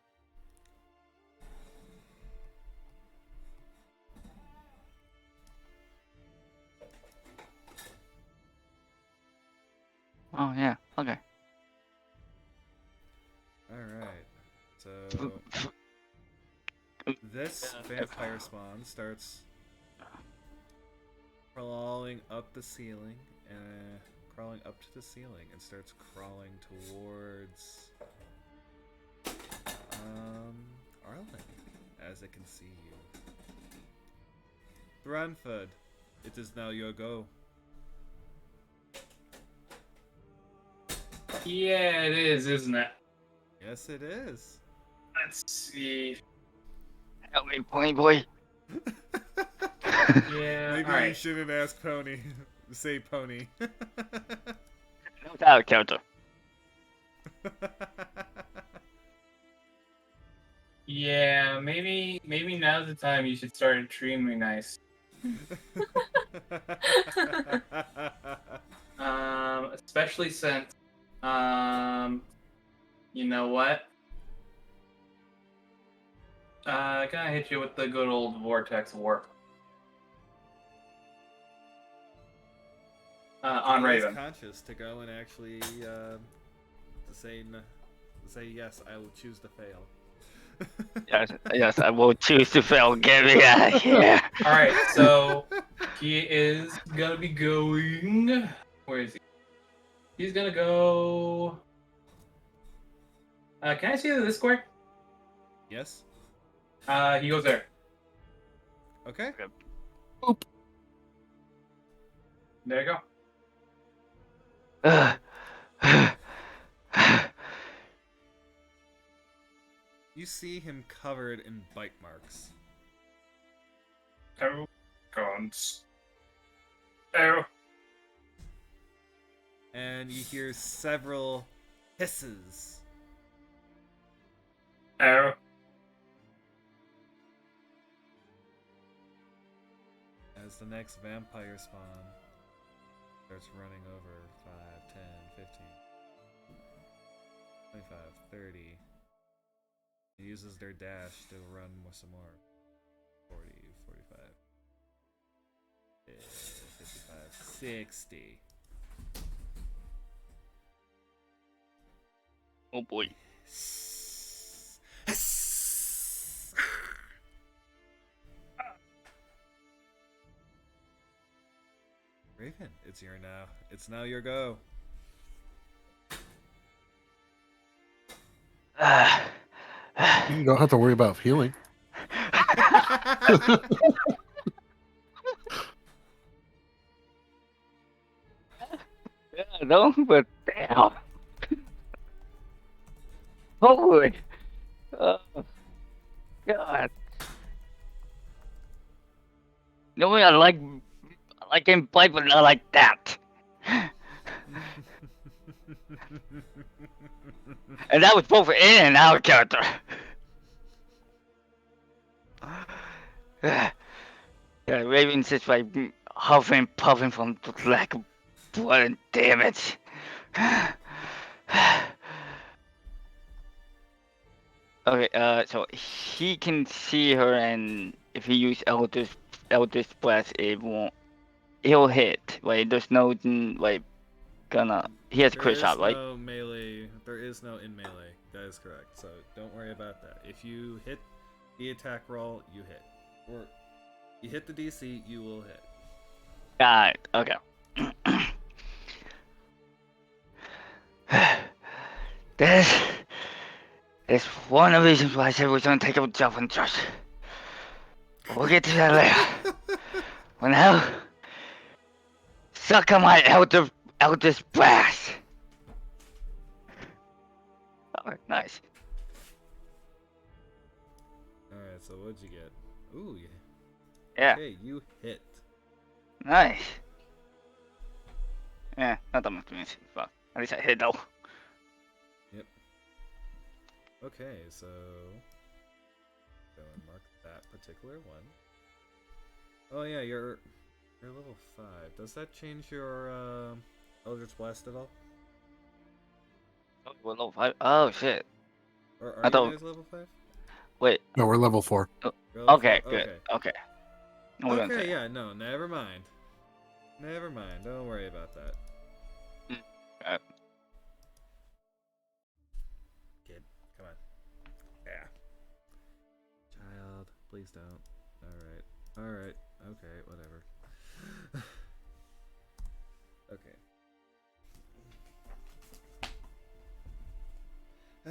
Oh yeah. Okay. Alright. So this vampire spawn starts crawling up the ceiling and crawling up to the ceiling and starts crawling towards Arlen as it can see you. Thranford, it is now your go. Yeah, it is, isn't it? Yes, it is. Let's see. Help me, pony boy. Yeah, Maybe you alright. shouldn't ask Pony. Say Pony. No doubt, character. Yeah, maybe now's the time you should start treating me nice. Especially since, you know what? Can I hit you with the good old Vortex Warp? On He is Raven. conscious to go and actually to say yes. I will choose to fail. Yes, I will choose to fail. Get me out of here. Alright, so he is gonna be going. Where is he? He's gonna go. Can I see this square? Yes. He goes there. Okay. There you go. You see him covered in bite marks. Oh, guns. Oh. And you hear several hisses. Oh. As the next vampire spawn starts running over 5, 10, 15, 25, 30. He uses their dash to run some more. 40, 45, 55, 60. Oh boy. Raven, it's your now. It's now your go. You don't have to worry about healing. Yeah, no, but damn. Holy. Oh, God. No way, I like getting bite, but not like that. And that was both in and out character. Yeah, Raven's just like huffing, puffing from the lack of blood and damage. Okay, so he can see her, and if he use Eldritch Blast, he'll hit. Like, there's no, like, he has a crit shot, right? No melee. There is no in melee. That is correct. So don't worry about that. If you hit the attack roll, you hit. Or you hit the DC, you will hit. Got it, okay. That's one of the reasons why I said we're gonna take a jump on Josh. We'll get to that later. For now, suck on my Eldritch Blast. Alright, nice. Alright, So what'd you get? Ooh, yeah. Yeah. Okay, you hit. Nice. Yeah, not that much damage. Fuck. At least I hit though. Yep. Okay, so go and mark that particular one. Oh yeah, you're level 5. Does that change your Eldritch Blast at all? Oh, we're level 5. Oh shit. Or are I you thought. guys level 5? Wait. No, we're level 4. You're level Okay, 4? good. Okay. Okay. I was gonna Okay, say. yeah, no, never mind. Never mind. Don't worry about that. Uh, Kid, come on. Yeah. Child, please don't. Alright. Alright. Okay, whatever. Okay. I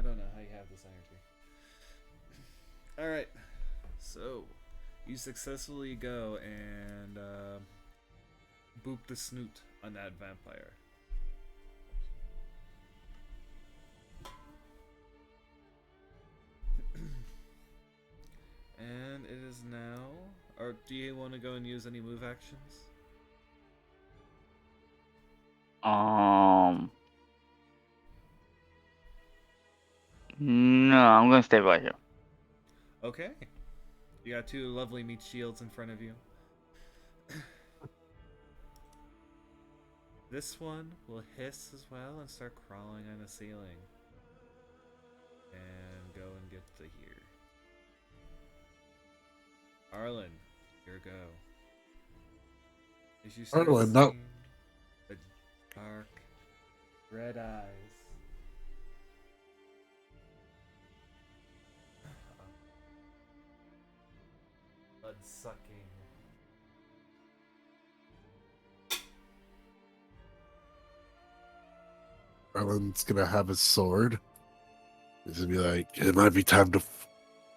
don't know how you have this energy. Alright. So, you successfully go and boop the snoot on that vampire. And it is now. Or do you want to go and use any move actions? No, I'm gonna stay right here. Okay. You got two lovely meat shields in front of you. This one will hiss as well and start crawling on the ceiling. And go and get to here. Arlen, your go. As you start Arlen, no. seeing the dark, red eyes. Blood sucking. Arlen's gonna have his sword. He's gonna be like, it might be time to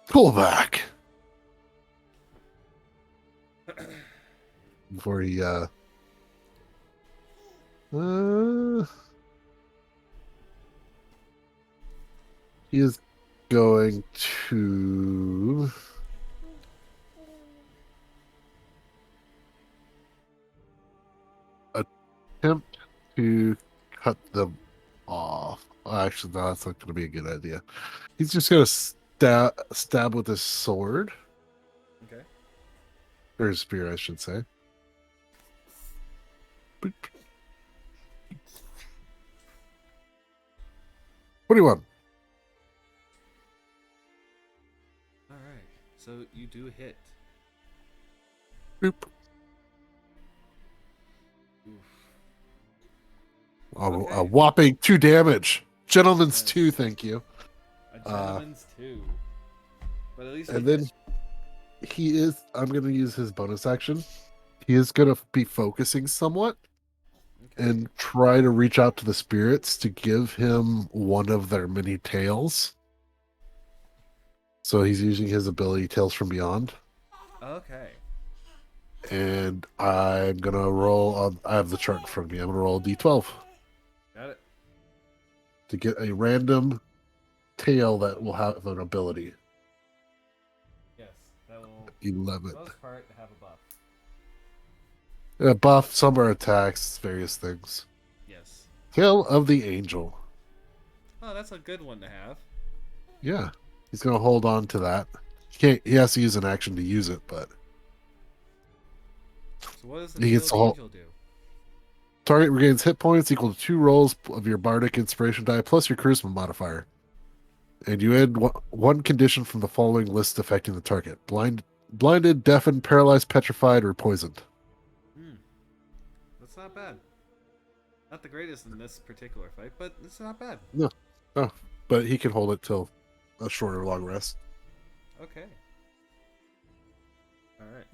pull back. Before he, he is going to attempt to cut them off. Oh, actually, no, that's not going to be a good idea. He's just going to stab with his sword. Okay. Or his spear, I should say. Boop. 21. Alright. So you do hit. Boop. Oof. A Okay. whopping 2 damage. Gentleman's Yes. 2, thank you. A gentleman's 2. But at least And he then hit. I'm going to use his bonus action. He is going to be focusing somewhat Okay. and try to reach out to the spirits to give him one of their many tails. So he's using his ability Tales from Beyond. Okay. And I'm going to roll, I have the chart in front of me. I'm going to roll a d12 Got it. to get a random tail that will have an ability. Yes. That will, 11. for the most part, have a buff. A buff, some are attacks, various things. Yes. Tail of the Angel. Oh, that's a good one to have. Yeah. He's going to hold on to that. He has to use an action to use it, but So what does the He Tail gets of to the hold- Angel do? target regains hit points equal to 2 rolls of your Bardic Inspiration die plus your Charisma modifier. And you add one condition from the following list affecting the target. Blinded, deafened, paralyzed, petrified, or poisoned. That's not bad. Not the greatest in this particular fight, but it's not bad. Oh, but he can hold it till a short or long rest. Okay. Alright.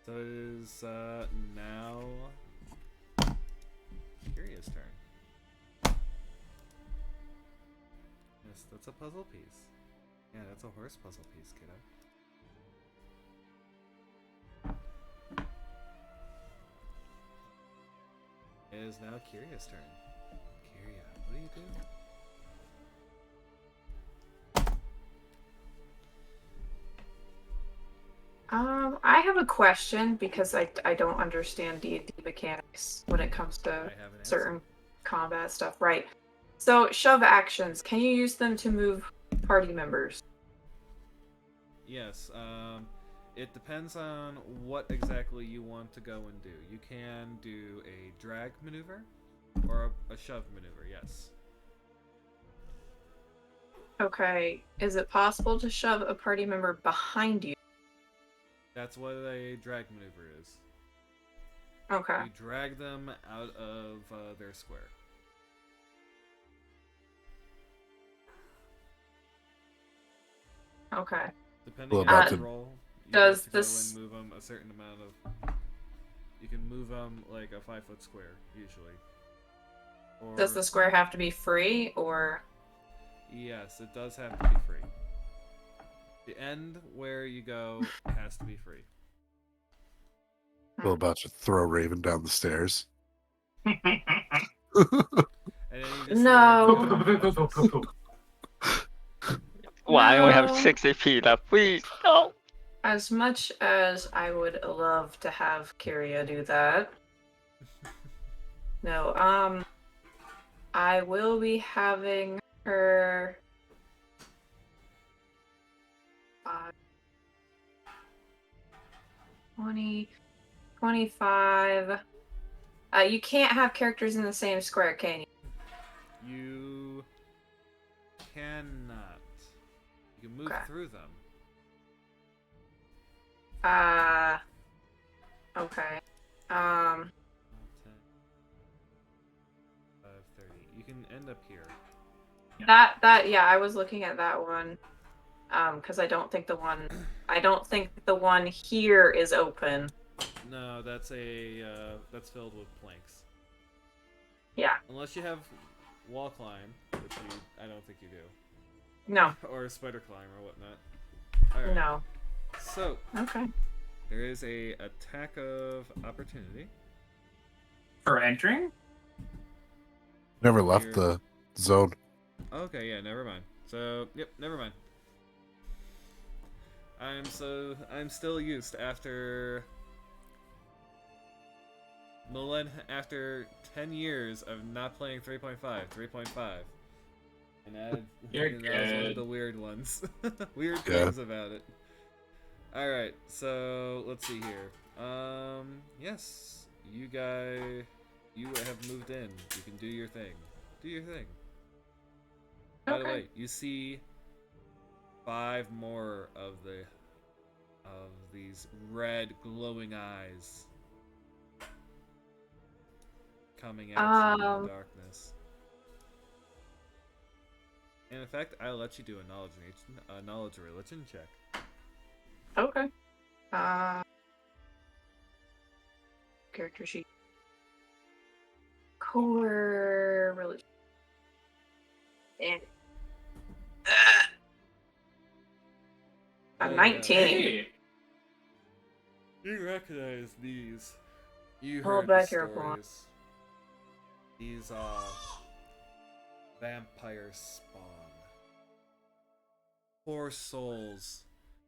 So it is now Kiiria's turn. Yes, that's a puzzle piece. Yeah, that's a horse puzzle piece, kiddo. It is now Kiiria's turn. Kiiria, what do you do? I have a question because I don't understand D&D mechanics when it comes I to have an answer. certain combat stuff. Right. So, shove actions, can you use them to move party members? Yes. It depends on what exactly you want to go and do. You can do a drag maneuver or a shove maneuver. Yes. Okay. Is it possible to shove a party member behind you? That's what a drag maneuver is. Okay. You drag them out of their square. Okay. Depending Well, on about your to- roll, you does get to this- go and move them a certain amount of. You can move them like a 5-foot square usually. Or, Does the square have to be free or? Yes, it does have to be free. The end where you go has to be free. We're about to throw Raven down the stairs. And then you just No. Why we have No. 6 AP left? Please, no. As much as I would love to have Kiiria do that. No, I will be having her 20, 25. You can't have characters in the same square, can you? You cannot. You can move Okay. through them. Okay. 10, 5, 30. You can end up here. Yeah, I was looking at that one. Because I don't think the one here is open. No, that's that's filled with planks. Yeah. Unless you have wall climb, which I don't think you do, No. or spider climb or whatnot. All right. No. So Okay. there is a attack of opportunity. For entering? Never left Here. the zone. Okay, yeah, never mind. So, yep, never mind. I'm still used after after 10 years of not playing 3.5. And that was one of good. the weird ones. Weird Yeah. things about it. Alright, so let's see here. Yes, you have moved in. You can do your thing. Do your thing. By the Okay. way, you see 5 more of these red glowing eyes coming at you in the darkness. And in fact, I'll let you do a knowledge religion check. Okay. Character sheet. Core religion. And I'm Oh, 19. Hey! You recognize these. You Hold heard back the your applause. stories. These are vampire spawn. Poor souls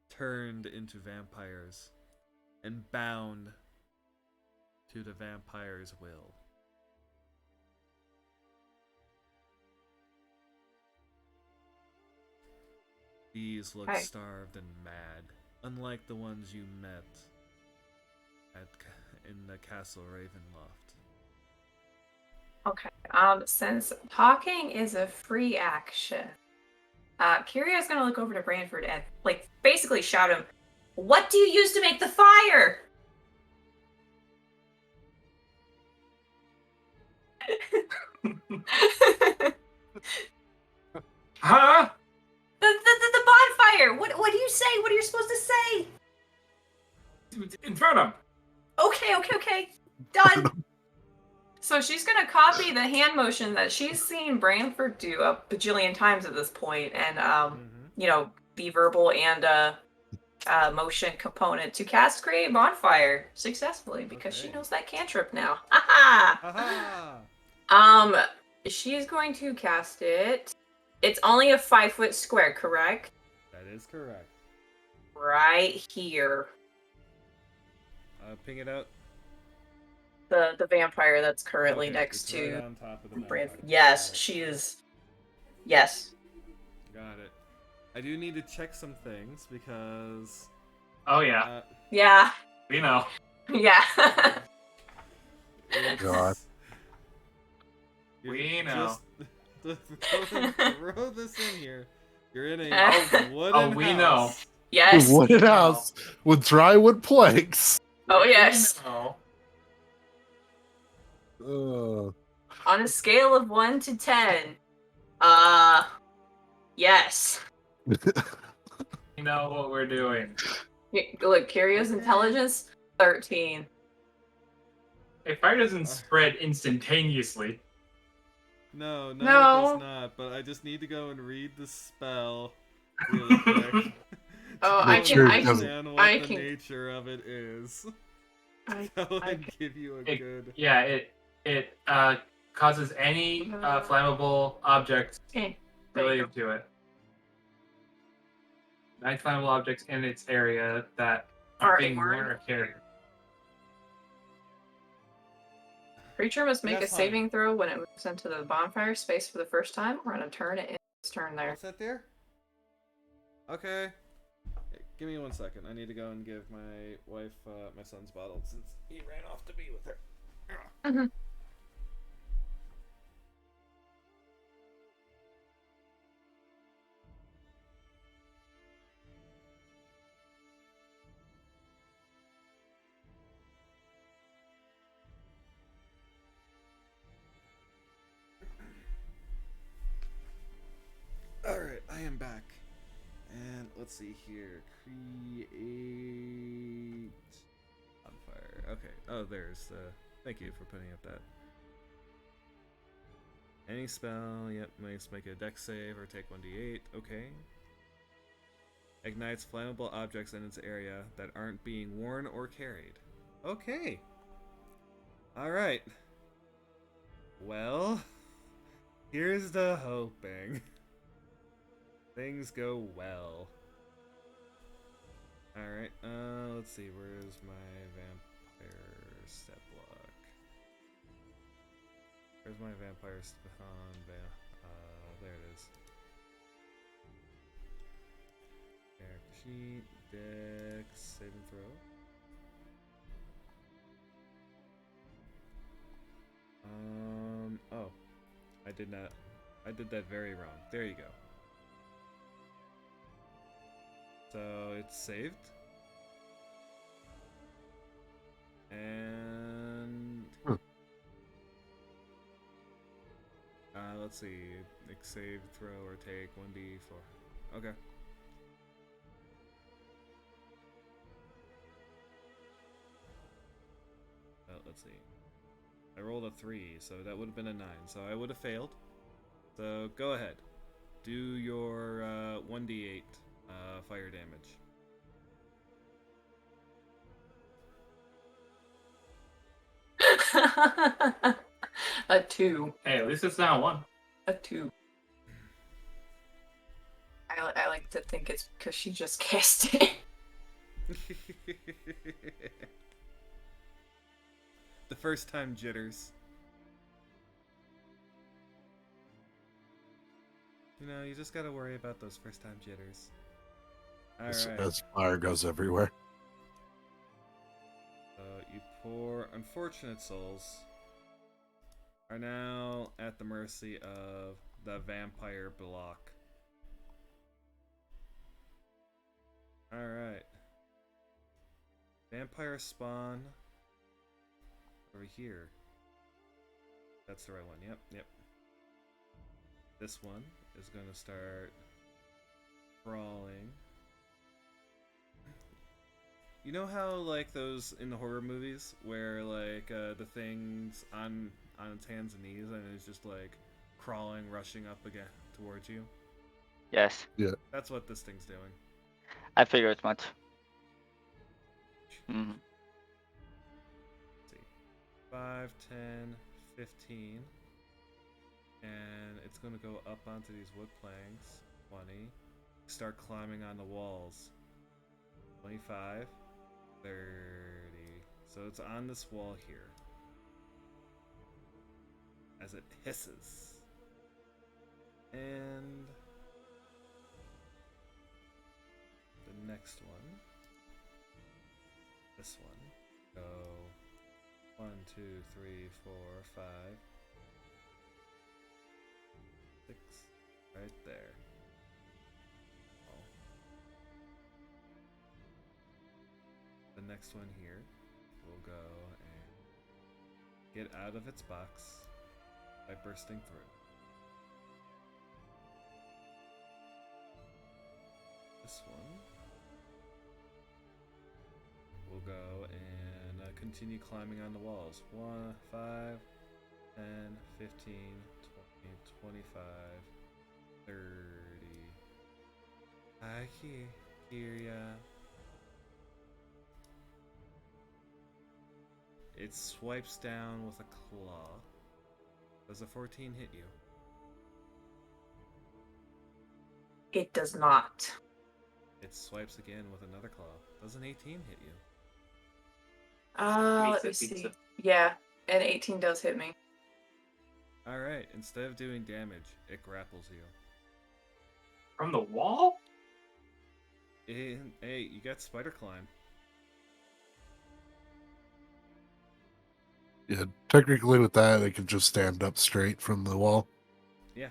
turned into vampires and bound to the vampire's will. These look Hi. starved and mad, unlike the ones you met in the Castle Ravenloft. Okay. Since talking is a free action, Kiiria is gonna look over to Branford and basically shout him, "What do you use to make the fire?" Huh? The bonfire. What do you say? What are you supposed to say? In front of him. Okay. Done. So she's gonna copy the hand motion that she's seen Branford do a bajillion times at this point, and be verbal and motion component to cast create bonfire successfully because she Okay. knows that cantrip now. Haha. Haha! She's going to cast it. It's only a 5-foot square, correct? That is correct. Right here. Ping it out. The vampire that's currently Okay, next it's to right on top of the Brand. vampire. Yes, Got it. she is. Yes. Got it. I do need to check some things because. Oh yeah, Yeah. we know. Yeah. God. We know. Just throw this in here. You're in a wooden Oh, we know. house. Yes. Wooden No. house with dry wood planks. Oh yes. We know. On a scale of 1 to 10, yes. We know what we're doing. Look, Kiiria's intelligence 13. If fire doesn't spread instantaneously. No, it No. does not. But I just need to go and read the spell really quick. Oh, to I can- I can- understand what I the can- nature of it is. I- Go I and can- give you a It- good. Yeah, it causes any flammable object Okay. There you related to it. 9 flammable objects in its area that are Alright, being worn Warren. or carried. Creature must make a That's fine. saving throw when it moves into the bonfire space for the first time, or on a turn it ends its turn there. What's that there? Okay. Hey, give me 1 second. I need to go and give my wife my son's bottle since he ran off to be with her. Mhm. Alright, I am back. And let's see here. Create on fire. Okay. Oh, there's thank you for putting up that. Any spell, yep, must make a dex save or take 1d8. Okay. Ignites flammable objects in its area that aren't being worn or carried. Okay. Alright. Well, here's the hoping. Things go well. Alright, let's see, where's my vampire step block? Where's my vampire there it is. Character sheet, dex, save and throw. Oh. I did that very wrong. There you go. So it's saved. And let's see. Like save, throw, or take 1d4. Okay. Let's see. I rolled a 3, so that would have been a 9. So I would have failed. So go ahead. Do your 1d8 fire damage. A 2. Hey, at least it's not 1. A 2. I like to think it's because she just cast it. The first time jitters. You know, you just gotta worry about those first time jitters. Alright. As fire goes everywhere. So you poor unfortunate souls are now at the mercy of the vampire block. Alright. Vampire spawn over here. That's the right one. Yep. This one is going to start crawling. You know how, like, those in the horror movies where, like, the thing's on its hands and knees and it's just, like, crawling, rushing up again towards you? Yes, That's what this thing's doing. I figured as much. Let's see. 5, 10, 15. And it's going to go up onto these wood planks. 20. Start climbing on the walls. 25. 30. So it's on this wall here. As it hisses. And the next one. This one. Go 1, 2, 3, 4, 5, 6. Right there. Oh. The next one here will go and get out of its box by bursting through. This one will go and continue climbing on the walls. 1, 5, 10, 15, 20, 25, 30. Hi, Kiiria. It swipes down with a claw. Does a 14 hit you? It does not. It swipes again with another claw. Does an 18 hit you? Let me see. Yeah, an 18 does hit me. Alright, instead of doing damage, it grapples you. From the wall? Hey, you got spider climb. Yeah, technically with that, it can just stand up straight from the wall. Yeah.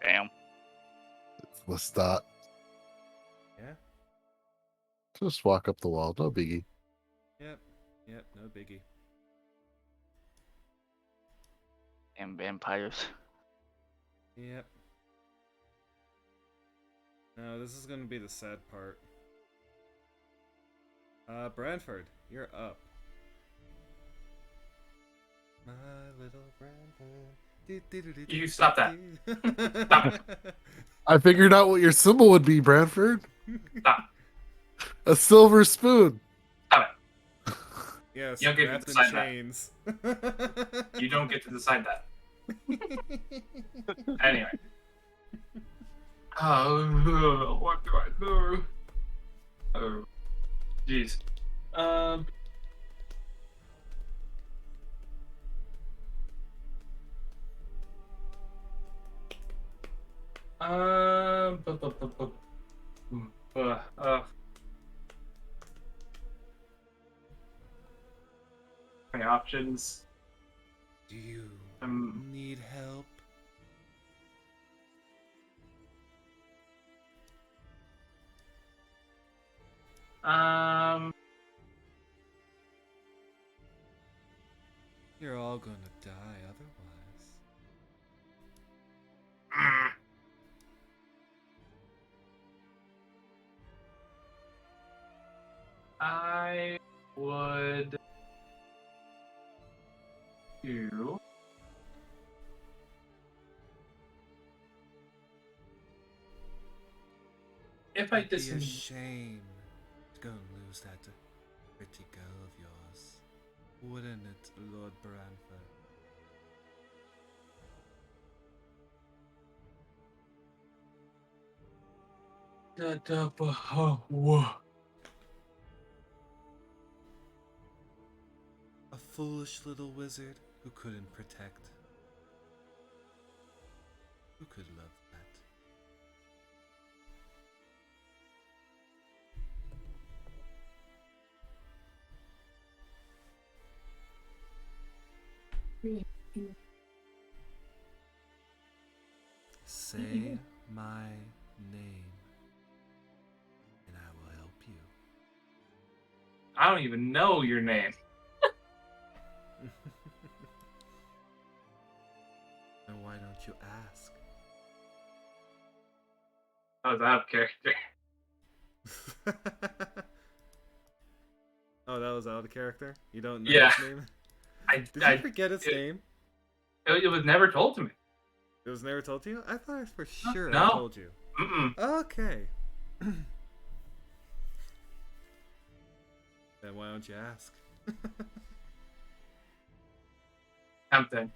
Damn. Let's dot. Yeah? Just walk up the wall, no biggie. Yep, no biggie. Damn vampires. Yep. Now, this is gonna be the sad part. Branford, you're up. My little Branford. You stop that. Stop it. I figured out what your symbol would be, Branford. Stop. A silver spoon. Stop it. Yes, You don't get to wrapped in decide that. chains. You don't get to decide that. Anyway. Oh, what do I do? Oh, jeez. My options. Do you Um, need help? You're all gonna die otherwise. I would do. If I It'd be a disengage. shame to go and lose that pretty girl of yours. Wouldn't it, Lord Branford? A foolish little wizard who couldn't protect. Who could love that? Say my name, and I will help you. I don't even know your name. And why don't you ask? I was out of character. Oh, that was out of character? You don't know Yeah. his name? Did you forget his name? It was never told to me. It was never told to you? I thought for sure No. I told you. Mm-mm. Okay. Then why don't you ask? Something.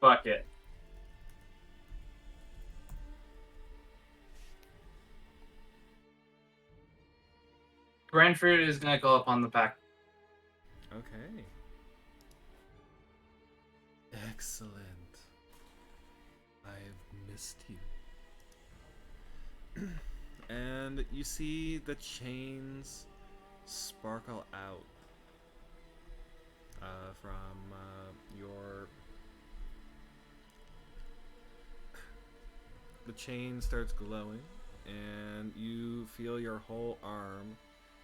Fuck it. Branford is gonna go up on the pack. Okay. Excellent. I've missed you. And you see the chains sparkle out from your... The chain starts glowing, and you feel your whole arm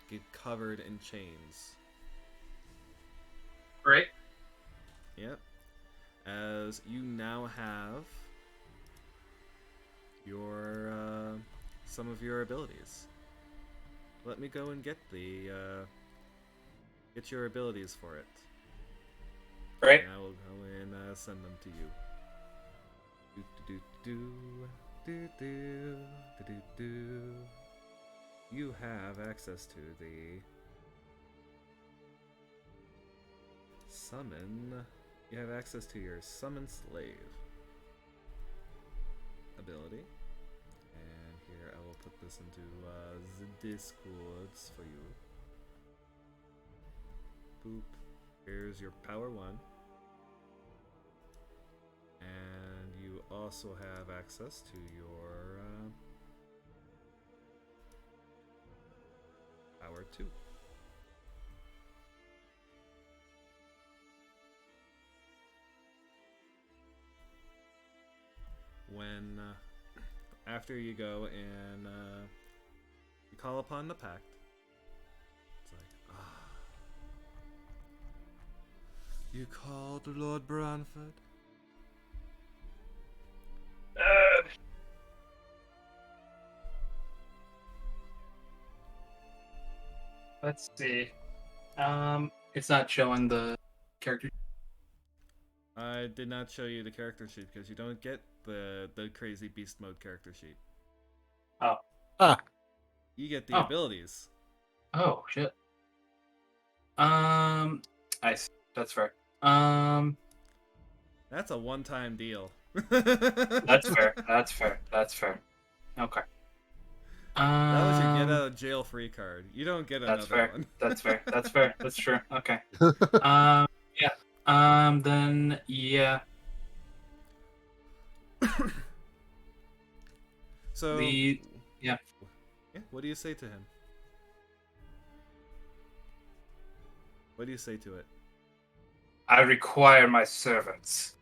get covered in chains. Great. Yep. As you now have your some of your abilities. Let me go and get get your abilities for it. Great. And I will go and send them to you. You have access to the summon. You have access to your summon slave ability. And here I will put this into the discords for you. Boop. Here's your power 1. And you also have access to your power 2. When after you go and you call upon the pact, it's like, you called Lord Branford? Let's see. It's not showing the character. I did not show you the character sheet because you don't get the crazy beast mode character sheet. Oh. Ah, You get the Oh. abilities. Oh shit. I see. That's fair. That's a one-time deal. That's fair. That's fair. That's fair. Okay. That was your get out of jail free card. You don't get That's another fair. one. That's fair. That's fair. That's true. Okay. Yeah. Then yeah. So Yeah. Yeah, what do you say to him? What do you say to it? I require my servants.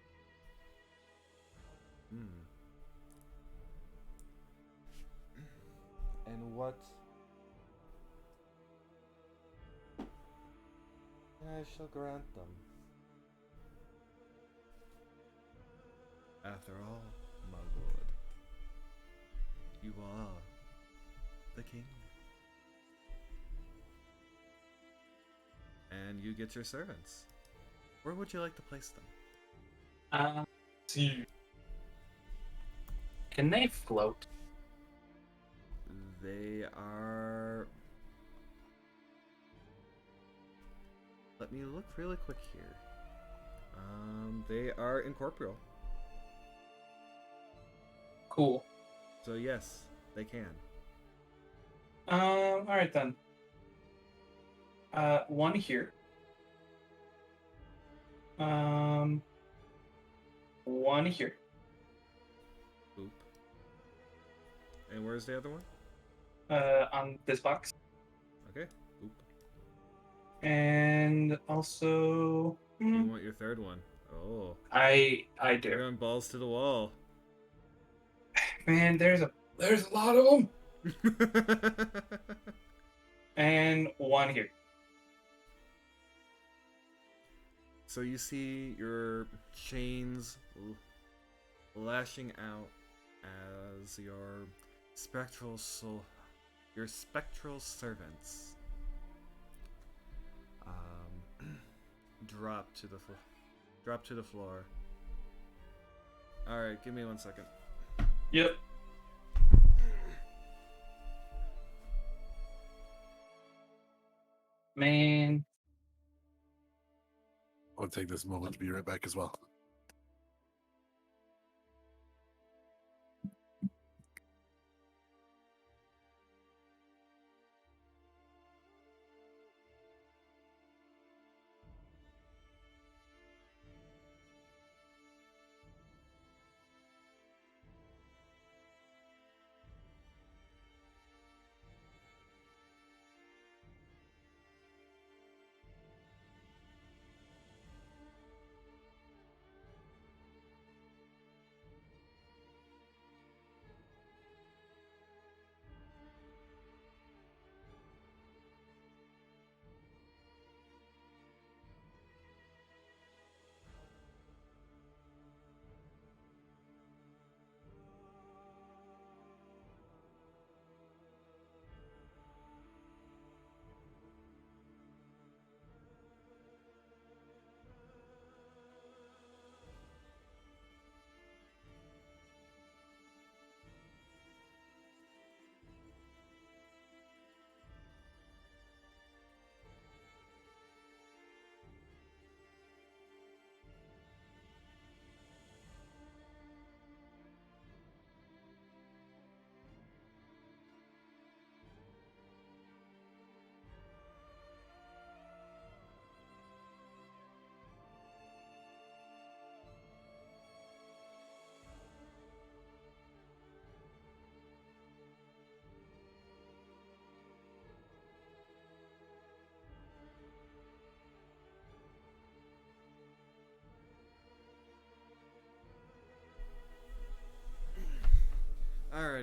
And what? I shall grant them. After all, my lord, you are the king. And you get your servants. Where would you like to place them? See. Can they float? They are... Let me look really quick here. They are incorporeal. Cool. So yes, they can. Alright then. One here. One here. Oop. And where's the other one? On this box. Okay. Oop. And also... You want your third one. Oh. I You're do. going balls to the wall. Man, there's a lot of them. And one here. So you see your chains lashing out as your spectral servants drop to the floor. All right, give me 1 second. Yep. Man. I'll take this moment to be right back as well.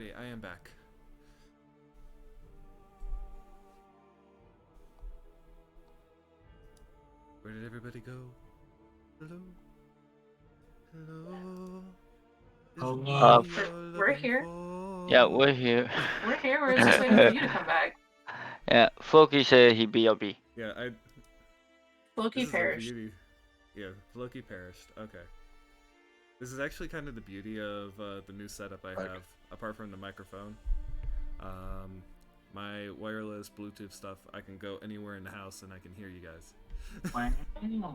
Alrighty, I am back. Where did everybody go? Hello? Hello? Hello. Is me you're We're looking here. for? Yeah, we're here. We're here. We're just waiting for you to come back. Yeah, Floki said he BRB. Yeah, Loki this is the perished. beauty. Yeah, Loki perished. Okay. This is actually kind of the beauty of the new setup I have, apart from the microphone. My wireless Bluetooth stuff, I can go anywhere in the house and I can hear you guys.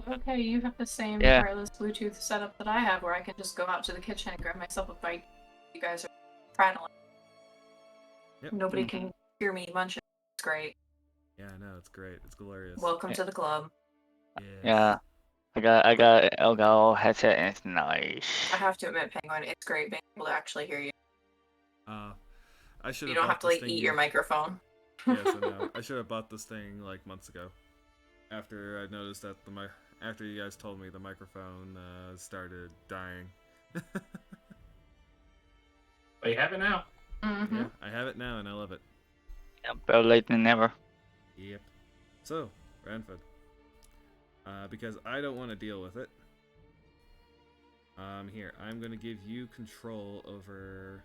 Okay, you have the same Yeah. wireless Bluetooth setup that I have, where I can just go out to the kitchen and grab myself a bite. You guys are prattling. Yep. Nobody can hear me munching. It's great. Yeah, I know, it's great. It's glorious. Welcome to the club. Yes. Yeah. I got Elgato headset and it's nice. I have to admit, Penguin, it's great being able to actually hear you. I should You have don't have bought to this like thing. eat your microphone. Yes, I know. I should have bought this thing like months ago. After I noticed that after you guys told me the microphone started dying. But you have it now. Mm-hmm. Yeah, I have it now and I love it. Yeah, better late than never. Yep. So, Ranford. Because I don't want to deal with it. Here, I'm going to give you control over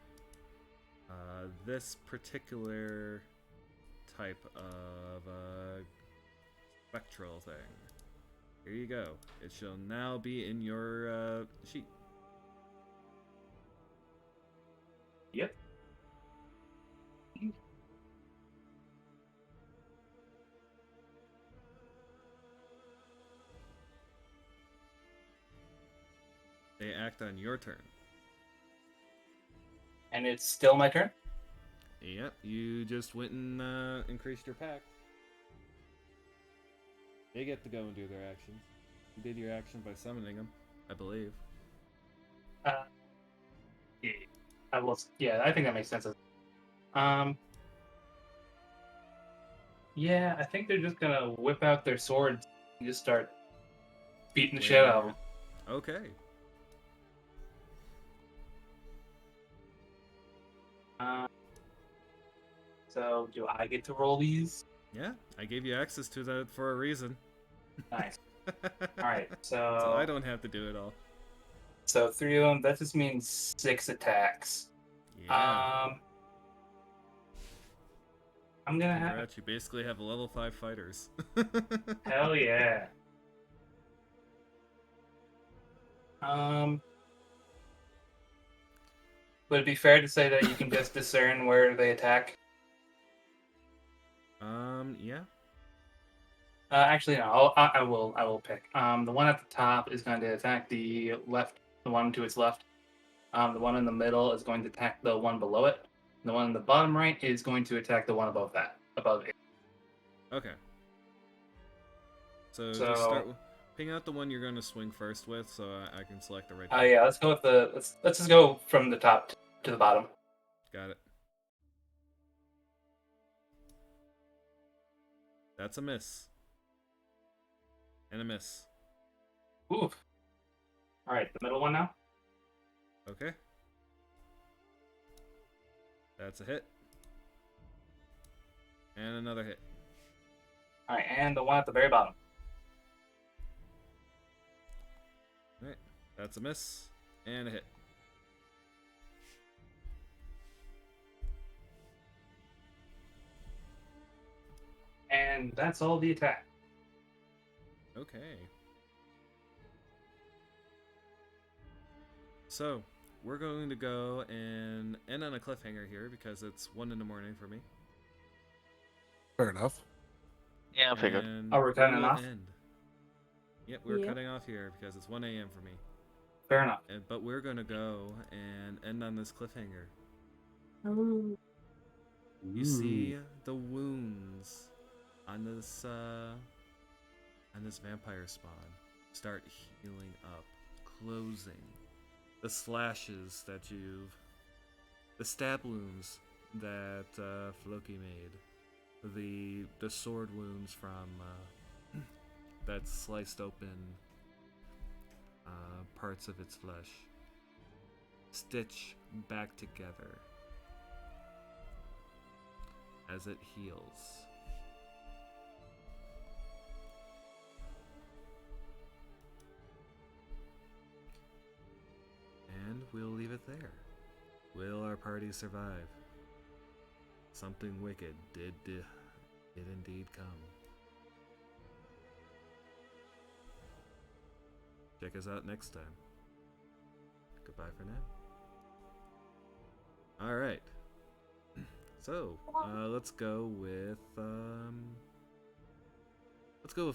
this particular type of spectral thing. Here you go. It shall now be in your sheet. Yep. They act on your turn. And it's still my turn. Yep, you just went and increased your pack. They get to go and do their actions. You did your action by summoning them, I believe. Yeah, I will. Yeah, I think that makes sense. Yeah, I think they're just gonna whip out their swords and just start beating the shit out of them. Okay. So do I get to roll these? Yeah, I gave you access to that for a reason. Nice. All right, So I don't have to do it all. So 3 of them. That just means 6 attacks. Yeah. I'm gonna have. Congrats, you basically have level 5 fighters. Hell yeah. Would it be fair to say that you can just discern where they attack? Yeah. Actually, no. I will pick. The one at the top is going to attack the left, the one to its left. The one in the middle is going to attack the one below it. The one in the bottom right is going to attack the one above it. Okay. So just start ping out the one you're going to swing first with, so I can select the right. Yeah. Let's go with let's just go from the top to the bottom. Got it. That's a miss. And a miss. Oof. All right, the middle one now. Okay. That's a hit. And another hit. All right, and the one at the very bottom. Alright. That's a miss. And a hit. And that's all the attack. Okay. So, we're going to go and end on a cliffhanger here because it's 1 in the morning for me. Fair enough. Yeah, I figured. And Oh, we're cutting we will off? end. Yep, we're Yep. cutting off here because it's 1 a.m. for me. Fair enough. But we're going to go and end on this cliffhanger. Ooh. You see the wounds on this vampire spawn start healing up, closing. The slashes that the stab wounds that Floki made, the sword wounds from that sliced open parts of its flesh, stitch back together as it heals. And we'll leave it there. Will our party survive? Something wicked did indeed come. Check us out next time. Goodbye for now. All right. So let's go with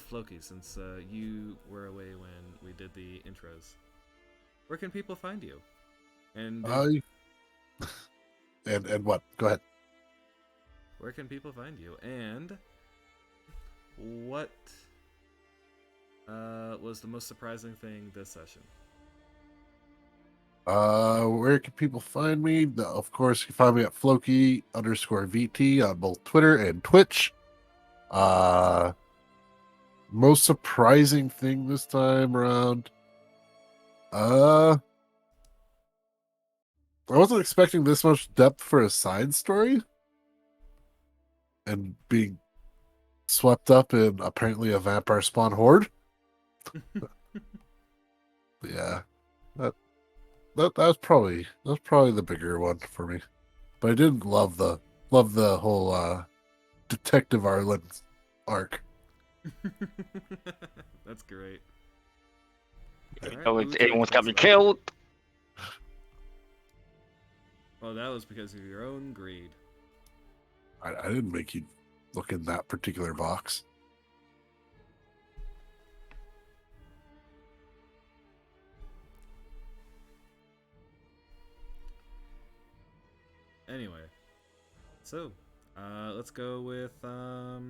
Floki, since you were away when we did the intros. Where can people find you? And and what? Go ahead. where can people find you? And what was the most surprising thing this session? Where can people find me? Of course, you can find me at Floki_VT on both Twitter and Twitch. Most surprising thing this time around. I wasn't expecting this much depth for a side story, and being swept up in apparently a vampire spawn horde. Yeah, that was probably the bigger one for me. But I didn't love the whole Detective Arlen arc. That's great. Oh, Alright, it almost got me what's killed. up? Well, that was because of your own greed. I didn't make you look in that particular box. Anyway, so let's go with Pilla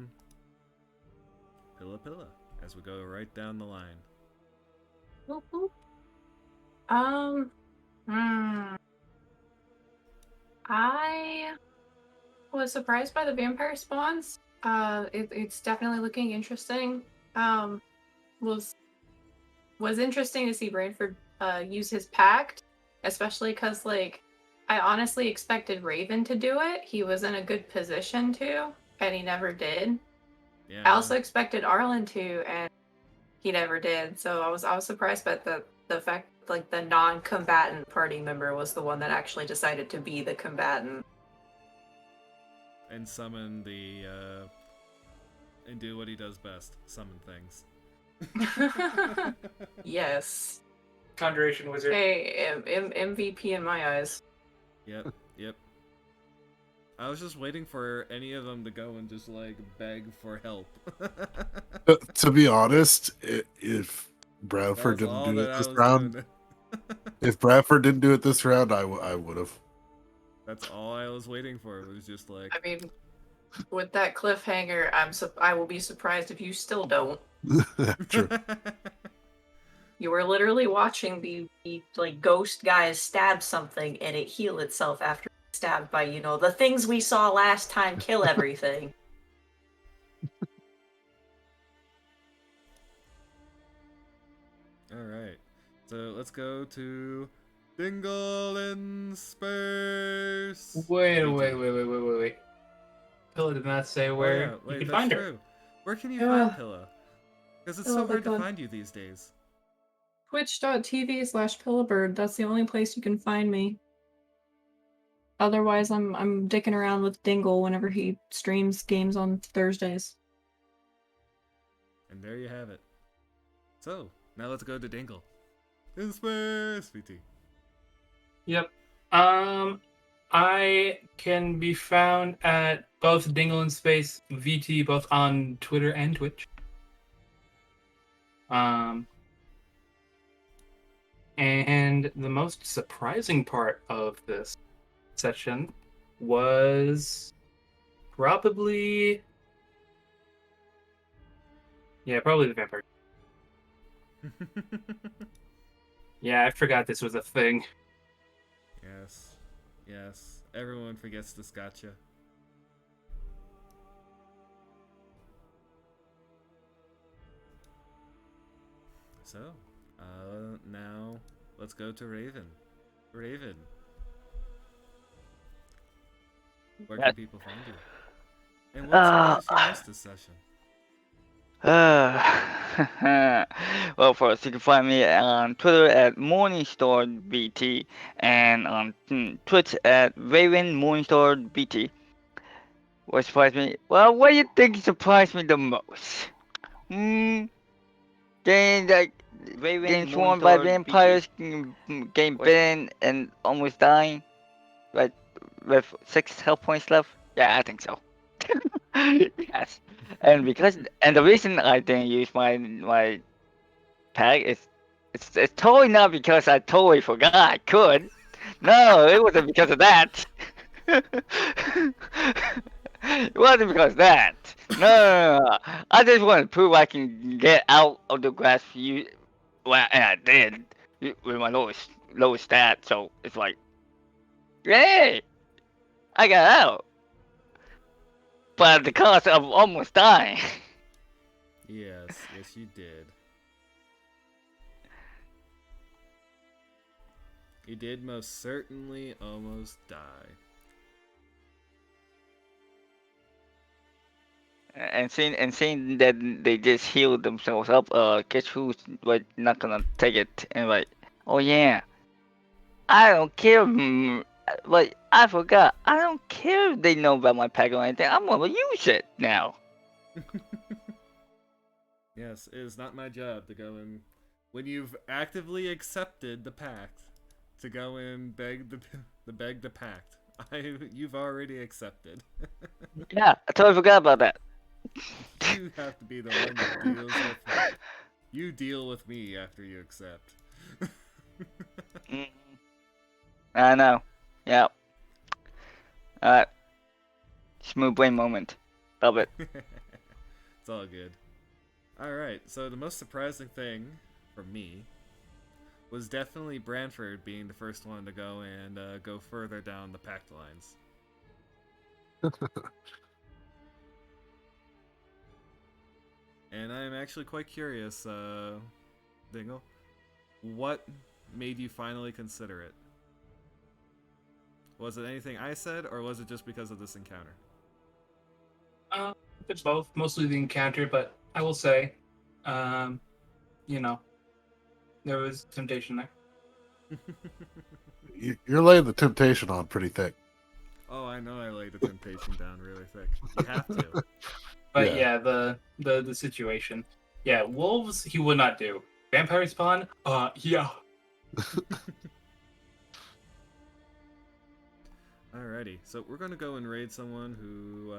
as we go right down the line. I was surprised by the vampire spawns. It's definitely looking interesting. Was interesting to see Branford use his pact, especially because like I honestly expected Raven to do it. He was in a good position to, and he never did. Yeah. I also expected Arlen to, and he never did. So I was surprised by the fact like the non-combatant party member was the one that actually decided to be the combatant. And summon the and do what he does best, summon things. Yes. Conjuration wizard. Hey, MVP in my eyes. Yep. I was just waiting for any of them to go and just like beg for help. To be honest, if Bradford That's didn't all do that it I this was round, doing. if Bradford didn't do it this round, I would have. That's all I was waiting for. It was just like, I mean, with that cliffhanger, I will be surprised if you still don't. True. You were literally watching the like ghost guys stab something and it heal itself after stabbed by, you know, the things we saw last time kill everything. all right. So let's go to Dingleinspace. Wait. Pilla did not say where Oh, yeah. Wait, you can that's find her. true. Where can you Yeah. find Pilla? Because it's Oh so my hard to God. find you these days. Twitch.tv/Pillabird. That's the only place you can find me. Otherwise, I'm dicking around with Dingle whenever he streams games on Thursdays. And there you have it. So, now let's go to Dingle. In space, VT. Yep. I can be found at both Dingleinspace VT, both on Twitter and Twitch. And the most surprising part of this session was probably the vampire. Yeah, I forgot this was a thing. Yes. Everyone forgets this gotcha. So, now let's go to Raven. Raven. Where can Yes. people find you? And what surprised you most this session? Well, first you can find me on Twitter at MorningstarVT and on Twitch at RavenMorningstarVT. What surprised me? Well, what do you think surprised me the most? Getting like getting swarmed by vampires, getting bitten, and almost dying, right? With 6 health points left. Yeah, I think so. Yes, and the reason I didn't use my pack is it's totally not because I totally forgot I could. No, it wasn't because of that. It wasn't because of that. No. I just want to prove I can get out of the grass for you. Well, and I did with my lowest stat. So it's like, yay, I got out, but at the cost of almost dying. Yes, yes, you did. You did most certainly almost die. And seeing that they just healed themselves up, guess who's like not gonna take it and like, oh yeah, I don't care. Like I forgot, I don't care if they know about my pack or anything. I'm gonna use it now. Yes, it is not my job to go and when you've actively accepted the pact, to go and beg the pact. You've already accepted. Yeah, I totally forgot about that. You have to be the one that deals with. You deal with me after you accept. I know. Yeah. Alright. Smooth brain moment. Love it. It's all good. Alright, so the most surprising thing for me was definitely Branford being the first one to go and go further down the pact lines. And I'm actually quite curious, Dingle, what made you finally consider it? Was it anything I said, or was it just because of this encounter? It's both, mostly the encounter, but I will say, you know, there was temptation there. You're laying the temptation on pretty thick. Oh, I know I laid the temptation down really thick. You have to. But yeah, the situation. Yeah, wolves he would not do. Vampire spawn? Yeah. Alrighty, so we're gonna go and raid someone who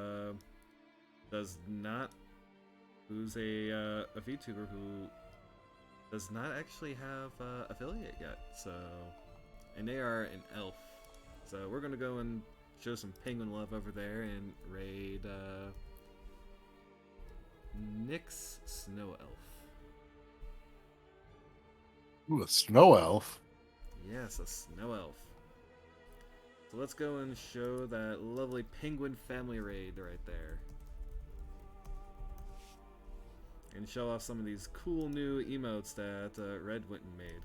who's a VTuber who does not actually have affiliate yet. So, and they are an elf. So we're gonna go and show some penguin love over there and raid Nyx Snow Elf. Ooh, a snow elf. Yes, a snow elf. So let's go and show that lovely penguin family raid right there. And show off some of these cool new emotes that Red went and made.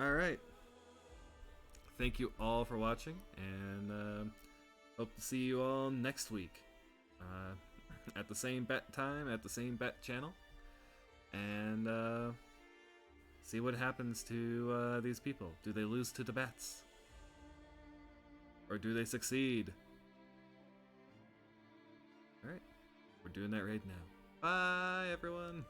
Alright. Thank you all for watching, and hope to see you all next week. At the same bet time, at the same bet channel. And see what happens to these people. Do they lose to the bats? Or do they succeed? Alright, we're doing that right now. Bye, everyone!